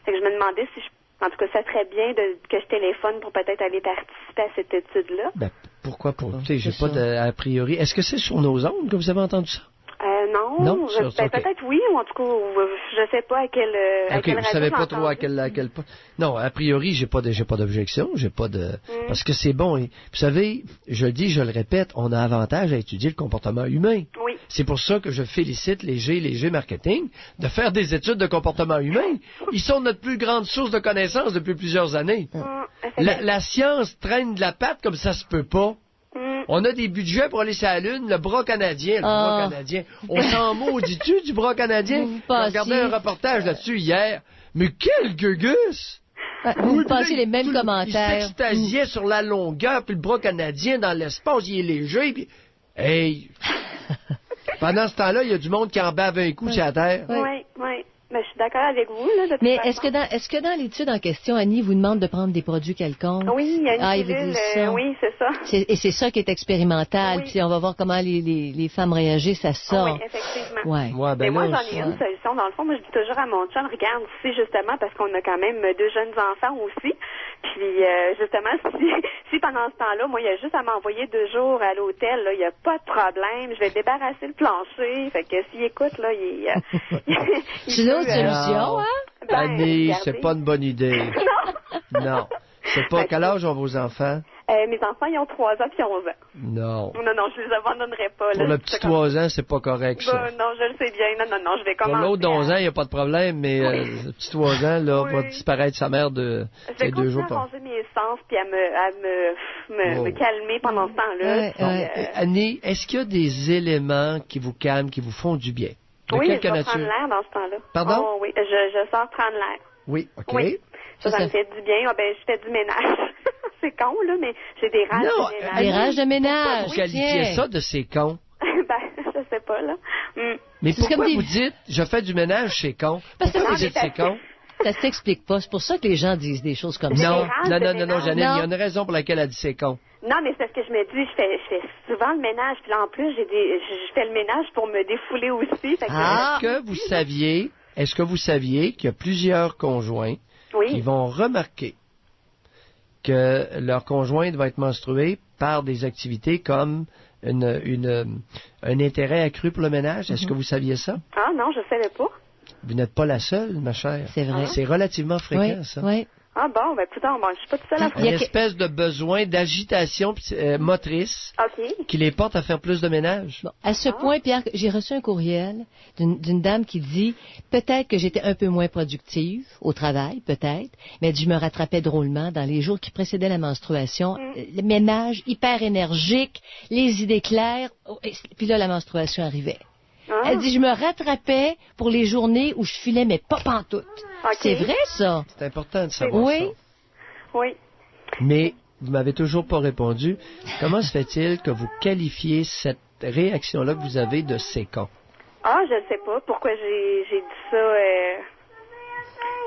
Fait que je me demandais si en tout cas, ça serait bien que je téléphone pour peut-être aller participer à cette étude-là. Ben, pourquoi pas? J'ai pas a priori. Est-ce que c'est sur nos ondes que vous avez entendu ça? Non, peut-être oui, ou en tout cas, je sais pas à quelle radio. Vous savez pas trop à quel point. Non, a priori, j'ai pas d'objection, parce que c'est bon. Et, vous savez, je le dis, je le répète, on a avantage à étudier le comportement humain. Oui. C'est pour ça que je félicite les G Marketing de faire des études de comportement humain. Ils sont notre plus grande source de connaissances depuis plusieurs années. La science traîne de la patte comme ça se peut pas. On a des budgets pour aller sur la Lune, le bras canadien, On s'en maudit-tu du bras canadien? J'ai regardé un reportage là-dessus hier. Mais quel gugus! Vous passez les mêmes commentaires. Il s'extasiait sur la longueur, puis le bras canadien dans l'espace, il est léger, puis... Hey! Pendant ce temps-là, il y a du monde qui en bave un coup sur la Terre. Oui. Mais je suis d'accord avec vous. Là, mais est-ce que dans l'étude en question, Annie vous demande de prendre des produits quelconques? Oui, il y a une pilule, oui, c'est ça. Et c'est ça qui est expérimental. Puis on va voir comment les femmes réagissent à ça. Oui, effectivement. Mais moi, j'en ai une solution. Dans le fond, moi, je dis toujours à mon chum, regarde, si justement, parce qu'on a quand même 2 jeunes enfants aussi, puis justement, si pendant ce temps-là, moi, il y a juste à m'envoyer 2 jours à l'hôtel, là, il n'y a pas de problème, je vais débarrasser le plancher. Fait que s'il écoute, là, c'est une autre solution, hein? Annie, c'est pas une bonne idée. Non. C'est pas... Quel âge ont vos enfants? Mes enfants, ils ont 3 ans puis 11 ans. Non, je les abandonnerai pas. Pour le petit 3 ans, c'est pas correct, ça. Non, je le sais bien. Non, je vais commencer. Pour l'autre d'11 ans, il n'y a pas de problème, mais le petit 3 ans, là, va disparaître sa mère de 2 jours. Je vais continuer à ranger mes sens puis à me calmer pendant ce temps-là. Annie, est-ce qu'il y a des éléments qui vous calment, qui vous font du bien? Oui, je vais prendre l'air dans ce temps-là. Pardon? Oh, oui, je sors prendre l'air. Oui, OK. Oui. Ça me fait du bien. Je fais du ménage. C'est con, là, mais j'ai des rages de ménage. Des rages de ménage. Vous qualifiez ça de c'est con? Je sais pas, là. Mais pourquoi vous dites, je fais du ménage, c'est con? Pourquoi vous dites c'est con? Ça s'explique pas. C'est pour ça que les gens disent des choses comme ça. Non, Janine, il y a une raison pour laquelle elle dit c'est con. Non, mais c'est parce que je me dis, je fais souvent le ménage, puis là, en plus, je fais le ménage pour me défouler aussi. Est-ce que vous saviez qu'il y a plusieurs conjoints qui vont remarquer que leur conjointe va être menstruée par des activités comme un intérêt accru pour le ménage? Est-ce que vous saviez ça? Ah non, je savais pas. Vous n'êtes pas la seule, ma chère. C'est vrai. C'est relativement fréquent, ça. Oui. Ah bon, écoutez, je suis pas toute seule à faire. Une espèce de besoin d'agitation motrice qui les porte à faire plus de ménage. Bon, à ce point, Pierre, j'ai reçu un courriel d'une dame qui dit peut-être que j'étais un peu moins productive au travail, peut-être, mais je me rattrapais drôlement dans les jours qui précédaient la menstruation. Le ménage hyper énergique, les idées claires, puis là, la menstruation arrivait. Elle dit, je me rattrapais pour les journées où je filais, mais pas pantoute. C'est vrai, ça? C'est important de savoir ça. Oui. Mais vous m'avez toujours pas répondu. Comment se fait-il que vous qualifiez cette réaction-là que vous avez de c'est con? Je ne sais pas pourquoi j'ai dit ça.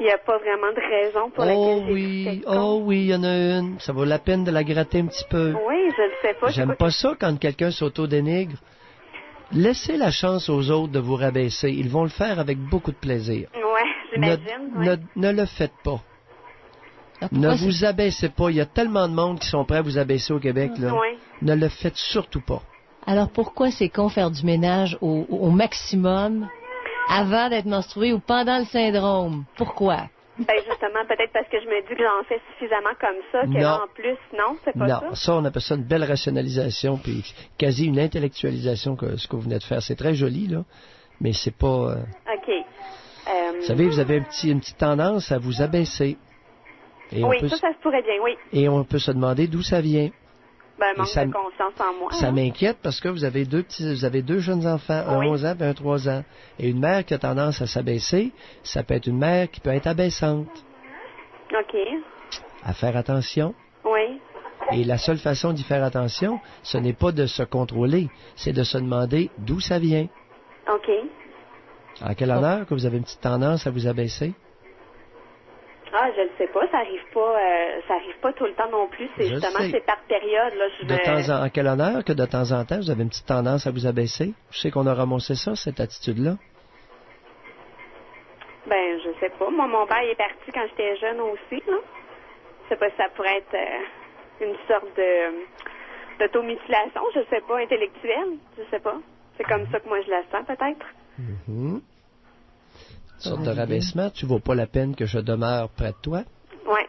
Il n'y a pas vraiment de raison pour laquelle j'ai dit c'est con. Oui, il y en a une. Ça vaut la peine de la gratter un petit peu. Oui, je ne sais pas. J'aime pas ça quand quelqu'un s'auto-dénigre. Laissez la chance aux autres de vous rabaisser. Ils vont le faire avec beaucoup de plaisir. Oui, j'imagine. Ne le faites pas. Ne vous abaissez pas. Il y a tellement de monde qui sont prêts à vous abaisser au Québec. Là. Ne le faites surtout pas. Alors pourquoi c'est con faire du ménage au maximum avant d'être menstrué ou pendant le syndrome? Pourquoi? Justement, justement, peut-être parce que je me dis que j'en fais suffisamment comme ça, que là, en plus, non, c'est pas ça? Non, ça, on appelle ça une belle rationalisation, puis quasi une intellectualisation, que ce que vous venez de faire. C'est très joli, là, mais c'est pas... OK. Vous savez, vous avez une petite tendance à vous abaisser. Et oui, ça se pourrait bien, oui. Et on peut se demander d'où ça vient. Manque de confiance en moi. Ça m'inquiète parce que vous avez deux jeunes enfants, un 11 ans et un 3 ans. Et une mère qui a tendance à s'abaisser, ça peut être une mère qui peut être abaissante. OK. À faire attention. Oui. Et la seule façon d'y faire attention, ce n'est pas de se contrôler, c'est de se demander d'où ça vient. OK. À quel honneur que vous avez une petite tendance à vous abaisser? Ah, je le sais pas, ça arrive pas tout le temps non plus. C'est c'est par période, là. En quel honneur que de temps en temps, vous avez une petite tendance à vous abaisser? Je sais qu'on a ramassé ça, cette attitude-là. Ben, je sais pas. Moi, mon père est parti quand j'étais jeune aussi, là. Je sais pas si ça pourrait être une sorte d'automutilation, je sais pas, intellectuelle, je sais pas. C'est comme ça que moi je la sens, peut-être. Mm-hmm. Une sorte de rabaissement, tu vaux pas la peine que je demeure près de toi? Oui.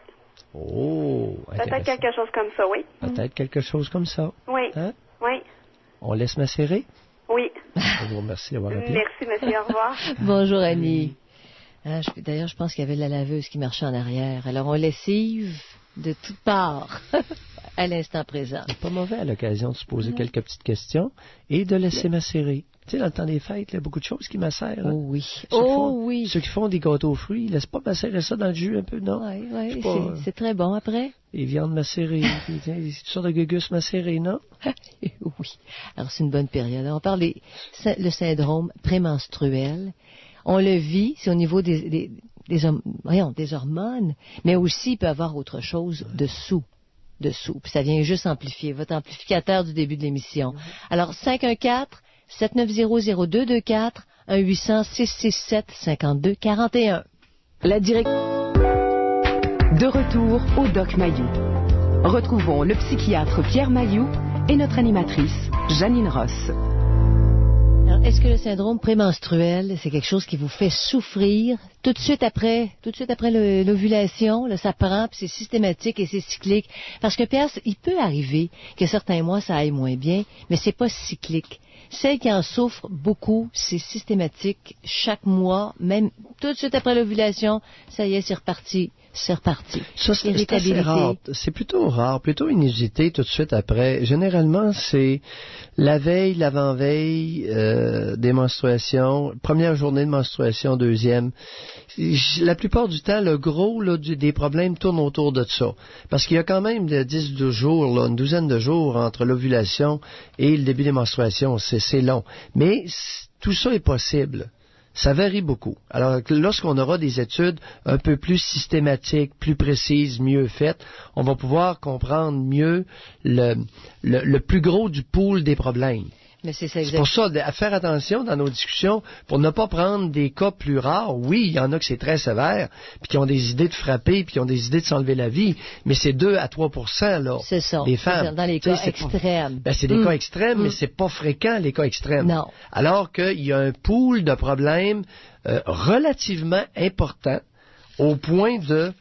Oh, peut-être quelque chose comme ça, oui. Peut-être quelque chose comme ça. Oui. Hein? Oui. On laisse macérer? Oui. Je vous remercie d'avoir appelé. Merci, monsieur. Au revoir. Bonjour, Annie. D'ailleurs, je pense qu'il y avait la laveuse qui marchait en arrière. Alors, on lessive de toutes parts à l'instant présent. C'est pas mauvais à l'occasion de se poser quelques petites questions et de laisser macérer. Tu sais, dans le temps des fêtes, il y a beaucoup de choses qui macèrent. Hein? Oh oui. Oui. Ceux qui font des gâteaux aux fruits, ils laissent pas macérer ça dans le jus un peu, non? Oui, c'est très bon après. Les viandes macérées, toutes sortes de gugus macérés, non? Oui. Alors, c'est une bonne période. On parle le syndrome prémenstruel. On le vit, c'est au niveau des hormones, mais aussi il peut y avoir autre chose dessous. Puis ça vient juste amplifier votre amplificateur du début de l'émission. Alors, 514-7900-224, 1-800-667-5241. La direction. De retour au Doc Mayou. Retrouvons le psychiatre Pierre Mayou et notre animatrice, Janine Ross. Alors, est-ce que le syndrome prémenstruel, c'est quelque chose qui vous fait souffrir tout de suite après l'ovulation? Là, ça prend, puis c'est systématique et c'est cyclique. Parce que, Pierre, il peut arriver que certains mois, ça aille moins bien, mais c'est pas cyclique. Celles qui en souffrent beaucoup, c'est systématique. Chaque mois, même tout de suite après l'ovulation, ça y est, c'est reparti. Ça, c'est assez rare. C'est plutôt rare, plutôt inusité tout de suite après. Généralement, c'est la veille, l'avant-veille des menstruations, première journée de menstruation, deuxième. La plupart du temps, le gros des problèmes tourne autour de ça. Parce qu'il y a quand même 10-12 jours, une douzaine de jours entre l'ovulation et le début des menstruations. C'est long. Mais tout ça est possible. Ça varie beaucoup. Alors, lorsqu'on aura des études un peu plus systématiques, plus précises, mieux faites, on va pouvoir comprendre mieux le plus gros du pool des problèmes. Mais c'est pour ça, à faire attention dans nos discussions, pour ne pas prendre des cas plus rares. Oui, il y en a que c'est très sévère, puis qui ont des idées de frapper, puis qui ont des idées de s'enlever la vie, mais c'est 2 à 3 là, c'est ça, des femmes. C'est dans les cas extrêmes. C'est des cas extrêmes, mais c'est pas fréquent, les cas extrêmes. Non. Alors qu'il y a un pool de problèmes relativement important, au point de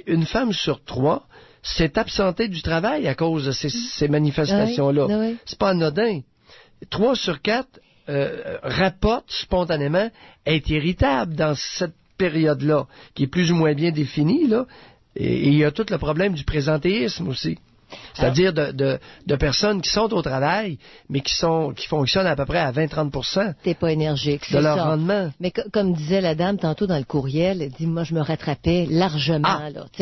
une femme sur 3 s'est absentée du travail à cause de ces manifestations-là. Oui. C'est pas anodin. 3 sur 4 rapportent spontanément être irritable dans cette période-là, qui est plus ou moins bien définie, là. Et il y a tout le problème du présentéisme aussi. C'est-à-dire de personnes qui sont au travail, mais qui fonctionnent à peu près à 20-30% T'es pas énergique, de leur rendement. Mais comme disait la dame tantôt dans le courriel, elle dit, moi, je me rattrapais largement.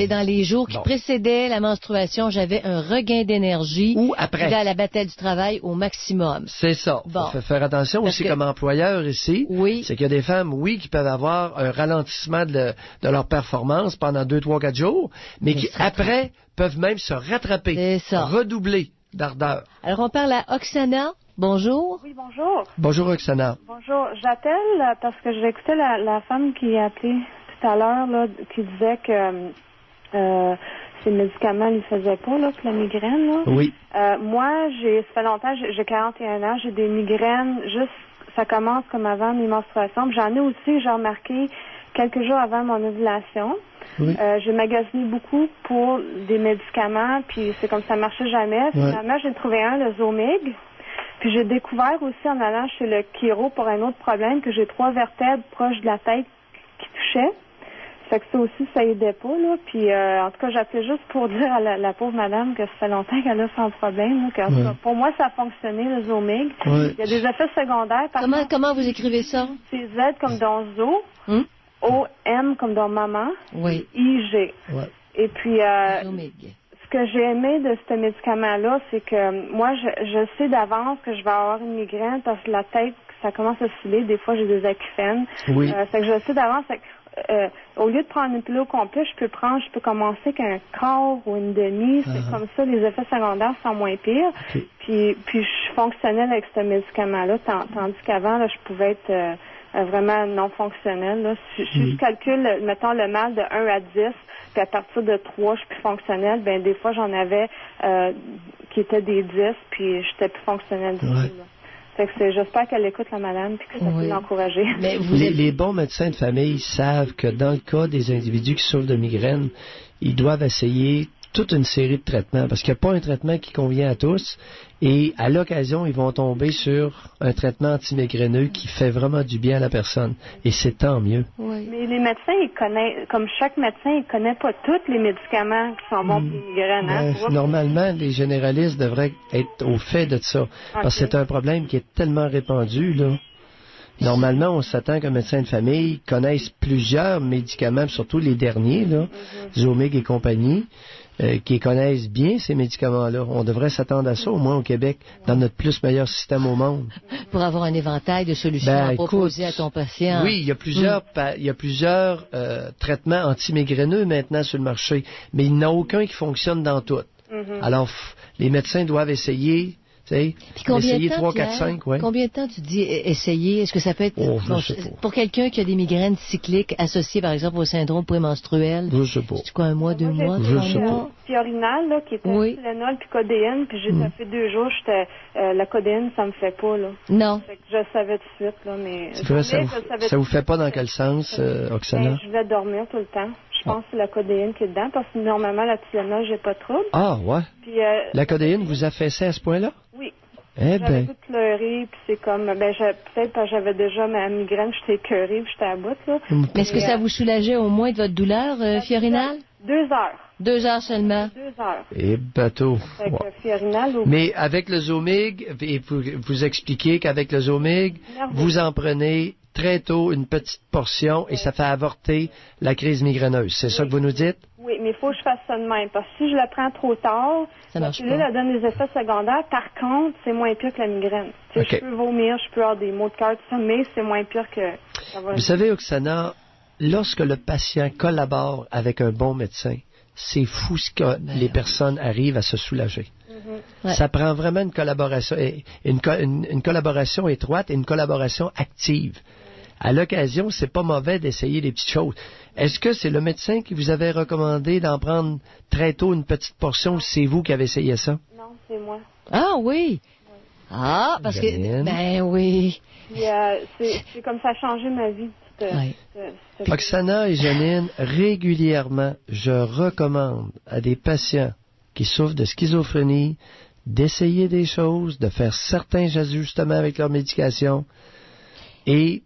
Dans les jours qui précédaient la menstruation, j'avais un regain d'énergie. Ou après. Là, la bataille du travail au maximum. C'est ça. Faut faire attention aussi comme employeur ici. Oui. C'est qu'il y a des femmes, qui peuvent avoir un ralentissement de leur performance pendant 2, 3, 4 jours, mais qui, après, peuvent même se rattraper, redoubler d'ardeur. Alors, on parle à Oksana. Bonjour. Oui, bonjour. Bonjour, Oksana. Bonjour. J'appelle parce que j'ai écouté la femme qui a appelé tout à l'heure, là, qui disait que ces médicaments ne lui faisaient pas, là, que la migraine, là. Oui. Moi, ça fait longtemps, j'ai 41 ans, j'ai des migraines, ça commence comme avant mes menstruations. J'en ai aussi, j'ai remarqué quelques jours avant mon ovulation. Oui. J'ai magasiné beaucoup pour des médicaments, puis c'est comme ça marchait jamais. Finalement, j'ai trouvé le Zomig. Puis j'ai découvert aussi en allant chez le chiro pour un autre problème que j'ai 3 vertèbres proches de la tête qui touchaient. Fait que ça aussi, ça aidait pas, là. Puis en tout cas, j'appelais juste pour dire à la pauvre madame que ça fait longtemps qu'elle a son problème. Là, que, en tout cas, pour moi, ça a fonctionné, le Zomig. Il y a des effets secondaires. Comment vous écrivez ça? C'est Z comme dans Zo. O-M comme dans maman. Oui. I-G. Ouais. Et puis, ce que j'ai aimé de ce médicament-là, c'est que moi, je sais d'avance que je vais avoir une migraine parce que la tête, ça commence à filer. Des fois, j'ai des acouphènes. Oui. Fait que je sais d'avance. Au lieu de prendre une pilule au complet, je peux commencer qu'un quart ou une demi. C'est comme ça, les effets secondaires sont moins pires. Okay. Puis je fonctionnais avec ce médicament-là, tandis qu'avant, là, je pouvais être vraiment non fonctionnel. Là. Si je calcule, mettons, le mal de 1 à 10, puis à partir de 3, je suis plus fonctionnelle, ben des fois, j'en avais qui étaient des 10, puis j'étais plus fonctionnelle du tout. Fait que j'espère qu'elle écoute la madame, puis que ça peut l'encourager. Mais les bons médecins de famille savent que dans le cas des individus qui souffrent de migraine, ils doivent essayer toute une série de traitements, parce qu'il n'y a pas un traitement qui convient à tous, et à l'occasion, ils vont tomber sur un traitement anti-migraineux qui fait vraiment du bien à la personne, et c'est tant mieux. Oui. Mais les médecins, ils connaissent, comme chaque médecin, ils ne connaissent pas tous les médicaments qui sont bons pour les migraines. Hein? Normalement, les généralistes devraient être au fait de ça, parce que c'est un problème qui est tellement répandu, là. Normalement, on s'attend qu'un médecin de famille connaisse plusieurs médicaments, surtout les derniers, là, Zomig et compagnie, qui connaissent bien ces médicaments-là. On devrait s'attendre à ça, au moins au Québec, dans notre meilleur système au monde. Pour avoir un éventail de solutions à proposer à ton patient. Oui, il y a plusieurs traitements anti-migraineux maintenant sur le marché, mais il n'y en a aucun qui fonctionne dans tout. Alors, les médecins doivent essayer... Essayer 3, 4, 5, ouais. Combien de temps tu dis essayer? Est-ce que ça peut être pour quelqu'un qui a des migraines cycliques associées, par exemple, au syndrome prémenstruel? Je sais pas. C'est quoi, 1 mois, 2 mois, 3 mois? Fiorinal, là, qui était Tylenol puis codéine, puis j'ai tapé 2 jours, la codéine, ça me fait pas, là. Non. Fait que je savais tout de suite, là, mais... C'est vrai, ça vous fait pas dans quel sens, Oksana? Je vais dormir tout le temps. Je pense que c'est la codéine qui est dedans, parce que normalement, la Tylenol, j'ai pas de trouble. Ah, ouais. Puis, la codéine vous a fait ça à ce point-là? Oui. J'avais tout pleuré, puis c'est comme, peut-être parce que j'avais déjà ma migraine, j'étais écœurée, puis j'étais à bout, là. Mais est-ce que ça vous soulageait au moins de votre douleur, Fiorinal? 2 heures. 2 heures seulement? 2 heures. Et bateau. Fiorinal, mais avec le Zomig, et vous expliquez qu'avec le Zomig, vous en prenez très tôt une petite portion et ça fait avorter la crise migraineuse. C'est ça que vous nous dites? Oui, mais il faut que je fasse ça de même. Parce que si je la prends trop tard, la pilule, elle donne des effets secondaires. Par contre, c'est moins pire que la migraine. Je peux vomir, je peux avoir des maux de cœur, tout ça, mais c'est moins pire que... Vous savez, Oksana, lorsque le patient collabore avec un bon médecin, c'est fou ce que les personnes arrivent à se soulager. Ça prend vraiment une collaboration, une collaboration étroite et une collaboration active. À l'occasion, c'est pas mauvais d'essayer des petites choses. Est-ce que c'est le médecin qui vous avait recommandé d'en prendre très tôt une petite portion ou c'est vous qui avez essayé ça? Non, c'est moi. Ah oui! Ah, parce que... Ben oui. C'est comme ça a changé ma vie. Oksana et Janine, régulièrement, je recommande à des patients qui souffrent de schizophrénie d'essayer des choses, de faire certains ajustements avec leur médication. Et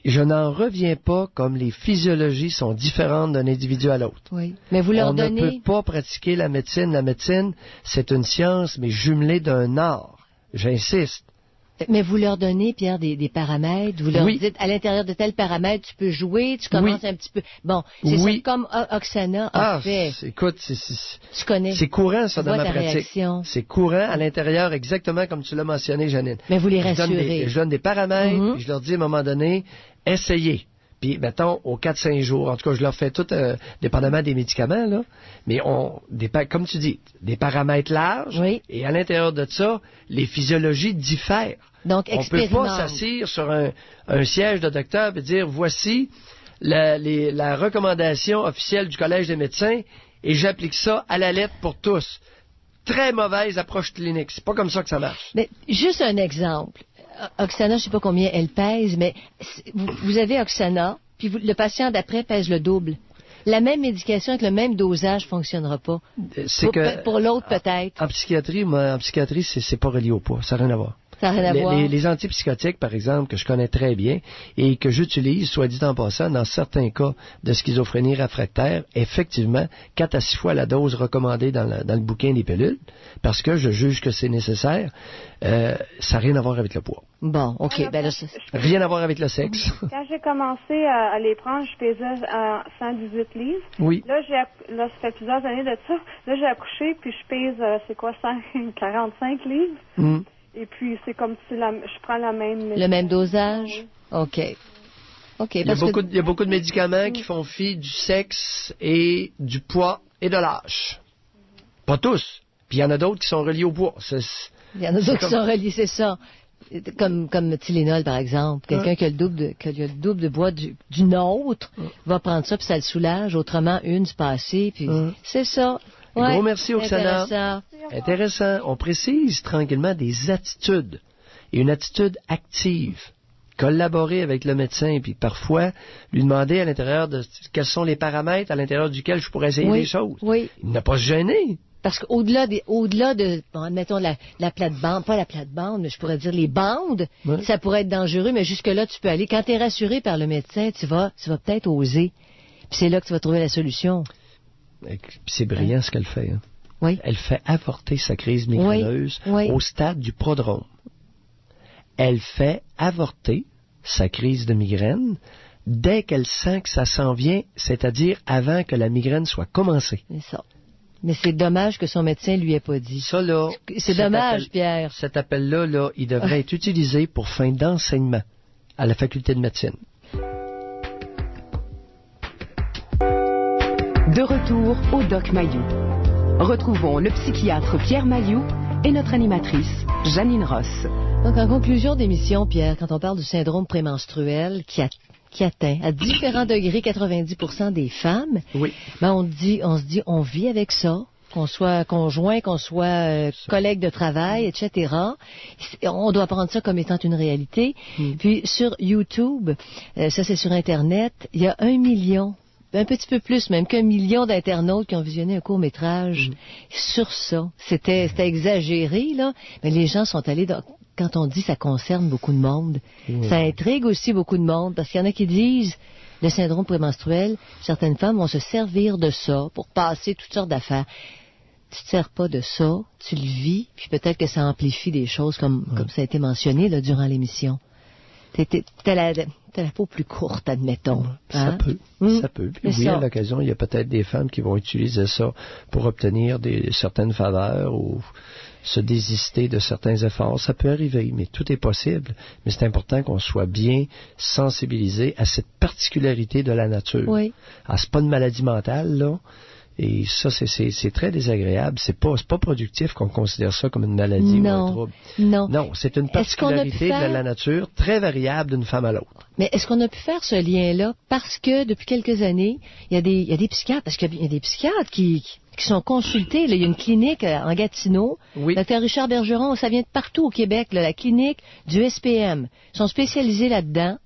je n'en reviens pas comme les physiologies sont différentes d'un individu à l'autre. Oui. Mais vous leur donnez... On ne peut pas pratiquer la médecine. La médecine, c'est une science, mais jumelée d'un art. J'insiste. Mais vous leur donnez, Pierre, des paramètres. Vous leur dites, à l'intérieur de tel paramètre, tu peux jouer, tu commences un petit peu... Bon, c'est ça comme Oksana a fait. Écoute, tu connais. C'est courant, ça, dans ma pratique. C'est courant à l'intérieur, exactement comme tu l'as mentionné, Janine. Mais vous les rassurez. Je donne des paramètres, puis je leur dis à un moment donné, essayez. Puis, mettons, aux 4-5 jours, en tout cas, je leur fais tout, dépendamment des médicaments, là, mais comme tu dis, des paramètres larges, et à l'intérieur de ça, les physiologies diffèrent. Donc, on ne peut pas s'asseoir sur un siège de docteur et dire, voici la recommandation officielle du Collège des médecins, et j'applique ça à la lettre pour tous. Très mauvaise approche clinique. C'est pas comme ça que ça marche. Mais juste un exemple. Oksana, je ne sais pas combien elle pèse, mais vous avez Oksana, puis le patient d'après pèse le double. La même médication avec le même dosage fonctionnera pas. Pour l'autre, peut-être. En psychiatrie, c'est pas relié au poids. Ça n'a rien à voir. Ça n'a rien à voir. Les antipsychotiques, par exemple, que je connais très bien et que j'utilise, soit dit en passant, dans certains cas de schizophrénie réfractaire, effectivement, 4 à 6 fois la dose recommandée dans le bouquin des pilules, parce que je juge que c'est nécessaire, ça n'a rien à voir avec le poids. Bon, OK. Rien à voir avec le sexe. Quand j'ai commencé à les prendre, je pesais 118 livres. Oui. Là, ça fait plusieurs années de ça. Là, j'ai accouché, puis je pèse, 145 livres. Mm. Et puis, c'est comme si je prends la même... Le même dosage? OK. Il y a beaucoup de médicaments qui font fi du sexe et du poids et de l'âge. Pas tous. Puis il y en a d'autres qui sont reliés au poids. Il y en a d'autres qui sont reliés, c'est ça. Comme Tylenol, par exemple. Quelqu'un qui a le double de poids d'une autre va prendre ça, puis ça le soulage. Autrement, c'est passé, puis c'est ça. Ouais, gros merci, Oksana. Intéressant. On précise tranquillement des attitudes. Et une attitude active. Collaborer avec le médecin, puis parfois lui demander à l'intérieur de quels sont les paramètres à l'intérieur duquel je pourrais essayer des choses. Oui. Il n'a pas se gêner. Parce qu'au-delà de mettons la plate-bande, pas la plate-bande, mais je pourrais dire les bandes, ça pourrait être dangereux, mais jusque-là, tu peux aller. Quand tu es rassuré par le médecin, tu vas peut-être oser. Puis c'est là que tu vas trouver la solution. C'est brillant ce qu'elle fait. Hein. Oui. Elle fait avorter sa crise migraineuse au stade du prodrome. Elle fait avorter sa crise de migraine dès qu'elle sent que ça s'en vient, c'est-à-dire avant que la migraine soit commencée. C'est ça. Mais c'est dommage que son médecin lui ait pas dit. Ça, là... C'est dommage, Pierre. Cet appel-là, il devrait être utilisé pour fin d'enseignement à la faculté de médecine. De retour au Doc Mayou. Retrouvons le psychiatre Pierre Mayou et notre animatrice, Janine Ross. Donc, en conclusion d'émission, Pierre, quand on parle du syndrome prémenstruel qui atteint à différents degrés 90% des femmes, on se dit, on vit avec ça, qu'on soit conjoint, qu'on soit collègue de travail, etc. On doit prendre ça comme étant une réalité. Puis, sur YouTube, ça c'est sur Internet, il y a 1 million, un petit peu plus même qu'1 million d'internautes qui ont visionné un court-métrage sur ça. C'était exagéré, là, mais les gens sont allés quand on dit ça concerne beaucoup de monde, ça intrigue aussi beaucoup de monde, parce qu'il y en a qui disent, le syndrome prémenstruel, certaines femmes vont se servir de ça pour passer toutes sortes d'affaires. Tu te sers pas de ça, tu le vis, puis peut-être que ça amplifie des choses comme ça a été mentionné là, durant l'émission. T'as la peau plus courte, admettons. Ça peut. Puis oui, à l'occasion, il y a peut-être des femmes qui vont utiliser ça pour obtenir certaines faveurs ou se désister de certains efforts. Ça peut arriver, mais tout est possible. Mais c'est important qu'on soit bien sensibilisé à cette particularité de la nature. Oui. Alors, c'est pas une maladie mentale, là. Et ça, c'est très désagréable. C'est pas productif qu'on considère ça comme une maladie ou un trouble. Non, c'est une particularité de la nature très variable d'une femme à l'autre. Mais est-ce qu'on a pu faire ce lien-là parce que depuis quelques années, il y a des psychiatres, parce qu'il y a des psychiatres qui sont consultés. Là, il y a une clinique en Gatineau. Dr. Richard Bergeron, ça vient de partout au Québec, là, la clinique du SPM. Ils sont spécialisés là-dedans.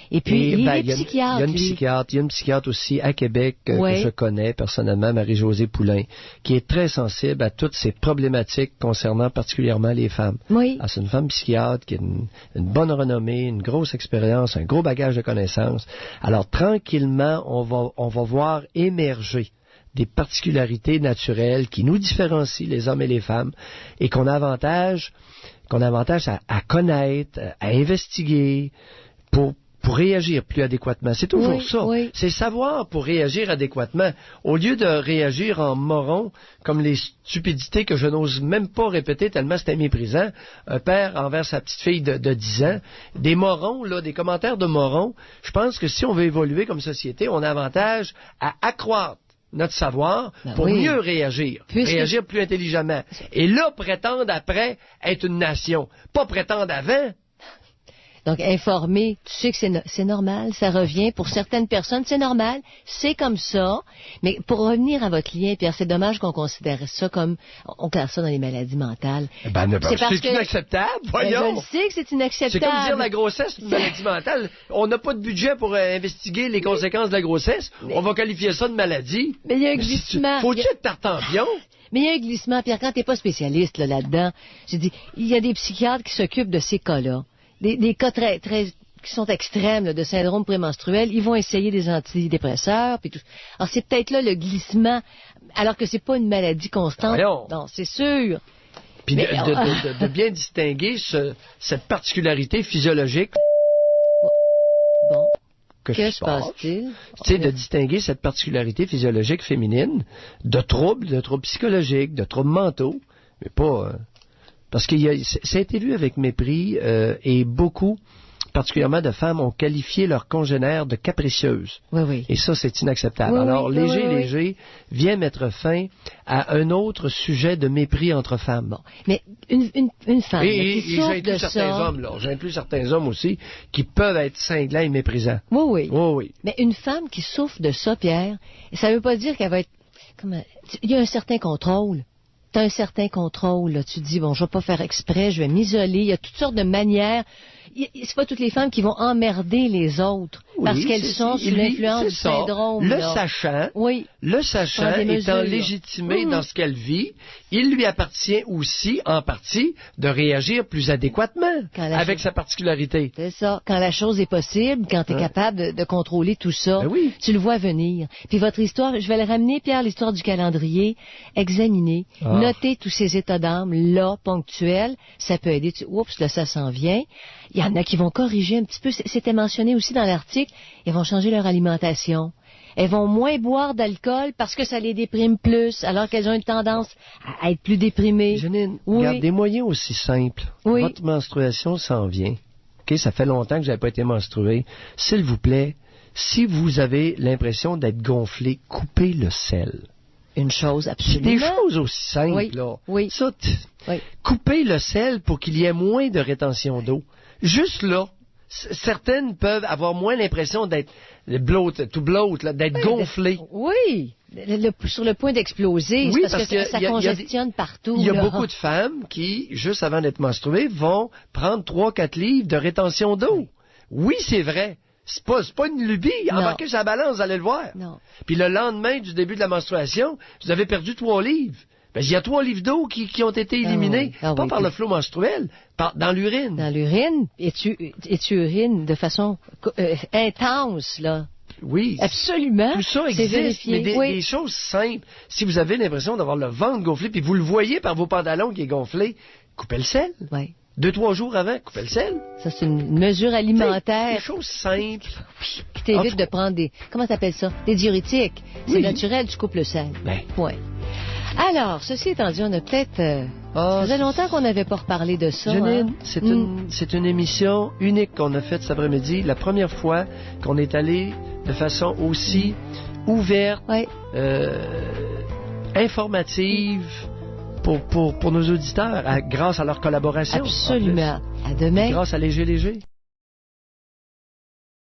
Et puis, il y a une psychiatre aussi à Québec que je connais personnellement, Marie-Josée Poulain, qui est très sensible à toutes ces problématiques concernant particulièrement les femmes. Oui. C'est une femme psychiatre qui a une bonne renommée, une grosse expérience, un gros bagage de connaissances. Alors, tranquillement, on va voir émerger des particularités naturelles qui nous différencient, les hommes et les femmes, et qu'on a avantage à connaître, à investiguer, pour réagir plus adéquatement. C'est toujours ça. Oui. C'est savoir pour réagir adéquatement. Au lieu de réagir en moron, comme les stupidités que je n'ose même pas répéter tellement c'était méprisant, un père envers sa petite fille de 10 ans, des morons, là, des commentaires de morons, je pense que si on veut évoluer comme société, on a avantage à accroître notre savoir pour mieux réagir. Réagir plus intelligemment. Et là, prétendre après être une nation. Pas prétendre avant. Donc, informer, tu sais que c'est normal, ça revient. Pour certaines personnes, c'est normal, c'est comme ça. Mais pour revenir à votre lien, Pierre, c'est dommage qu'on considère ça comme... On classe ça dans les maladies mentales. C'est inacceptable, voyons. Je le sais que c'est inacceptable. C'est comme dire la grossesse, c'est une maladie mentale. On n'a pas de budget pour investiguer les conséquences de la grossesse. On va qualifier ça de maladie. Mais il y a un glissement. Faut-tu être tartampion? Mais il y a un glissement, Pierre, quand t'es pas spécialiste là-dedans. J'ai dit, il y a des psychiatres qui s'occupent de ces cas-là. Des cas très qui sont extrêmes là, de syndrome prémenstruel, ils vont essayer des antidépresseurs puis tout. Alors c'est peut-être là le glissement, alors que c'est pas une maladie constante. Voyons. Non, c'est sûr. Puis de bien distinguer cette particularité physiologique. Bon. Que se passe-t-il? Tu sais, de distinguer cette particularité physiologique féminine de troubles psychologiques, de troubles mentaux, mais pas... parce que ça a été vu avec mépris et beaucoup, particulièrement de femmes, ont qualifié leurs congénères de capricieuses. Oui. Et ça, c'est inacceptable. Oui, alors, oui, Léger vient mettre fin à un autre sujet de mépris entre femmes. Bon. Mais une femme qui souffre de ça... J'inclus certains hommes aussi qui peuvent être cinglants et méprisants. Oui. Mais une femme qui souffre de ça, Pierre, ça ne veut pas dire qu'elle va être... Il y a un certain contrôle. Tu as un certain contrôle. Là. Tu te dis, bon, je ne vais pas faire exprès, je vais m'isoler. Il y a toutes sortes de manières. C'est pas toutes les femmes qui vont emmerder les autres parce qu'elles sont sous l'influence du syndrome. Le sachant étant légitimé dans ce qu'elle vit, il lui appartient aussi, en partie, de réagir plus adéquatement avec sa particularité. C'est ça. Quand la chose est possible, quand tu es capable de contrôler tout ça, tu le vois venir. Puis votre histoire, je vais le ramener, Pierre, l'histoire du calendrier. Examiner, noter tous ces états d'âme, là, ponctuels. Ça peut aider. Oups, là, ça s'en vient. Il y en a qui vont corriger un petit peu. C'était mentionné aussi dans l'article. Ils vont changer leur alimentation. Elles vont moins boire d'alcool parce que ça les déprime plus, alors qu'elles ont une tendance à être plus déprimées. Janine, regarde, des moyens aussi simples. Votre menstruation s'en vient. Okay, ça fait longtemps que je n'avais pas été menstruée. S'il vous plaît, si vous avez l'impression d'être gonflé, coupez le sel. Une chose absolument. Des choses aussi simples, là. Oui. Ça, coupez le sel pour qu'il y ait moins de rétention d'eau. Juste là, certaines peuvent avoir moins l'impression d'être d'être gonflées. Oui, sur le point d'exploser, parce que ça congestionne partout. Il y a beaucoup de femmes qui, juste avant d'être menstruées, vont prendre 3-4 livres de rétention d'eau. Oui, c'est vrai. C'est pas une lubie. Embarquez sur la balance, vous allez le voir. Non. Puis le lendemain du début de la menstruation, vous avez perdu 3 livres. Il y a 3 livres d'eau qui ont été éliminés, pas par le flot menstruel, dans l'urine. Dans l'urine, et tu urines de façon intense, là. Oui. Absolument. Tout ça existe, mais des choses simples. Si vous avez l'impression d'avoir le ventre gonflé, puis vous le voyez par vos pantalons qui est gonflé, coupez le sel. Oui. 2-3 jours avant, coupez le sel. Ça, c'est une mesure alimentaire. Des choses simples. Qui t'évite de prendre comment t'appelles ça? Des diurétiques. C'est naturel, tu coupes le sel. Point. Alors, ceci étant dit, on a peut-être... ça faisait longtemps qu'on n'avait pas reparlé de ça. Janine, c'est une émission unique qu'on a faite cet après-midi. La première fois qu'on est allé de façon aussi ouverte, informative pour nos auditeurs, grâce à leur collaboration. Absolument. À demain. Grâce à Léger.